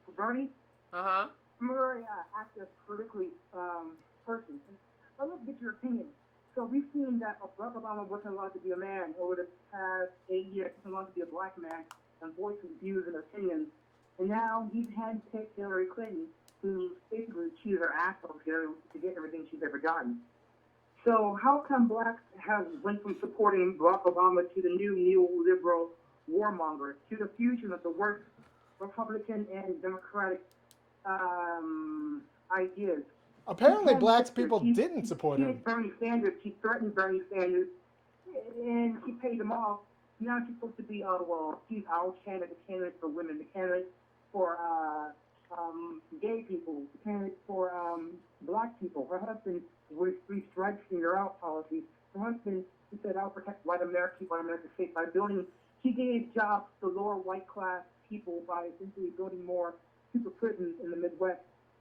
for Bernie. Uh-huh. I'm a very active politically person. I'd love to get your opinion. So we've seen that Barack Obama wasn't allowed to be a man over the past 8 years. He wasn't allowed to be a black man and voice his views and opinions. And now he's handpicked Hillary Clinton, who basically cheated her ass off to get everything she's ever done. So how come blacks have went from supporting Barack Obama to the new neoliberal warmonger, to the fusion of the worst Republican and Democratic ideas? Apparently, black people didn't support him. Bernie Sanders. She threatened Bernie Sanders, and she paid them off. Now she's supposed to be, she's our candidate, the candidate for women, the candidate for gay people, the candidate for black people. Her husband was 3 strikes and you're out policy. Her husband, he said, I'll protect white America, keep white America safe by building. She gave jobs to lower white class people by essentially building more super prisons in the Midwest,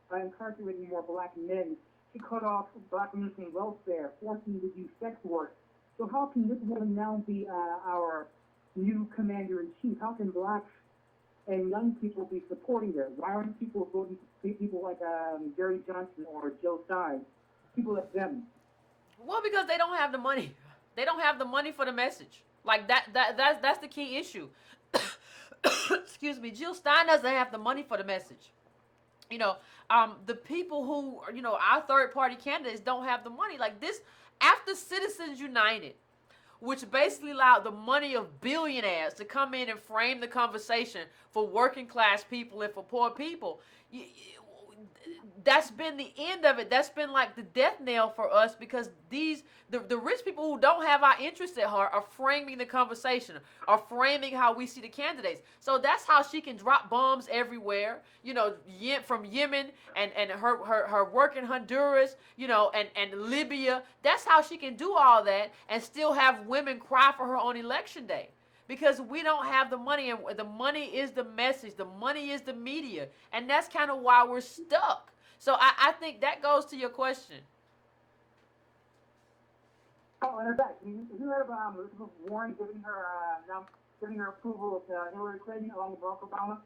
by incarcerating more black men. She cut off black men from welfare, forcing them to do sex work. So how can this woman now be our new commander-in-chief? How can blacks and young people be supporting her? Why aren't people voting for people like Jerry Johnson or Joe Stein? People like them. Well, because they don't have the money. They don't have the money for the message. Like that's the key issue. Excuse me. Jill Stein doesn't have the money for the message. You know, the people who, you know, our third-party candidates don't have the money. Like this, after Citizens United, which basically allowed the money of billionaires to come in and frame the conversation for working-class people and for poor people, that's been the end of it. That's been like the death knell for us, because the rich people who don't have our interests at heart are framing the conversation, are framing how we see the candidates. So that's how she can drop bombs everywhere, you know, from Yemen and her work in Honduras, you know, and Libya. That's how she can do all that and still have women cry for her on election day. Because we don't have the money, and the money is the message. The money is the media. And that's kind of why we're stuck. So I think that goes to your question. Oh, and Yvette, you heard about Elizabeth Warren giving her approval of Hillary Clinton along with Barack Obama?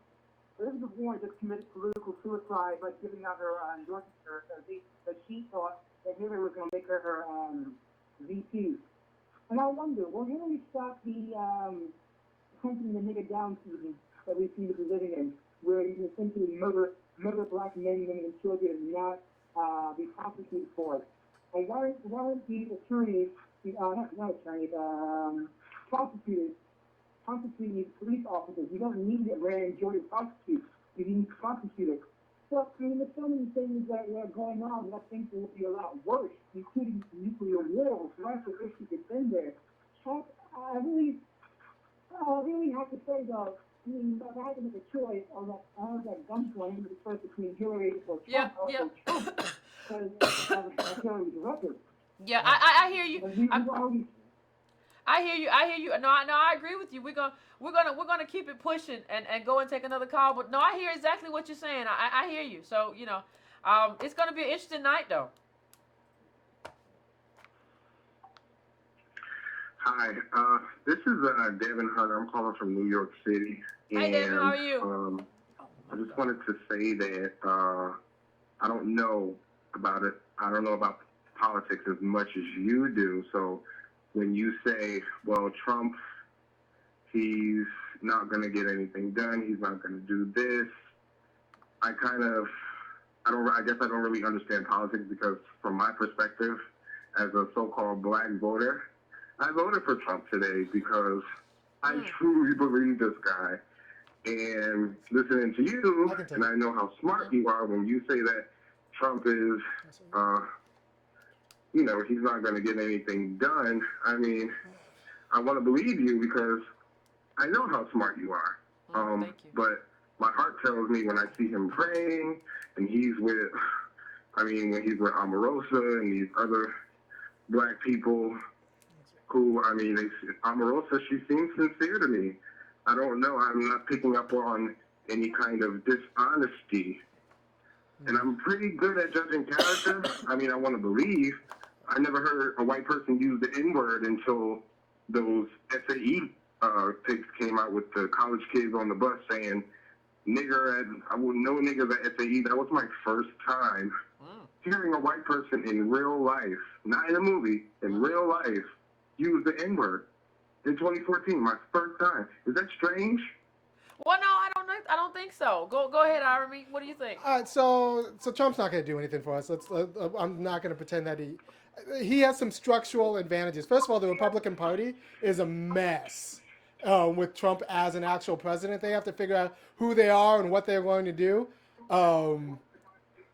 Elizabeth Warren just committed political suicide by giving out her endorsement that she thought that Hillary was going to make her VP. And I wonder, will Hillary stop the hunting the nigger down season that we seem to be living in, where you essentially murder black men, women, and children and not be prosecuted for it? And why aren't the attorneys, prosecuting these police officers? You don't need a grand jury to prosecute. You need prosecutors. So, I mean, there's so many things that are going on that I think will be a lot worse, including nuclear wars. Lots of issues that's been there. So, I really have to say, though, I mean, if I had to make a choice on that gunpoint, the choice between Hillary or Trump, because Hillary's record. Yeah, I hear you. I hear you. No, I agree with you. We're gonna keep it pushing and go and take another call. But no, I hear exactly what you're saying. I hear you. So, you know, it's gonna be an interesting night, though. Hi, this is Devin Hunter. I'm calling from New York City. Hey, Devin, how are you? I just wanted to say that I don't know about it. I don't know about politics as much as you do. So when you say, well, Trump, he's not going to get anything done, he's not going to do this, I guess I don't really understand politics, because from my perspective, as a so-called black voter, I voted for Trump today because I truly believe this guy. And listening to you, and I know how smart you are when you say that Trump is, he's not going to get anything done. I mean, I want to believe you because I know how smart you are. Thank you. But my heart tells me when I see him praying, and when he's with Omarosa and these other black people who, Omarosa, she seems sincere to me. I don't know. I'm not picking up on any kind of dishonesty. And I'm pretty good at judging character. I want to believe. I never heard a white person use the N-word until those SAE pics came out with the college kids on the bus saying, nigger, and I wouldn't know niggers at SAE. That was my first time hearing a white person in real life, not in a movie, in real life, use the N-word in 2014. My first time. Is that strange? Well, no, I don't think so. Go ahead, Iremy. What do you think? All right, so Trump's not going to do anything for us. I'm not going to pretend that he has some structural advantages. First of all, the Republican Party is a mess with Trump as an actual president. They have to figure out who they are and what they're going to do.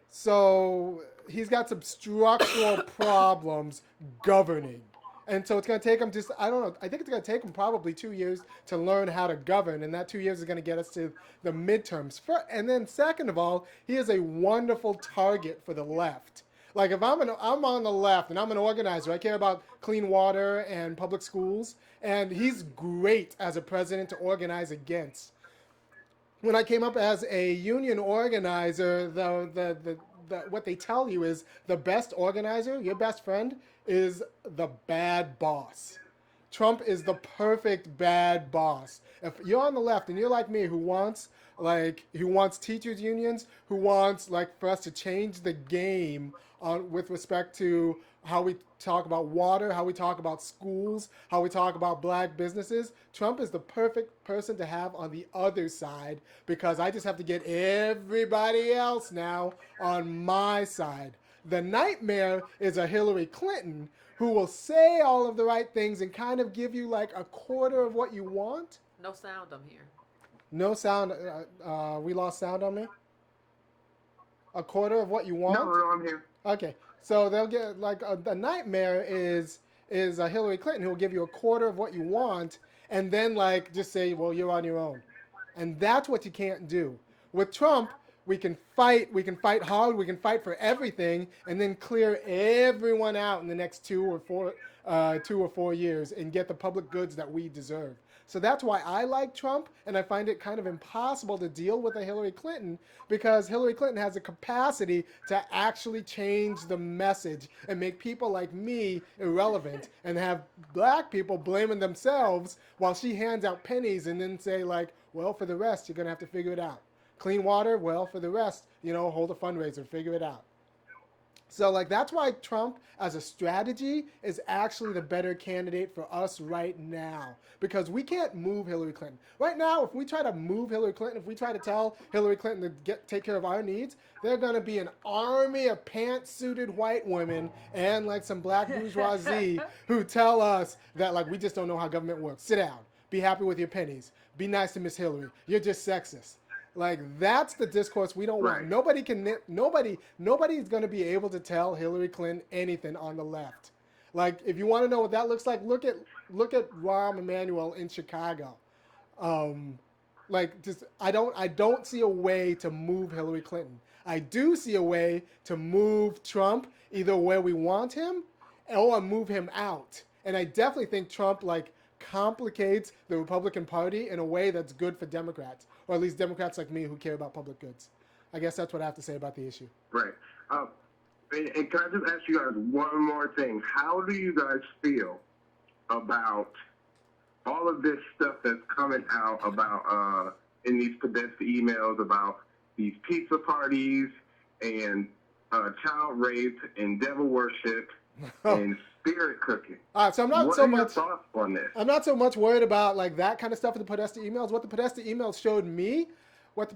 So he's got some structural problems governing. And so it's going to take him I think it's going to take him probably 2 years to learn how to govern. And that 2 years is going to get us to the midterms. And then second of all, he is a wonderful target for the left. Like if I'm on the left and I'm an organizer, I care about clean water and public schools. And he's great as a president to organize against. When I came up as a union organizer, what they tell you is the best organizer, your best friend, is the bad boss. Trump is the perfect bad boss. If you're on the left and you're like me, who wants teachers unions, who wants for us to change the game with respect to how we talk about water, how we talk about schools, how we talk about black businesses, Trump is the perfect person to have on the other side because I just have to get everybody else now on my side. The nightmare is a Hillary Clinton who will say all of the right things and kind of give you a quarter of what you want. No sound, I'm here. No sound. We lost sound on me? A quarter of what you want? No, I'm here. Okay. So they'll get the nightmare is a Hillary Clinton who will give you a quarter of what you want and then just say, well, you're on your own. And that's what you can't do. With Trump, we can fight hard, we can fight for everything, and then clear everyone out in the next 2 or 4 years and get the public goods that we deserve. So that's why I like Trump, and I find it kind of impossible to deal with a Hillary Clinton because Hillary Clinton has a capacity to actually change the message and make people like me irrelevant and have black people blaming themselves while she hands out pennies and then say well, for the rest, you're going to have to figure it out. Clean water, well, for the rest, hold a fundraiser, figure it out. So that's why Trump as a strategy is actually the better candidate for us right now because we can't move Hillary Clinton. Right now, if we try to move Hillary Clinton, if we try to tell Hillary Clinton to take care of our needs, they're going to be an army of pantsuited white women and some black bourgeoisie who tell us that we just don't know how government works. Sit down. Be happy with your pennies. Be nice to Miss Hillary. You're just sexist. That's the discourse we don't want. Nobody's going to be able to tell Hillary Clinton anything on the left. If you want to know what that looks like, look at Rahm Emanuel in Chicago. I don't see a way to move Hillary Clinton. I do see a way to move Trump either where we want him or move him out. And I definitely think Trump complicates the Republican Party in a way that's good for Democrats, or at least Democrats like me who care about public goods. I guess that's what I have to say about the issue. Right. And can I just ask you guys one more thing? How do you guys feel about all of this stuff that's coming out about in these Podesta emails about these pizza parties and child rape and devil worship and spirit cooking? So I'm not what so are much. Your thoughts on this? I'm not so much worried about that kind of stuff with the Podesta emails. What the Podesta emails showed me was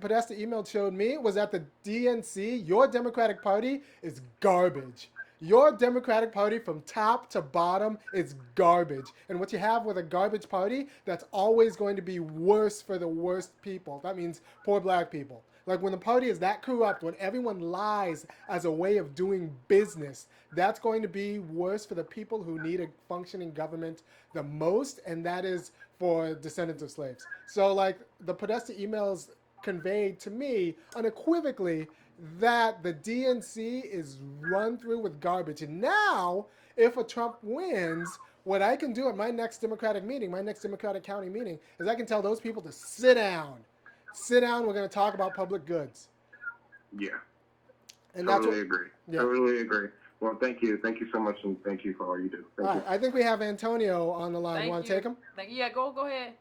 that the DNC, your Democratic Party, is garbage. Your Democratic Party from top to bottom is garbage. And what you have with a garbage party, that's always going to be worse for the worst people. That means poor black people. Like when the party is that corrupt, when everyone lies as a way of doing business, that's going to be worse for the people who need a functioning government the most, and that is for descendants of slaves. So like the Podesta emails conveyed to me unequivocally that the DNC is run through with garbage. And now, if a Trump wins, what I can do at my next Democratic meeting, my next Democratic county meeting, is I can tell those people to sit down. Sit down, we're going to talk about public goods. Yeah. And Totally agree. Yeah. Totally agree. Well, thank you. Thank you so much, and thank you for all you do. Thank All you. right, I think we have Antonio on the line. Thank Want to you. take him? Yeah, go ahead.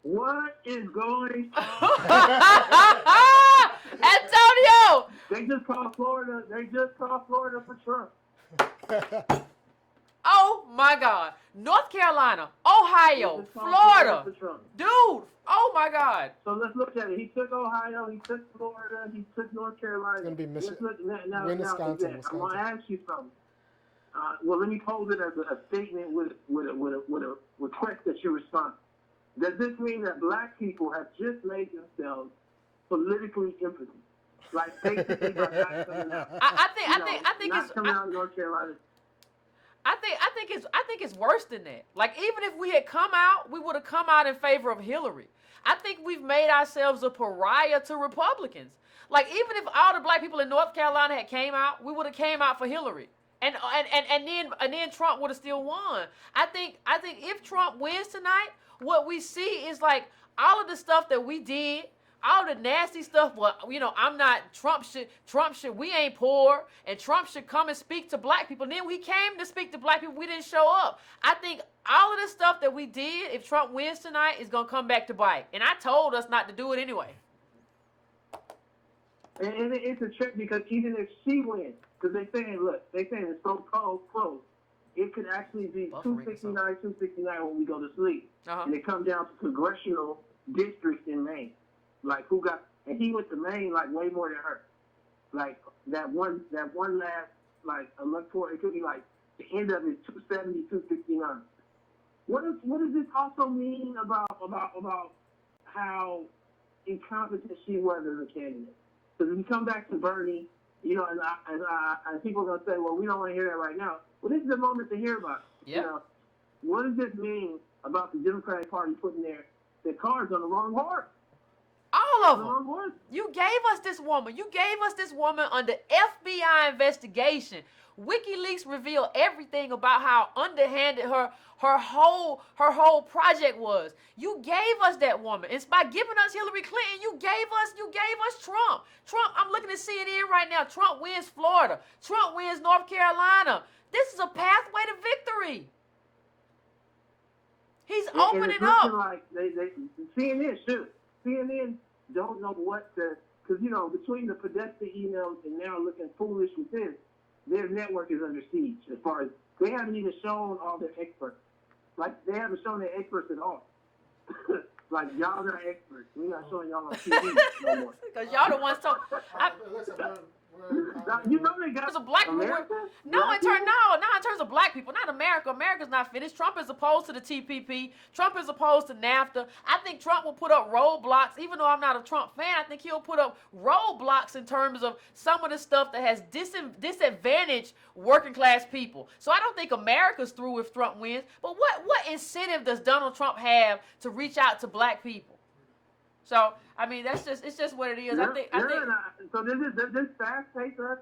What is going Antonio! They just called Florida. They just called Florida for Trump. Oh my God. North Carolina, Ohio, Florida. Dude, oh my God. So let's look at it. He took Ohio, he took Florida, he took North Carolina. It's going to be Let's look now, Wisconsin. I'm going to ask you something. Well, let me pose it as a statement with a request that you respond. Does this mean that black people have just made themselves politically impotent? Like basically by not coming out. I think not it's coming out of North Carolina. I think it's worse than that. Like even if we had come out, we would have come out in favor of Hillary. I think we've made ourselves a pariah to Republicans. Like even if all the black people in North Carolina had came out, we would have came out for Hillary. And then Trump would have still won. I think if Trump wins tonight, what we see is like all of the stuff that we did, all the nasty stuff. Well, you know, I'm not Trump should we ain't poor, and Trump should come and speak to black people. And then we came to speak to black people. We didn't show up. I think all of the stuff that we did, if Trump wins tonight, is gonna come back to bite. And I told us not to do it anyway. And it's a trick because even if she wins, because they're saying it's so close, it could actually be 269 when we go to sleep. And it comes down to congressional districts in Maine. Like who got, and he went to Maine like way more than her. Like that one last like electoral, it could be like the end of it 270, 269. What does this also mean about how incompetent she was as a candidate? Because if you come back to Bernie, you know, and people are gonna say, well, we don't want to hear that right now. Well, this is the moment to hear about it. Yeah. You know, what does this mean about the Democratic Party putting their cards on the wrong horse? All of them. You gave us this woman. You gave us this woman under FBI investigation. WikiLeaks revealed everything about how underhanded her whole project was. You gave us that woman. It's by giving us Hillary Clinton. You gave us Trump. Trump. I'm looking at CNN right now. Trump wins Florida. Trump wins North Carolina. This is a pathway to victory. He's opening up. Like CNN don't know what to, because, you know, between the Podesta emails and now looking foolish with this, their network is under siege as far as, they haven't even shown all their experts. Like, they haven't shown their experts at all. Like, y'all are experts. We're not showing y'all on TV no more. Because y'all the ones told. You know they got a black people. No, in terms of black people, not America. America's not finished. Trump is opposed to the TPP. Trump is opposed to NAFTA. I think Trump will put up roadblocks. Even though I'm not a Trump fan, I think he'll put up roadblocks in terms of some of the stuff that has disadvantaged working class people. So I don't think America's through if Trump wins. But what incentive does Donald Trump have to reach out to black people? So I mean, it's just what it is. I think. So does this fast take us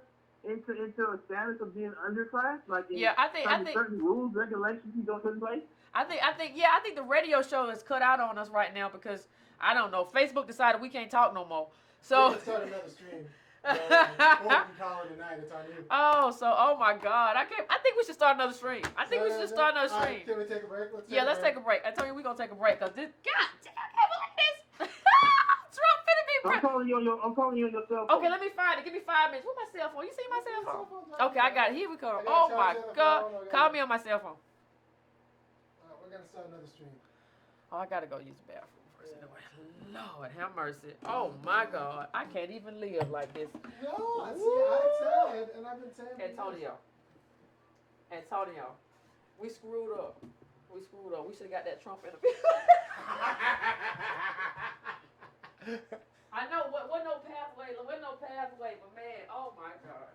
into a status of being underclass? Like I think certain rules, regulations you don't put in place. I think the radio show is cut out on us right now because I don't know. Facebook decided we can't talk no more. So. We can start another stream. Or we can call it a night. It's on you. Oh my God! I think we should start another stream. I think we should start another stream. Can we take a break? Let's take a break. I tell you, we're gonna take a break because this. God damn, this. I'm calling you on your cell phone. Okay, let me find it. Give me 5 minutes. Where's my cell phone? You see my cell phone? Okay, I got it. Here we go. Oh my God! Call me on my cell phone. We're gonna start another stream. Oh, I gotta go use the bathroom first. mercy, Lord, have mercy. Oh my God, I can't even live like this. No, I said, and I've been saying. Antonio, we screwed up. We should have got that Trump interview. I know, wasn't no pathway, but man, oh my God.